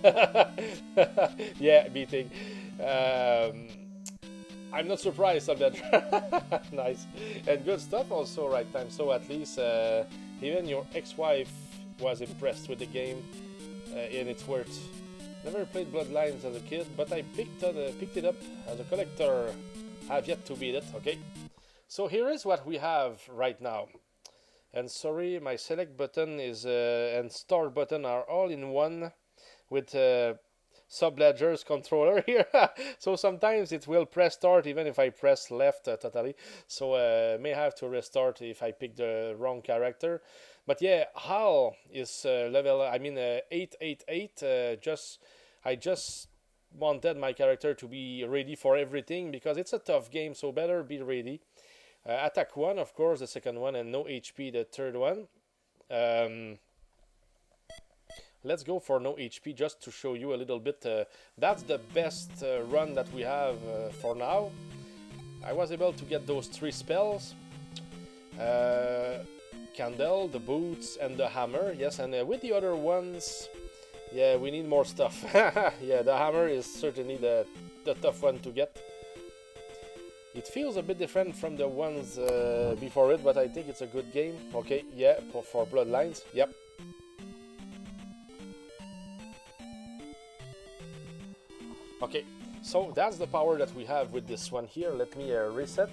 Yeah, beating. I'm not surprised of that. Nice. And good stuff also, right time. So at least even your ex-wife was impressed with the game and its worth. Never played Bloodlines as a kid, but I picked it up as a collector. I've yet to beat it. Okay. So here is what we have right now. And sorry, my select button is and start button are all in one with Subledger's controller here. So sometimes it will press start even if I press left totally. So may have to restart if I pick the wrong character. But yeah, HAL is level, 888. I just wanted my character to be ready for everything because it's a tough game, so better be ready. Attack 1, of course, the second one, and no HP, the third one. Let's go for no HP just to show you a little bit. That's the best run that we have for now. I was able to get those 3 spells. Candle, the boots, and the hammer. Yes, and with the other ones, yeah, we need more stuff. Yeah, the hammer is certainly the tough one to get. It feels a bit different from the ones before it, but I think it's a good game. Okay, yeah, for Bloodlines, yep. Okay, so that's the power that we have with this one here. Let me reset.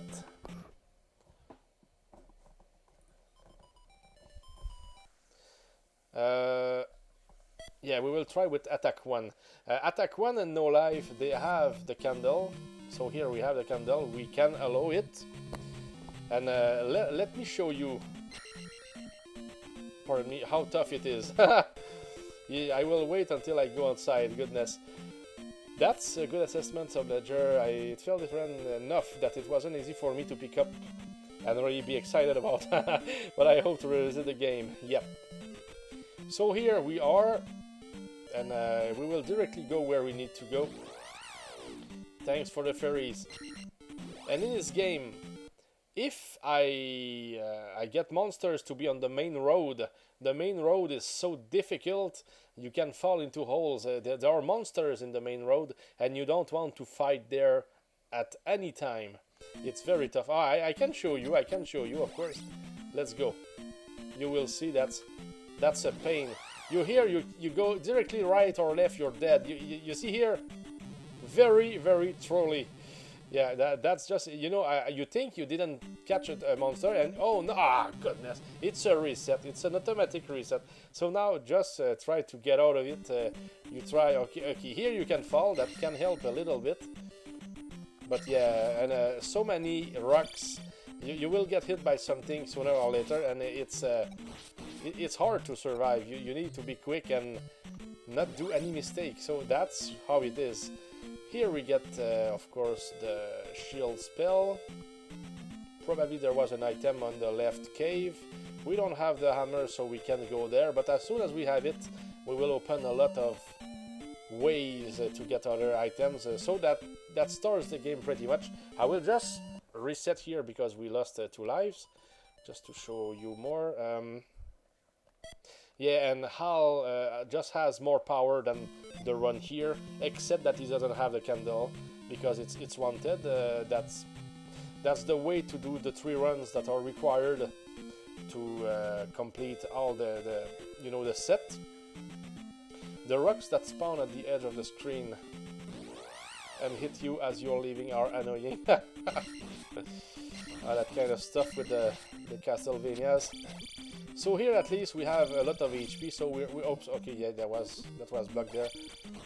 Yeah, we will try with Attack 1. Attack 1 and No Life, they have the candle. So here we have the candle, we can allow it. And let me show you, pardon me, how tough it is. Yeah, I will wait until I go outside, goodness. That's a good assessment of Ledger. It felt different enough that it wasn't easy for me to pick up and really be excited about. But I hope to revisit the game, yep. So here we are, and we will directly go where we need to go. Thanks for the fairies. And in this game, if I get monsters to be on the main road is so difficult, you can fall into holes. There are monsters in the main road, and you don't want to fight there at any time. It's very tough. I can show you, of course. Let's go. You will see that's a pain. You here, you go directly right or left, you're dead. You see here? Very, very trolly. Yeah, that's just, you know, you think you didn't catch a monster, and oh no, goodness, it's a reset. It's an automatic reset. So now just try to get out of it. You try, okay, here you can fall. That can help a little bit. But yeah, and so many rocks. You will get hit by something sooner or later, and it's hard to survive. You need to be quick and not do any mistakes. So that's how it is. Here we get, of course, the shield spell. Probably there was an item on the left cave. We don't have the hammer, so we can't go there. But as soon as we have it, we will open a lot of ways to get other items. So that starts the game pretty much. I will just reset here because we lost 2 lives, just to show you more. Yeah, and HAL just has more power than the run here, except that he doesn't have the candle because it's wanted. That's the way to do the 3 runs that are required to complete all the set. The rocks that spawn at the edge of the screen and hit you as you're leaving are annoying. That kind of stuff with the Castlevanias. So here at least we have a lot of HP, so we oops, okay, yeah, that was blocked there.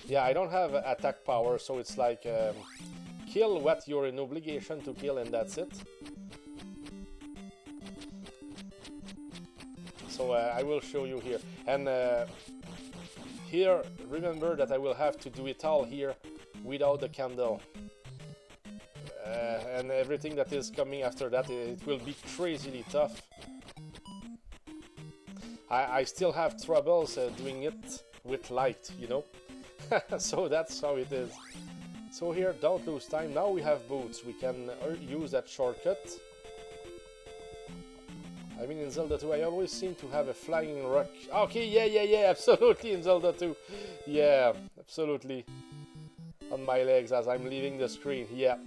Yeah, I don't have attack power, so it's like kill what you're in obligation to kill and that's it. So I will show you here. And here, remember that I will have to do it all here without the candle. And everything that is coming after that, it will be crazily tough. I still have troubles doing it with light, you know. So that's how it is. So here, don't lose time. Now we have boots. We can use that shortcut. I mean, in Zelda 2, I always seem to have a flying rock. Okay, yeah, absolutely in Zelda 2. Yeah, absolutely. On my legs as I'm leaving the screen. Yeah.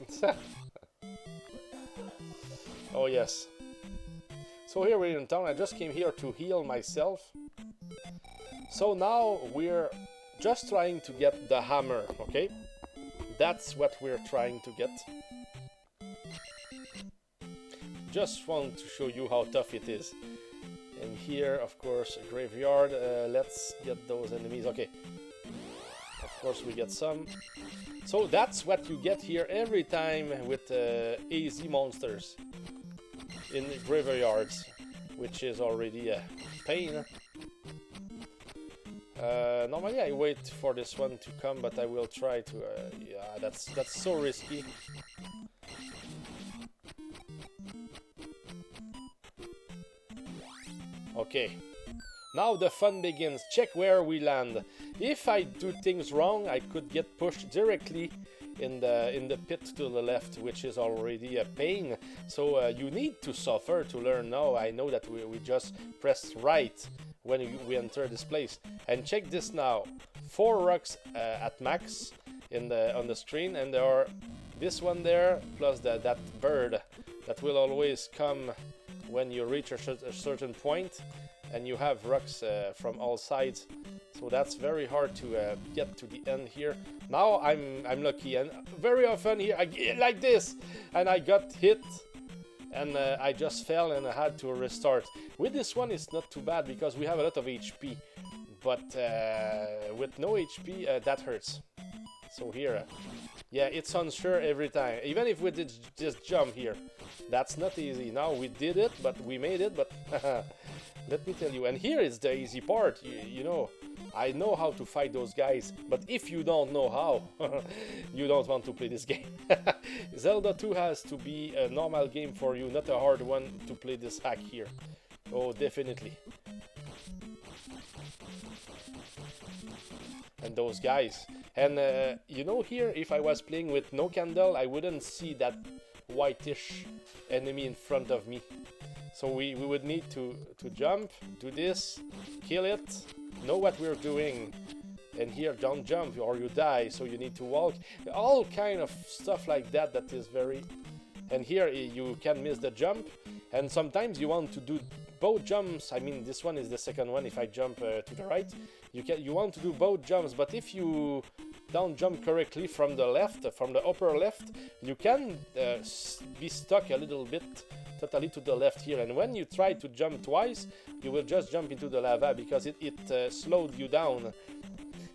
Oh, yes. So here we're in town. I just came here to heal myself. So now we're just trying to get the hammer, okay? That's what we're trying to get. Just want to show you how tough it is. And here, of course, a graveyard. Let's get those enemies. Okay. Of course, we get some. So that's what you get here every time with AZ monsters in graveyards, which is already a pain. Normally I wait for this one to come, but I will try to. Yeah, that's so risky. Okay, now the fun begins. Check where we land. If I do things wrong, I could get pushed directly in the pit to the left, which is already a pain. So you need to suffer to learn. Now I know that we just press right when we enter this place. And check this now. 4 rocks at max on the screen, and there are this one there plus that bird that will always come when you reach a certain point, and you have rocks from all sides. So that's very hard to get to the end here. Now I'm lucky, and very often here I get like this, and I got hit, and I just fell and I had to restart. With this one it's not too bad because we have a lot of HP, but with no HP that hurts. So here, yeah, it's unsure every time. Even if we did just jump here, that's not easy. Now we did it, but we made it, but let me tell you. And here is the easy part, you know. I know how to fight those guys, but if you don't know how, you don't want to play this game. Zelda 2 has to be a normal game for you, not a hard one to play this hack here. Oh, definitely. And those guys. And you know, here, if I was playing with no candle, I wouldn't see that whitish enemy in front of me. So we would need to jump, do this, kill it, know what we're doing. And here, don't jump or you die, so you need to walk. All kind of stuff like that that is very... And here you can miss the jump, and sometimes you want to do both jumps. I mean, this one is the second one. If I jump to the right, you want to do both jumps, but if you don't jump correctly from the left, from the upper left, you can be stuck a little bit totally to the left here, and when you try to jump twice, you will just jump into the lava because it slowed you down.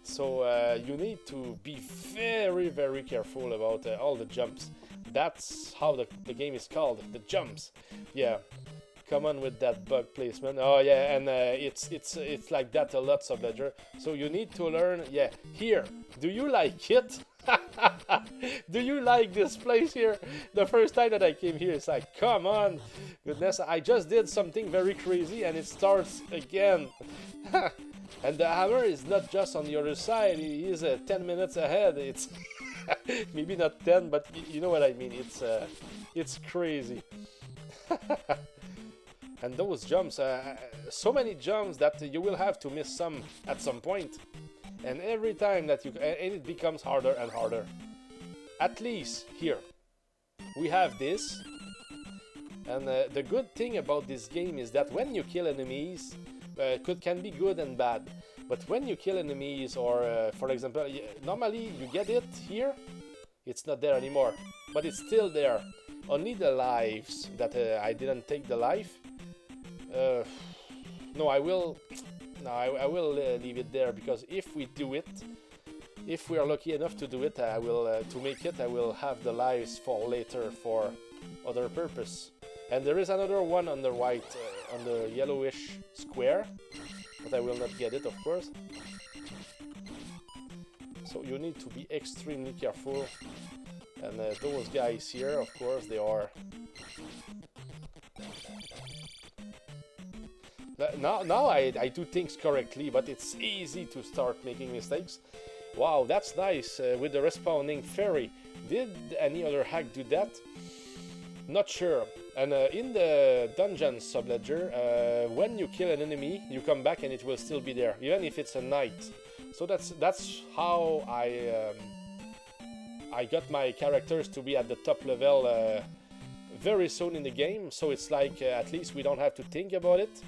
So you need to be very, very careful about all the jumps. That's how the game is called, the jumps. Yeah, come on with that bug placement. Oh yeah, and it's like that a lot, Subledger. So you need to learn. Yeah, here. Do you like it? Do you like this place here? The first time that I came here, it's like, come on, goodness, I just did something very crazy and it starts again. And the hammer is not just on the other side, he is 10 minutes ahead. It's maybe not 10, but you know what I mean. It's crazy. And those jumps, so many jumps that you will have to miss some at some point. And every time that and it becomes harder and harder. At least here, we have this. And the good thing about this game is that when you kill enemies, can be good and bad. But when you kill enemies, or for example, normally you get it here, it's not there anymore, but it's still there. Only the lives that I didn't take the life. No, I will. No, I will leave it there, because if we do it, if we are lucky enough to do it, I will to make it. I will have the lives for later for other purpose. And there is another one on the right, on the yellowish square, but I will not get it, of course. So you need to be extremely careful. And those guys here, of course, they are... Now I do things correctly, but it's easy to start making mistakes. Wow, that's nice, with the respawning fairy. Did any other hack do that? Not sure. And in the dungeon subledger, when you kill an enemy, you come back and it will still be there, even if it's a night. So that's how I got my characters to be at the top level very soon in the game. So it's like at least we don't have to think about it.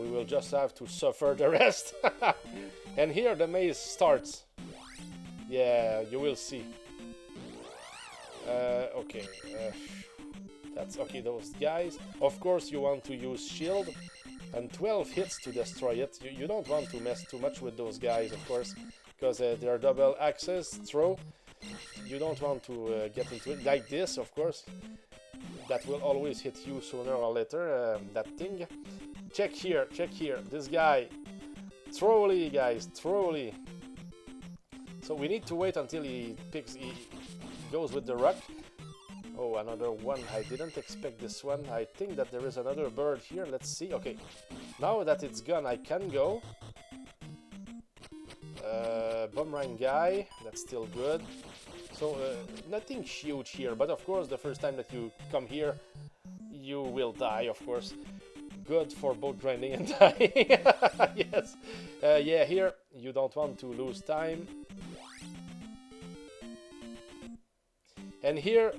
We will just have to suffer the rest. And here the maze starts. Yeah, you will see. Okay. That's okay, those guys. Of course you want to use shield. And 12 hits to destroy it. You don't want to mess too much with those guys, of course. Because they are double axes, throw. You don't want to get into it like this, of course. That will always hit you sooner or later, that thing. Check here, this guy. Trolley, guys, trolley. So we need to wait until he goes with the rock. Oh, another one. I didn't expect this one. I think that there is another bird here. Let's see. Okay, now that it's gone, I can go. Boomerang guy, that's still good. So nothing huge here, but of course the first time that you come here, you will die, of course. Good for both grinding and dying. Yes. Yeah, here you don't want to lose time. And here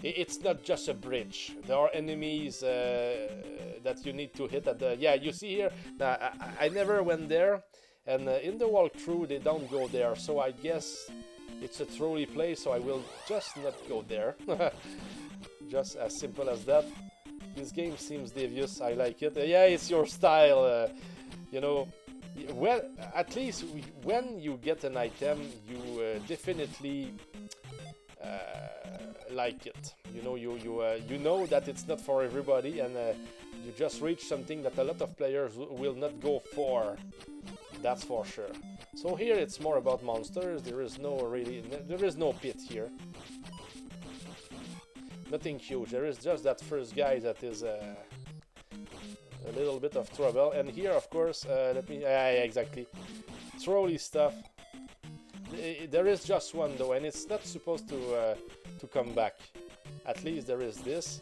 it's not just a bridge. There are enemies that you need to hit at the... Yeah, you see here, I never went there. And in the walkthrough they don't go there. So I guess it's a trolley place, so I will just not go there. Just as simple as that. This game seems devious, I like it. Yeah, it's your style, you know. Well, at least when you get an item, you definitely like it. You know, you know that it's not for everybody, and you just reach something that a lot of players will not go for. That's for sure. So here it's more about monsters. There is no pit here. Nothing huge. There is just that first guy that is a little bit of trouble. And here, of course, let me... exactly. Trolley stuff. There is just one though, and it's not supposed to come back. At least there is this.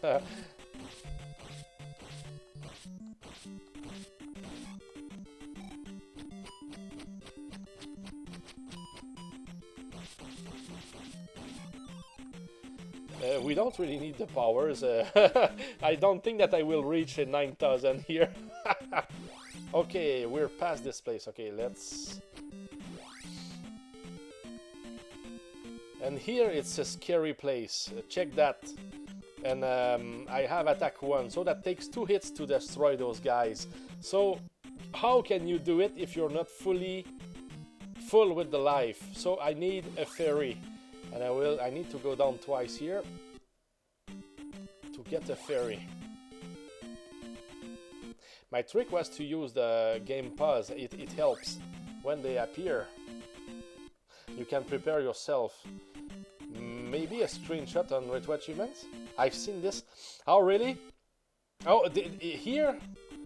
We don't really need the powers. I don't think that I will reach 9,000 here. Okay, we're past this place. Okay, let's... And here it's a scary place. Check that. And I have attack 1, so that takes 2 hits to destroy those guys. So how can you do it if you're not full with the life? So I need a fairy. And I need to go down twice here to get a fairy. My trick was to use the game pause. It helps when they appear. You can prepare yourself. Maybe a screenshot on retro achievements. I've seen this. Oh, really? Oh, here?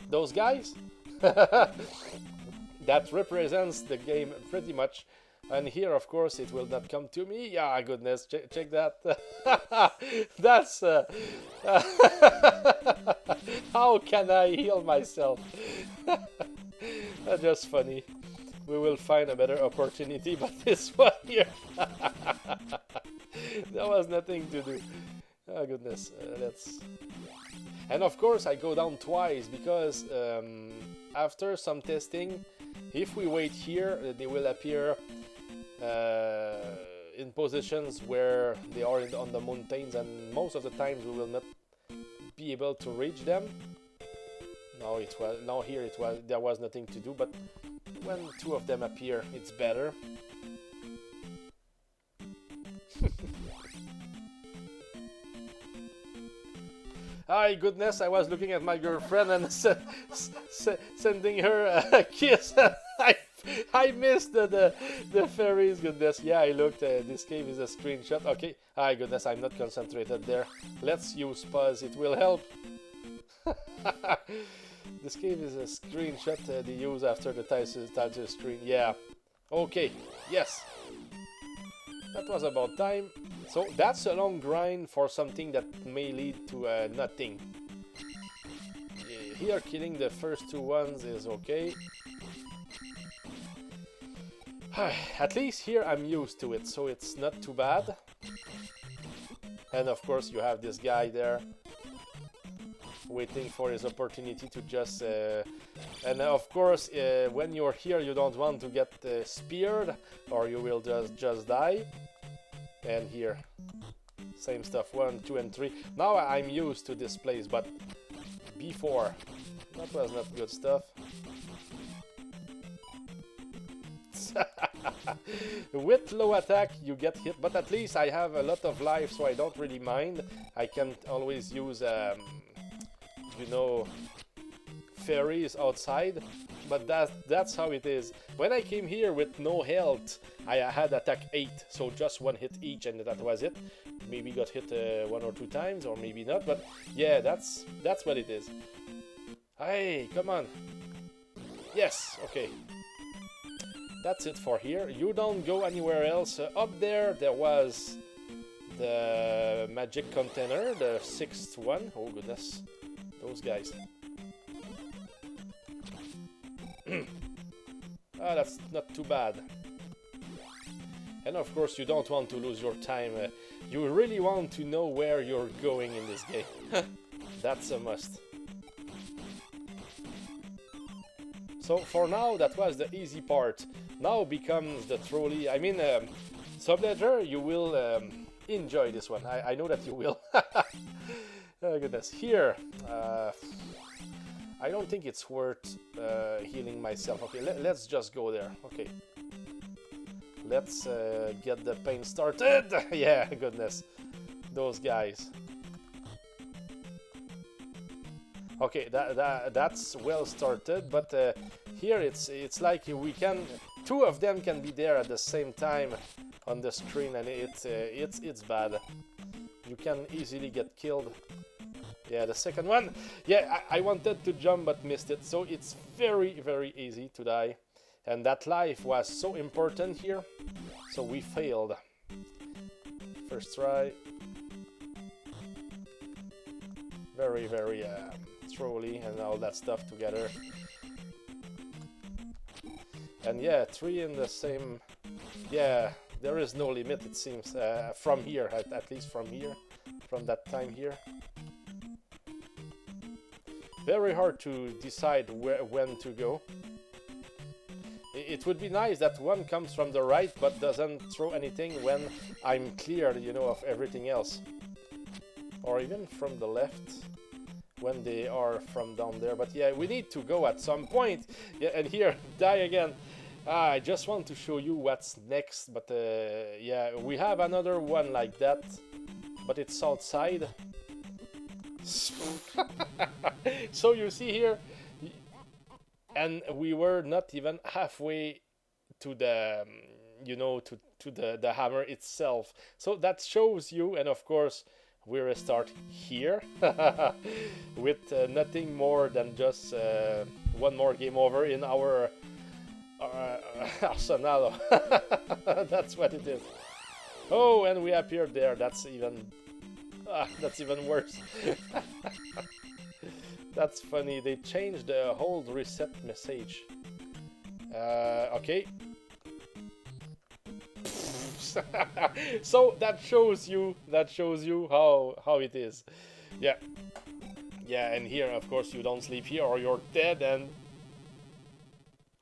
Those guys? That represents the game pretty much. And here, of course, it will not come to me. Yeah, goodness, check that. That's... How can I heal myself? That's just funny. We will find a better opportunity, but this one here... There was nothing to do. Oh, goodness, let's... And of course, I go down twice, because... after some testing, if we wait here, they will appear in positions where they are on the mountains, and most of the times we will not be able to reach them. Here there was nothing to do, but when two of them appear, it's better. Hi, goodness, I was looking at my girlfriend and sending her a kiss. I missed the fairies, goodness. Yeah, I looked, this cave is a screenshot. Okay, hi, goodness, I'm not concentrated there. Let's use pause, it will help. This cave is a screenshot they use after the title screen. Yeah, okay, yes. That was about time. So that's a long grind for something that may lead to nothing. Here, killing the first two ones is okay. At least here I'm used to it, so it's not too bad. And of course you have this guy there waiting for his opportunity to just... and of course when you're here you don't want to get speared or you will just die. And here, same stuff, 1, 2 and 3. Now I'm used to this place, but before, that was not good stuff. With low attack you get hit, but at least I have a lot of life, so I don't really mind. I can always use, you know, fairies outside, but that's how it is. When I came here with no health, I had attack 8, so just one hit each, and that was it. Maybe got hit 1 or 2 times, or maybe not, but yeah, that's what it is. Hey, come on. Yes, okay. That's it for here. You don't go anywhere else. Up there was the magic container, the 6th one. Oh goodness, those guys. That's not too bad. And of course you don't want to lose your time. You really want to know where you're going in this game. That's a must. So for now that was the easy part. Now becomes the trolley. I mean, Subledger, you will enjoy this one. I know that you will. Oh goodness. Here, I don't think it's worth healing myself. Okay, let's just go there. Okay. Let's get the pain started. Yeah, goodness. Those guys. Okay, that's well started, but here it's like we can... 2 of them can be there at the same time on the screen, and it's bad. You can easily get killed. Yeah, the second one. Yeah, I wanted to jump but missed it, so it's very, very easy to die. And that life was so important here, so we failed. First try. Very, very trolly and all that stuff together. And yeah, 3 in the same... Yeah, there is no limit, it seems, from here, at least from here, from that time here. Very hard to decide when to go. It would be nice that one comes from the right but doesn't throw anything when I'm clear, you know, of everything else. Or even from the left when they are from down there. But yeah, we need to go at some point. Yeah, and here, die again. I just want to show you what's next, but yeah, we have another one like that, but it's outside. So you see here, and we were not even halfway to the, you know, to the hammer itself. So that shows you, and of course, we restart here with nothing more than just one more game over in our arsenal. That's what it is. Oh, and we appeared there. That's even worse. That's funny. They changed the whole reset message. Okay. So that shows you how it is. Yeah. Yeah, and here of course you don't sleep here or you're dead, and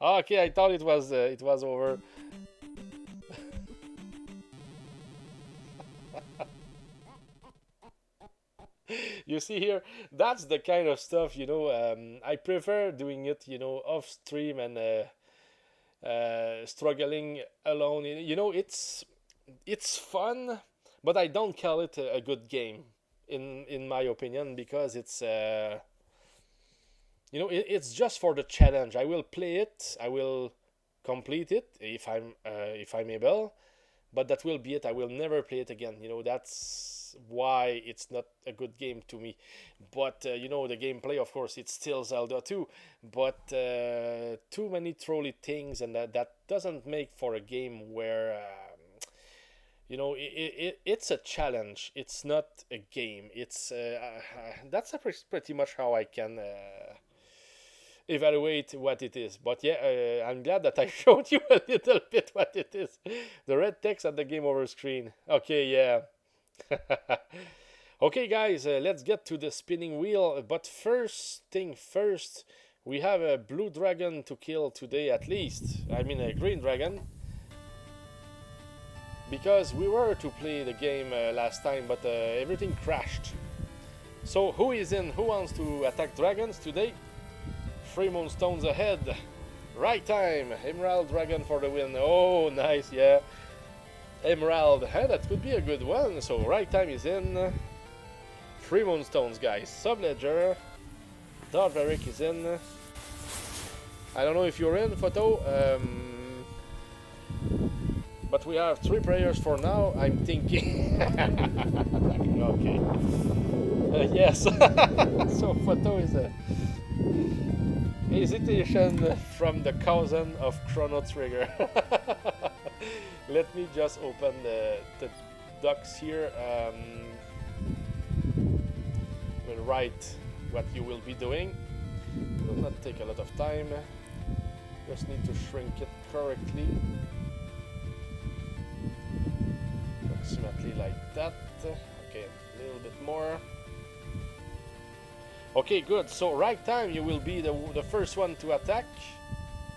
Okay, I thought it was over. You see here, that's the kind of stuff, I prefer doing it, off stream and struggling alone. It's fun, but I don't call it a good game, in my opinion, because it's just for the challenge. I will play it, I will complete it if I'm able, but that will be it. I will never play it again. That's why it's not a good game to me. But the gameplay, of course, it's still Zelda 2, but too many trolly things, and that doesn't make for a game where it's a challenge. It's not a game. It's that's pretty much how I can evaluate what it is. But yeah, I'm glad that I showed you a little bit what it is. The red text at the game over screen. Okay, yeah. Okay, guys, let's get to the spinning wheel. But first thing first, we have a blue dragon to kill today, at least. I mean, a green dragon. Because we were to play the game last time, but everything crashed. So who is in? Who wants to attack dragons today? 3 moonstones ahead. Right time. Emerald dragon for the win. Oh, nice, yeah. Emerald. Hey, that could be a good one. So right time is in. 3 moonstones, guys. Subledger. Darveric is in. I don't know if you're in, Photo. But we have 3 players for now. I'm thinking. Okay. Yes. So Photo is a hesitation from the cousin of Chrono Trigger. Let me just open the docs here. We'll write what you will be doing. It will not take a lot of time. Just need to shrink it correctly. Approximately like that. Okay, a little bit more. Okay, good. So right time, you will be the first one to attack.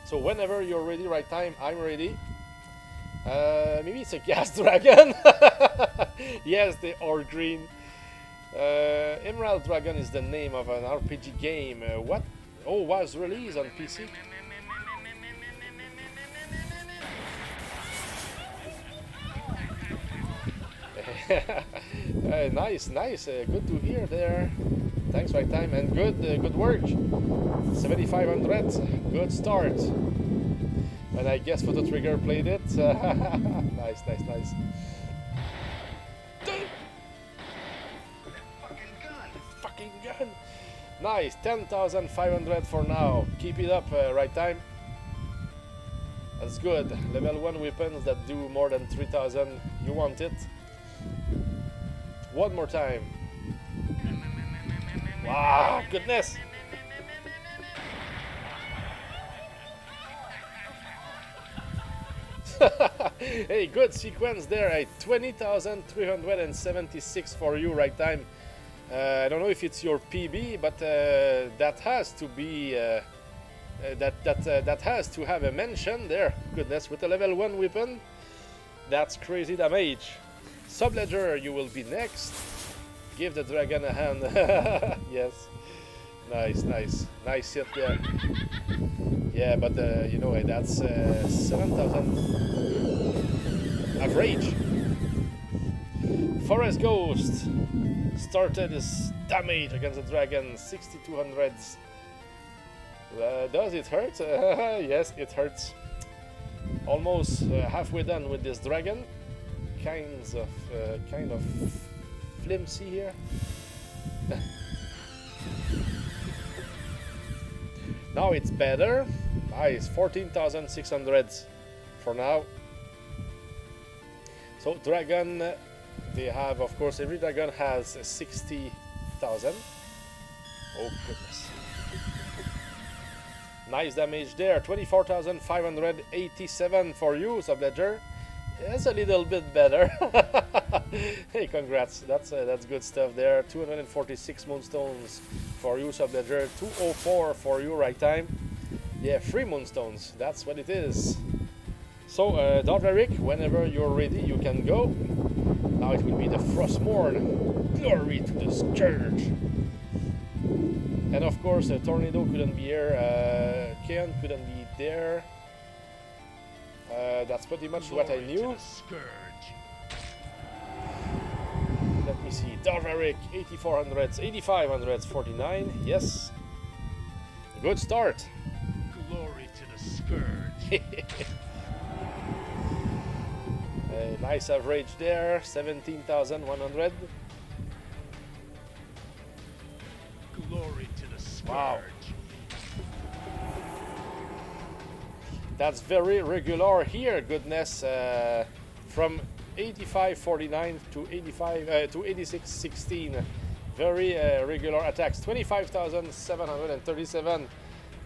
So whenever you're ready, right time, I'm ready. Maybe it's a gas dragon. Yes, they are green. Emerald Dragon is the name of an RPG game. What? Oh, was released on PC. Nice, nice. Good to hear there. Thanks, right time, and good work. 7,500. Good start. And I guess Photo Trigger played it. Nice, nice, nice. Fucking gun. Nice. 10,500 for now. Keep it up, right time. That's good. Level 1 weapons that do more than 3,000. You want it. One more time. Wow, goodness. Hey, good sequence there. 20,376 for you, right time. I don't know if it's your PB, but that has to be that has to have a mention there. Goodness, with a level 1 weapon, that's crazy damage. Subledger, you will be next. Give the dragon a hand. Yes. Nice, nice. Nice hit there. Yeah, but that's 7,000 average. Forest Ghost started his damage against the dragon, 6,200. Does it hurt? Yes, it hurts. Almost halfway done with this dragon. Kind of flimsy here. Now it's better. Nice, 14,600 for now. So dragon, they have, of course, every dragon has 60,000. Oh goodness. Nice damage there. 24,587 for you, Subledger. It's a little bit better. Hey, congrats. That's good stuff there. 246 moonstones for you, Subledger. 204 for you, right time. Yeah, 3 moonstones, that's what it is. So, Doderic, whenever you're ready, you can go. Now it will be the Frostmourne. Glory to the Scourge. And of course, Tornado couldn't be here. Keon couldn't be there. That's pretty much what I knew. Let me see. Doderic, 8400s, 8500s, 49. Yes. Good start. Glory to the Scourge. Nice average there, 17,100. Glory to the Scourge. Wow. That's very regular here, goodness. From 85.49 to 86.16. Very regular attacks. 25,737.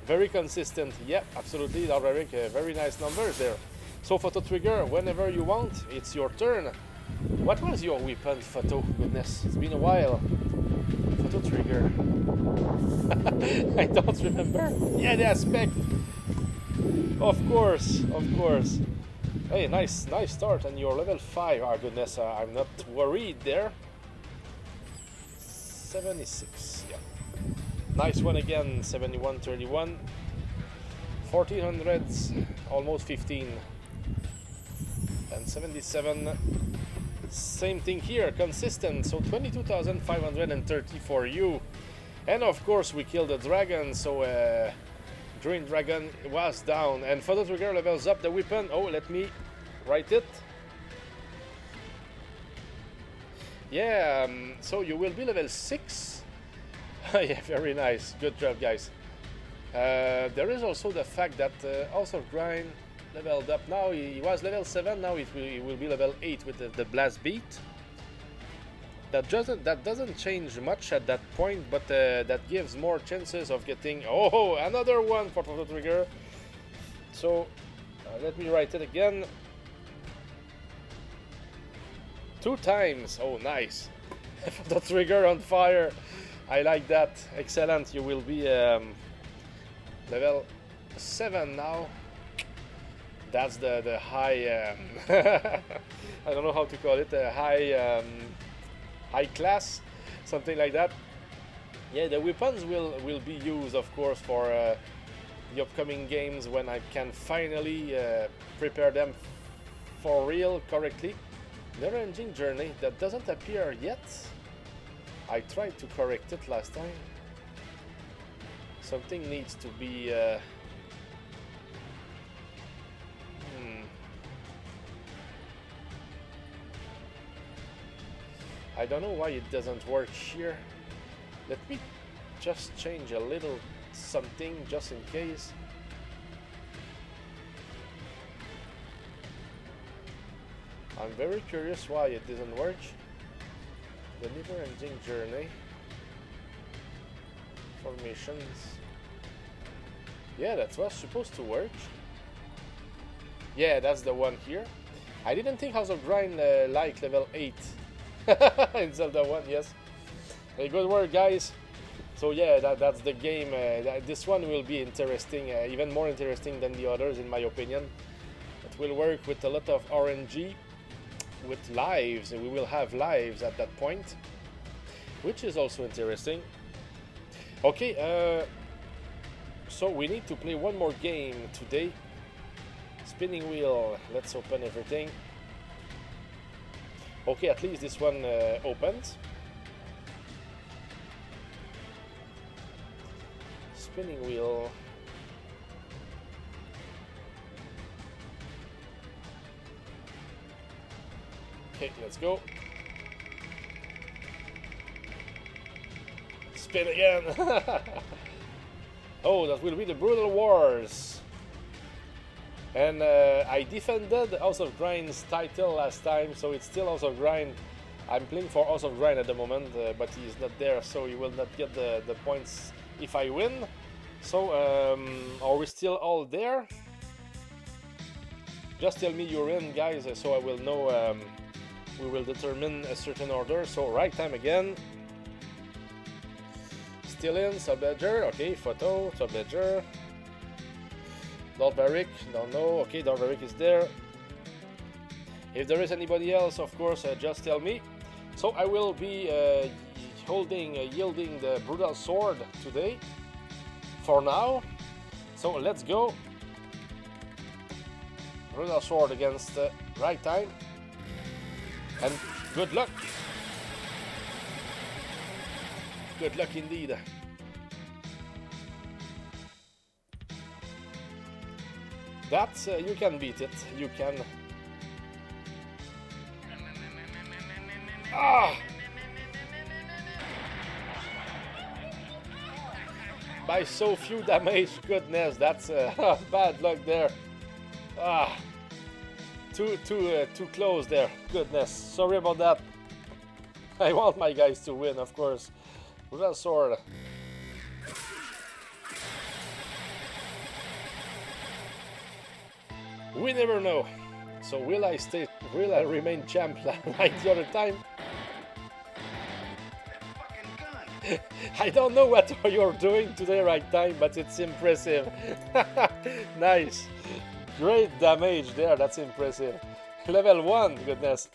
Very consistent. Yep, absolutely, Doderic. Very nice numbers there. So Photo Trigger, whenever you want, it's your turn. What was your weapon, Photo? Goodness, it's been a while. Photo Trigger. I don't remember. Yeah, the aspect. Of course, of course. Hey, nice start, and you're level 5. Oh goodness, I'm not worried there. 76, yeah. Nice one again, 71.31. 1400s, almost 15. And 77, same thing here, consistent, so 22,530 for you. And of course we killed the dragon, so Green Dragon was down. And Photo Trigger levels up the weapon. Oh, let me write it. Yeah, so you will be level 6. Yeah, very nice, good job guys. There is also the fact that House of Grind leveled up. Now he was level 7, now he will be level 8 with the blast beat. That doesn't change much at that point, but that gives more chances of getting... Oh, another one for Photo Trigger. So let me write it again. 2 times. Oh, nice. Photo Trigger on fire. I like that. Excellent. You will be level 7 now. That's the high... I don't know how to call it. High class, something like that. Yeah, the weapons will be used, of course, for the upcoming games when I can finally prepare them for real correctly. Never Ending Journey, that doesn't appear yet. I tried to correct it last time. Something needs to be I don't know why it doesn't work here. Let me just change a little something just in case. I'm very curious why it doesn't work. The Never Ending Journey. Formations. Yeah, that was supposed to work. Yeah, that's the one here. I didn't think House of Grind like level 8. In Zelda 1, yes. Hey, good work, guys. So yeah, that's the game. This one will be interesting, even more interesting than the others, in my opinion. It will work with a lot of RNG, with lives. We will have lives at that point, which is also interesting. Okay, so we need to play one more game today. Spinning wheel. Let's open everything. Okay, at least this one opens. Spinning wheel. Okay, let's go. Spin again. Oh, that will be the Brutal Wars. And I defended House of Grind's title last time, so it's still House of Grind. I'm playing for House of Grind at the moment, but he's not there, so he will not get the points if I win. So, are we still all there? Just tell me you're in, guys, so I will know. We will determine a certain order. So, right time again. Still in, Sub Ledger. Okay, Photo, Sub Ledger. Dorveric, don't know. Okay, Dorveric is there. If there is anybody else, of course, just tell me. So I will be yielding the Brutal Sword today. For now. So let's go. Brutal Sword against Right Time. And good luck. Good luck indeed. That's you can beat it. You can. Ah! By so few damage, goodness, that's bad luck there. Ah, too close there. Goodness, sorry about that. I want my guys to win, of course. With that sword. We never know. So will I remain champ like the other time? I don't know what you're doing today, Right Time, but it's impressive. Nice. Great damage there, that's impressive. Level 1, goodness.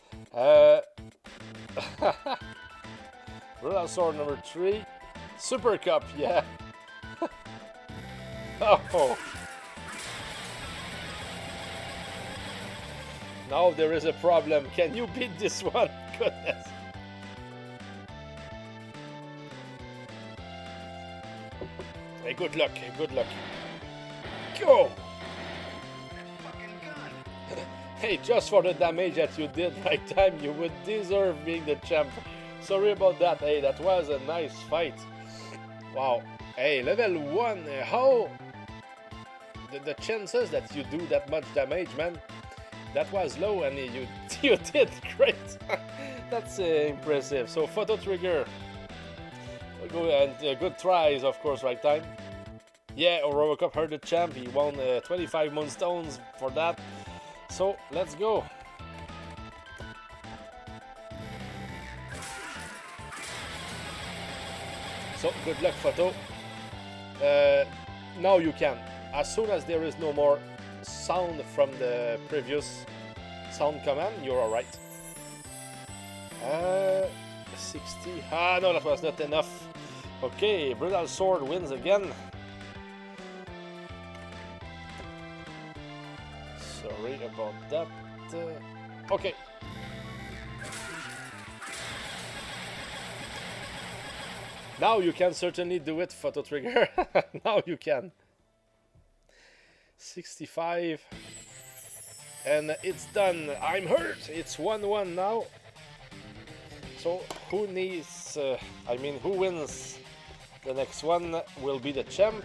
Brutal Sword number 3. Super Cup, yeah. Oh. Now there is a problem. Can you beat this one? Goodness. Hey, good luck, good luck. Go! Hey, just for the damage that you did Right Time, you would deserve being the champ. Sorry about that. Hey, that was a nice fight. Wow. Hey, level 1. How? The chances that you do that much damage, man. That was low and you did great. That's impressive. So, photo trigger. And good tries, of course, Right Time. Yeah, Robocop heard the champ. He won 25 Moonstones for that. So let's go. So good luck, photo. Now you can. As soon as there is no more sound from the previous sound command, you're alright. 60. Ah, no, that was not enough. Okay, Brutal Sword wins again. Sorry about that. Okay. Now you can certainly do it, photo trigger. Now you can. 65. And it's done. I'm hurt. It's 1-1 now. So who needs... who wins the next one will be the champ.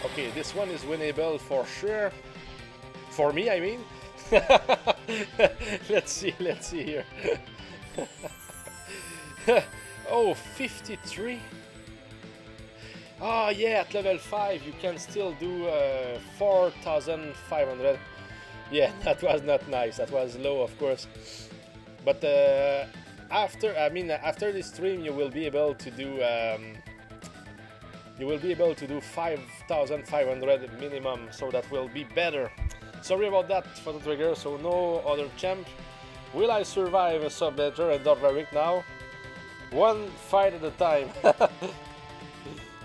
Okay, this one is winnable for sure. For me, I mean. Let's see here. Oh, 53. Oh yeah, at level 5 you can still do 4,500. Yeah, that was not nice. That was low, of course. But after this stream, you will be able to do 5,500 minimum. So that will be better. Sorry about that, photo trigger. So no other champ. Will I survive a sub-ledger and Dorveric now? One fight at a time.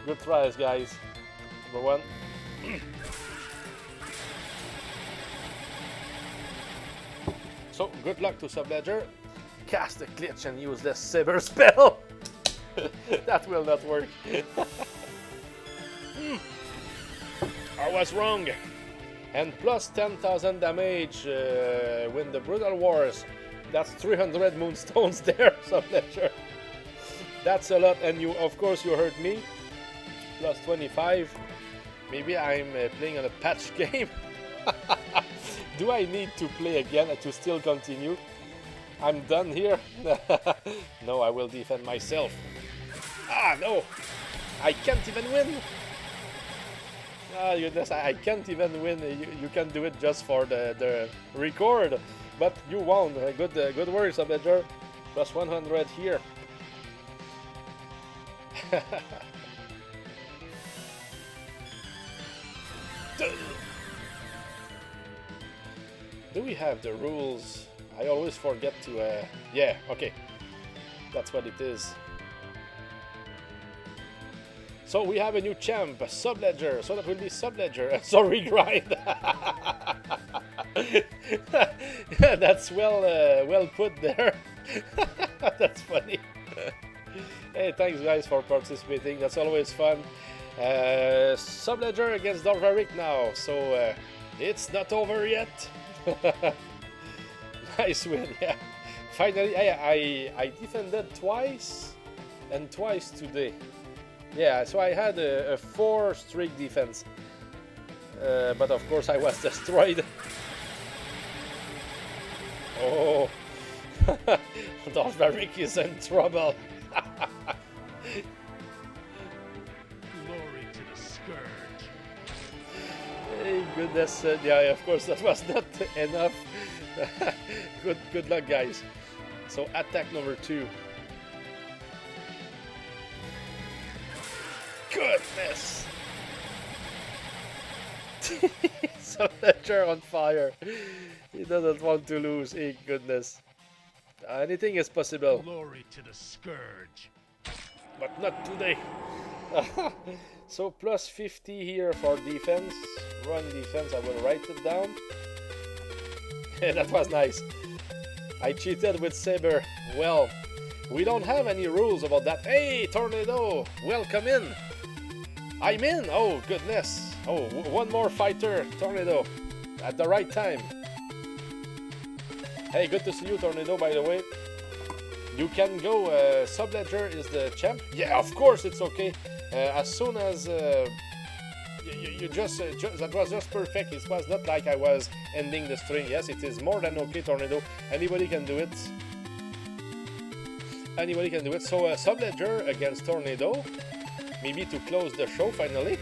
Good tries, guys. Number 1. So, good luck to Subledger. Cast a glitch and use the Saber spell. That will not work. I was wrong. And plus 10,000 damage win the Brutal Wars. That's 300 Moonstones there, Subledger. That's a lot, and of course you heard me. Plus 25. Maybe I'm playing on a patch game. Do I need to play again to still continue? I'm done here. No, I will defend myself. Ah, no! I can't even win! Ah, goodness, I can't even win. You can do it just for the record. But you won. Good work, Subledger. Plus 100 here. Do we have the rules? I always forget to, yeah, okay. That's what it is. So we have a new champ, Subledger. So that will be Subledger. Sorry, Grind. That's well put there. That's funny. Hey, thanks guys for participating. That's always fun. Subledger against Darvaric now. So it's not over yet. Nice win, yeah. Finally, I defended twice and twice today. Yeah, so I had a 4-streak defense. But of course I was destroyed. Oh, Darvaric is in trouble. Glory to the scourge. Hey, goodness, yeah, of course that was not enough. Good luck, guys. So attack number 2. Goodness. Subledger on fire. He doesn't want to lose. Hey, goodness. Anything is possible. Glory to the scourge. But not today. So plus 50 here for defense. Run defense, I will write it down. That was nice. I cheated with Saber. Well, we don't have any rules about that. Hey, Tornado, welcome in. I'm in. Oh, goodness. Oh, one more fighter, Tornado, at the right time. Hey, good to see you, Tornado, by the way. You can go. Subledger is the champ. Yeah, of course it's okay. As soon as you just that was just perfect. It was not like I was ending the string. Yes, it is more than okay, Tornado. Anybody can do it. Anybody can do it. So Subledger against Tornado. Maybe to close the show finally.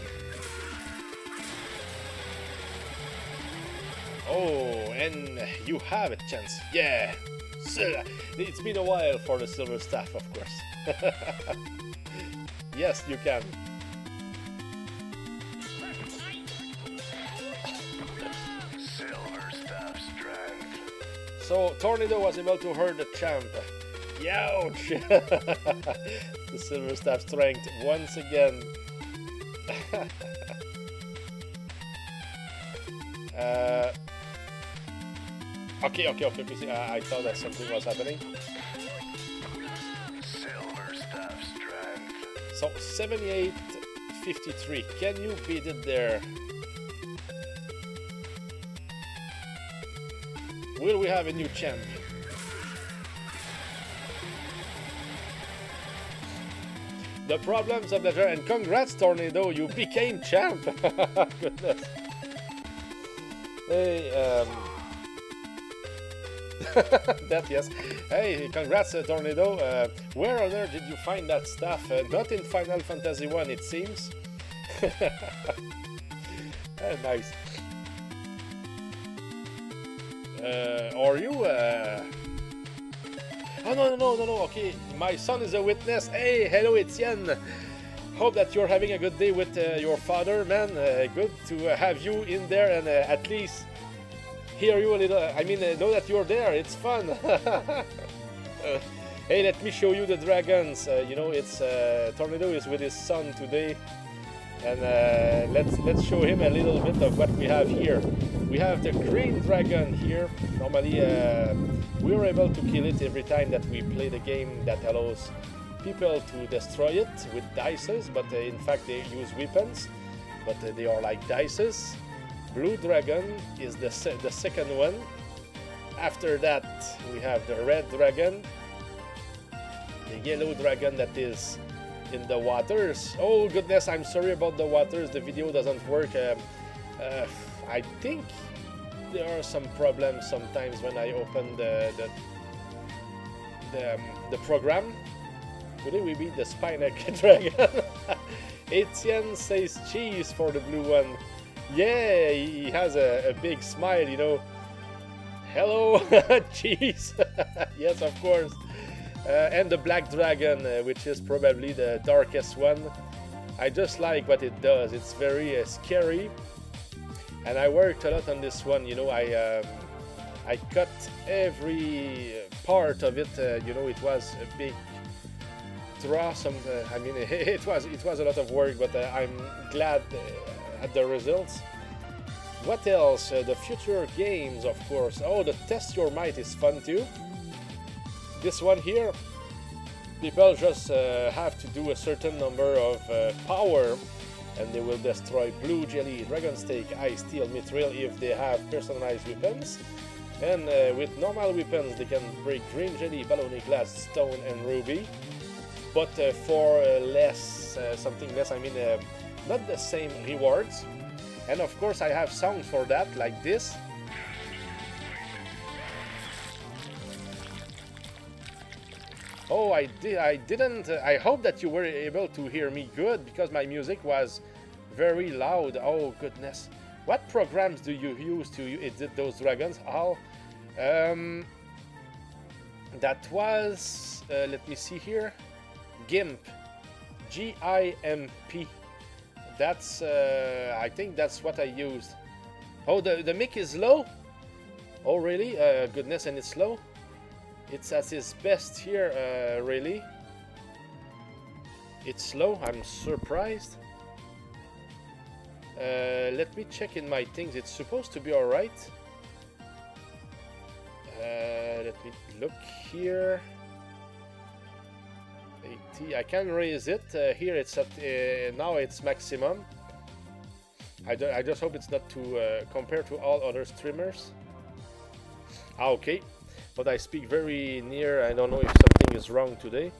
Oh, and you have a chance. Yeah. It's been a while for the silver staff, of course. Yes, you can. Silver staff strength. So Tornado was able to hurt the champ. Youch! The silver staff strength once again. Okay. See, I thought that something was happening. Silver staff strength. So 78-53. Can you beat it there? Will we have a new champ? The problems of the turn, and congrats, Tornado, you became champ. Goodness. Hey, that, yes. Hey, congrats, Tornado. Where on earth did you find that stuff? Not in Final Fantasy 1, it seems. Nice. Are you? Oh, no. Okay, my son is a witness. Hey, hello, Etienne. Hope that you're having a good day with your father, man. Good to have you in there and at least hear you a little. I mean, know that you're there. It's fun. Hey, let me show you the dragons. You know, it's Tornado is with his son today, and let's show him a little bit of what we have here. We have the green dragon here. Normally, we are able to kill it every time that we play the game. That allows people to destroy it with dices, but in fact they use weapons, but they are like dices. Blue dragon is the second one. After that, we have the red dragon, the yellow dragon that is in the waters. Oh goodness, I'm sorry about the waters. The video doesn't work. I think there are some problems sometimes when I open the program. Today we beat the Spinac dragon. Etienne says cheese for the blue one. Yeah, he has a big smile, you know. Hello, cheese. Yes, of course. And the Black Dragon, which is probably the darkest one. I just like what it does. It's very scary, and I worked a lot on this one. You know, I cut every part of it. You know, it was a big draw. I mean, it was a lot of work, but I'm glad at the results. What else? The future games, of course. Oh, the Test Your Might is fun too. This one here, people just have to do a certain number of power, and they will destroy blue jelly, dragon steak, ice, steel, mithril if they have personalized weapons. And with normal weapons, they can break green jelly, baloney glass, stone, and ruby. But for something less, I mean, not the same rewards. And of course, I have sounds for that, like this. Oh, I didn't. I hope that you were able to hear me good, because my music was very loud. Oh goodness. What programs do you use to edit those dragons? All that was, let me see here, GIMP, GIMP. That's, I think that's what I used. Oh, the mic is low? Oh really? Goodness, and it's low? It's at its best here, really. It's low, I'm surprised. Let me check in my things. It's supposed to be alright. Let me look here. 80. I can raise it. Here it's at now it's maximum. I just hope it's not too compared to all other streamers. Ah, okay, but I speak very near. I don't know if something is wrong today.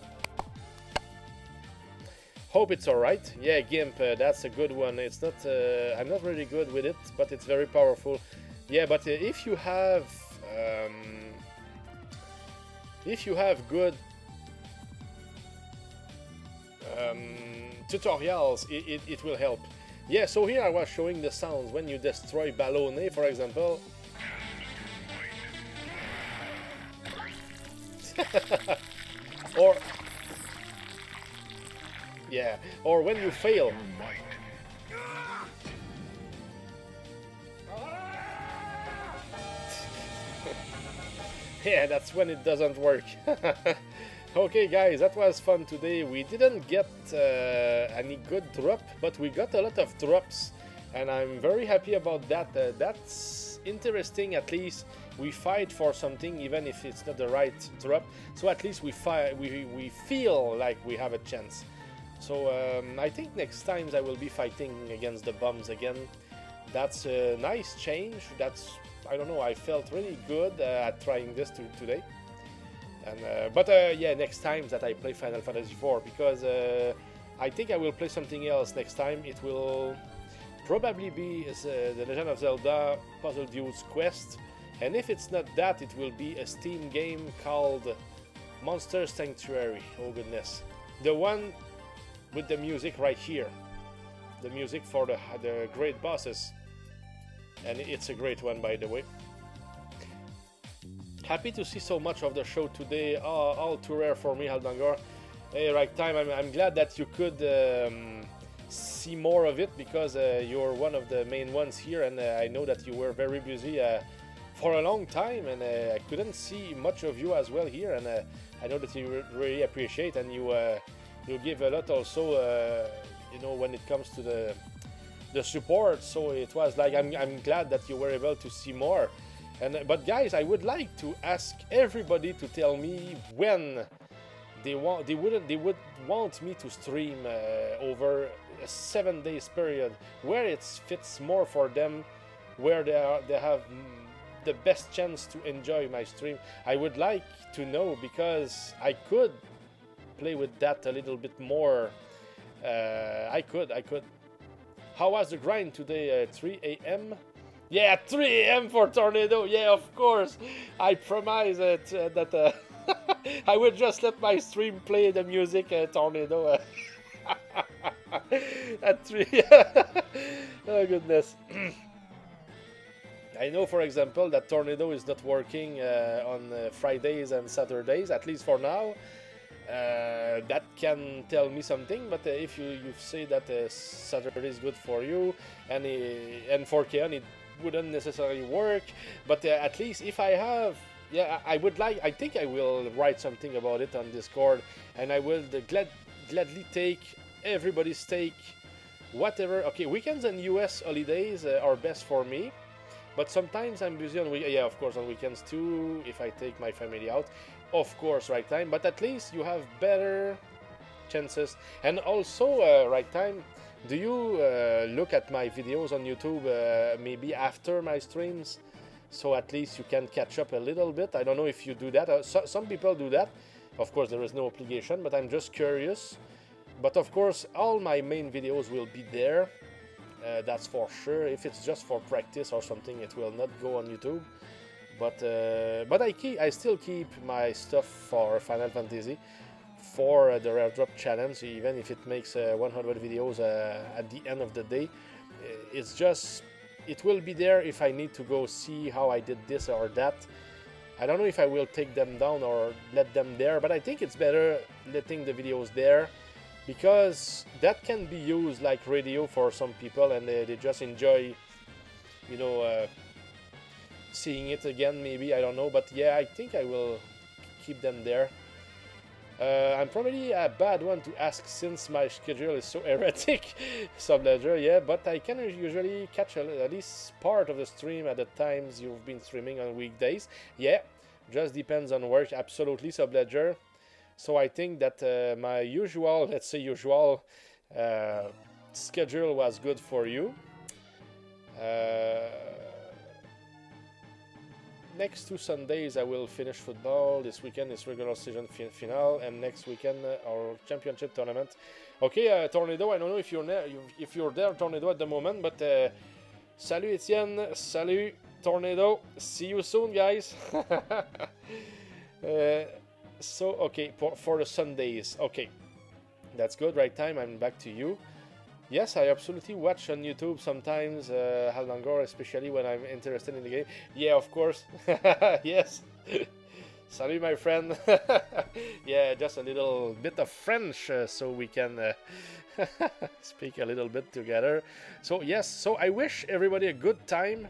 Hope it's alright. Yeah, GIMP, that's a good one. It's not. I'm not really good with it, but it's very powerful. Yeah, but if you have good tutorials, it will help. Yeah, so here I was showing the sounds when you destroy Baloney, for example. Or yeah, or when you fail. Yeah, that's when it doesn't work. Okay guys, that was fun today. We didn't get any good drop, but we got a lot of drops, and I'm very happy about that. That's interesting. At least we fight for something, even if it's not the right drop. So at least we feel like we have a chance. So I think next times I will be fighting against the bombs again. That's a nice change. That's, I don't know, I felt really good at trying this today. And but yeah, next time that I play Final Fantasy IV, because I think I will play something else next time. It will probably be The Legend of Zelda Puzzle Dude's Quest, and if it's not that, it will be a Steam game called Monster Sanctuary. Oh goodness, the one with the music right here, the music for the great bosses, and it's a great one, by the way. Happy to see so much of the show today, all too rare for me, Haldangor. Hey, right time, I'm glad that you could see more of it, because you're one of the main ones here, and I know that you were very busy for a long time, and I couldn't see much of you as well here, and I know that you really appreciate, and you give a lot also, you know, when it comes to the support. So it was like, I'm glad that you were able to see more. And but guys, I would like to ask everybody to tell me when they would want me to stream over a 7 days period, where it fits more for them, where they have the best chance to enjoy my stream. I would like to know, because I could play with that a little bit more. I could. How was the grind today? 3 a.m. Yeah, 3 a.m. for Tornado. Yeah, of course. I promise that I would just let my stream play the music Tornado at 3. Oh goodness. I know, for example, that Tornado is not working on Fridays and Saturdays, at least for now. That can tell me something, but if you say that Saturday is good for you, and for Keon it wouldn't necessarily work, but at least if I have, yeah, I would like, I think I will write something about it on Discord, and I will gladly take everybody's take, whatever. Okay, weekends and US holidays are best for me. But sometimes I'm busy on yeah, of course, on weekends too, if I take my family out. Of course, right time, but at least you have better chances. And also, right time, do you look at my videos on YouTube maybe after my streams? So at least you can catch up a little bit. I don't know if you do that. Some people do that. Of course, there is no obligation, but I'm just curious. But of course, all my main videos will be there. That's for sure. If it's just for practice or something, it will not go on YouTube. But I still keep my stuff for Final Fantasy, for the Rare Drop Challenge, even if it makes 100 videos at the end of the day. It's just, it will be there if I need to go see how I did this or that. I don't know if I will take them down or let them there, but I think it's better letting the videos there, because that can be used like radio for some people, and they just enjoy, you know, seeing it again, maybe, I don't know. But yeah, I think I will keep them there. I'm probably a bad one to ask since my schedule is so erratic, Subledger, yeah, but I can usually catch at least part of the stream at the times you've been streaming on weekdays. Yeah, just depends on work, absolutely, Subledger. So I think that my usual, let's say usual, schedule was good for you. Next 2 Sundays I will finish football. This weekend is regular season final, and next weekend our championship tournament. Okay, Tornado, I don't know if you're there, Tornado, at the moment, but salut Etienne, salut Tornado, see you soon, guys. So, okay, for the Sundays, okay, that's good, right time, I'm back to you. Yes, I absolutely watch on YouTube sometimes, Halmangor, especially when I'm interested in the game. Yeah, of course, yes. Salut, my friend. Yeah, just a little bit of French, so we can speak a little bit together. So, yes, so I wish everybody a good time.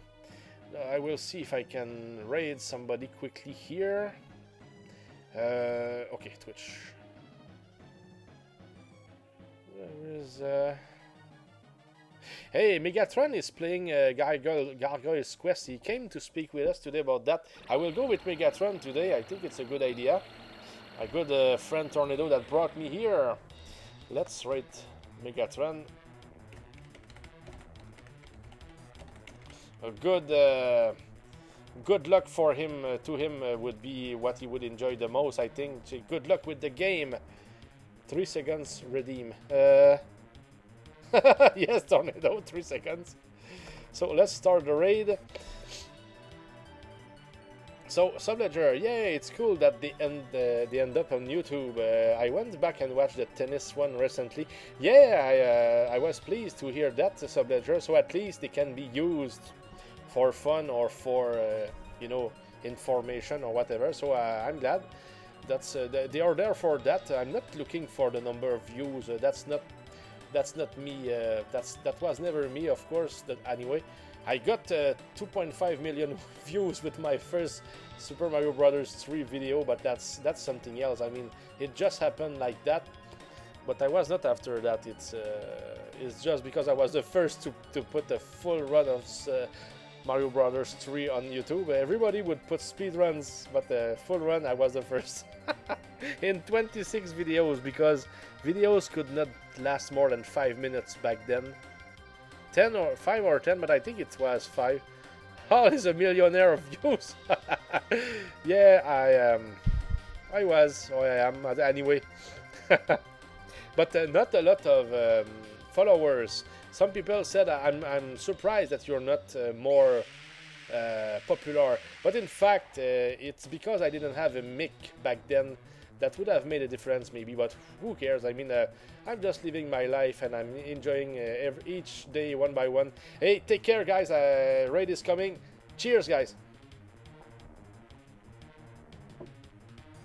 I will see if I can raid somebody quickly here. Okay, Twitch. Where is Hey, Megatron is playing Gargoyle's Quest. He came to speak with us today about that. I will go with Megatron today. I think it's a good idea. A good friend Tornado that brought me here. Let's rate Megatron. A good luck for him, would be what he would enjoy the most, I think. Good luck with the game. 3 seconds, redeem. Yes, Tornado, 3 seconds. So let's start the raid. So, Subledger, yeah, it's cool that they end up on YouTube. I went back and watched the tennis one recently. Yeah, I was pleased to hear that, Subledger, so at least they can be used for fun or for, you know, information or whatever. So I'm glad that's they are there for that. I'm not looking for the number of views. That's not me. That was never me, of course. Anyway, I got 2.5 million views with my first Super Mario Bros. 3 video, but that's something else. I mean, it just happened like that. But I was not after that. It's just because I was the first to put a full run of Mario Bros. 3 on YouTube. Everybody would put speedruns, but the full run, I was the first. In 26 videos, because videos could not last more than 5 minutes back then. 5 or 10, but I think it was 5. Hall is a millionaire of views. Yeah, I was, or I am, anyway. But not a lot of followers. Some people said I'm surprised that you're not more popular, but in fact it's because I didn't have a mic back then. That would have made a difference maybe, but who cares? I mean, I'm just living my life and I'm enjoying each day one by one. Hey, take care, guys. Raid is coming. Cheers, guys.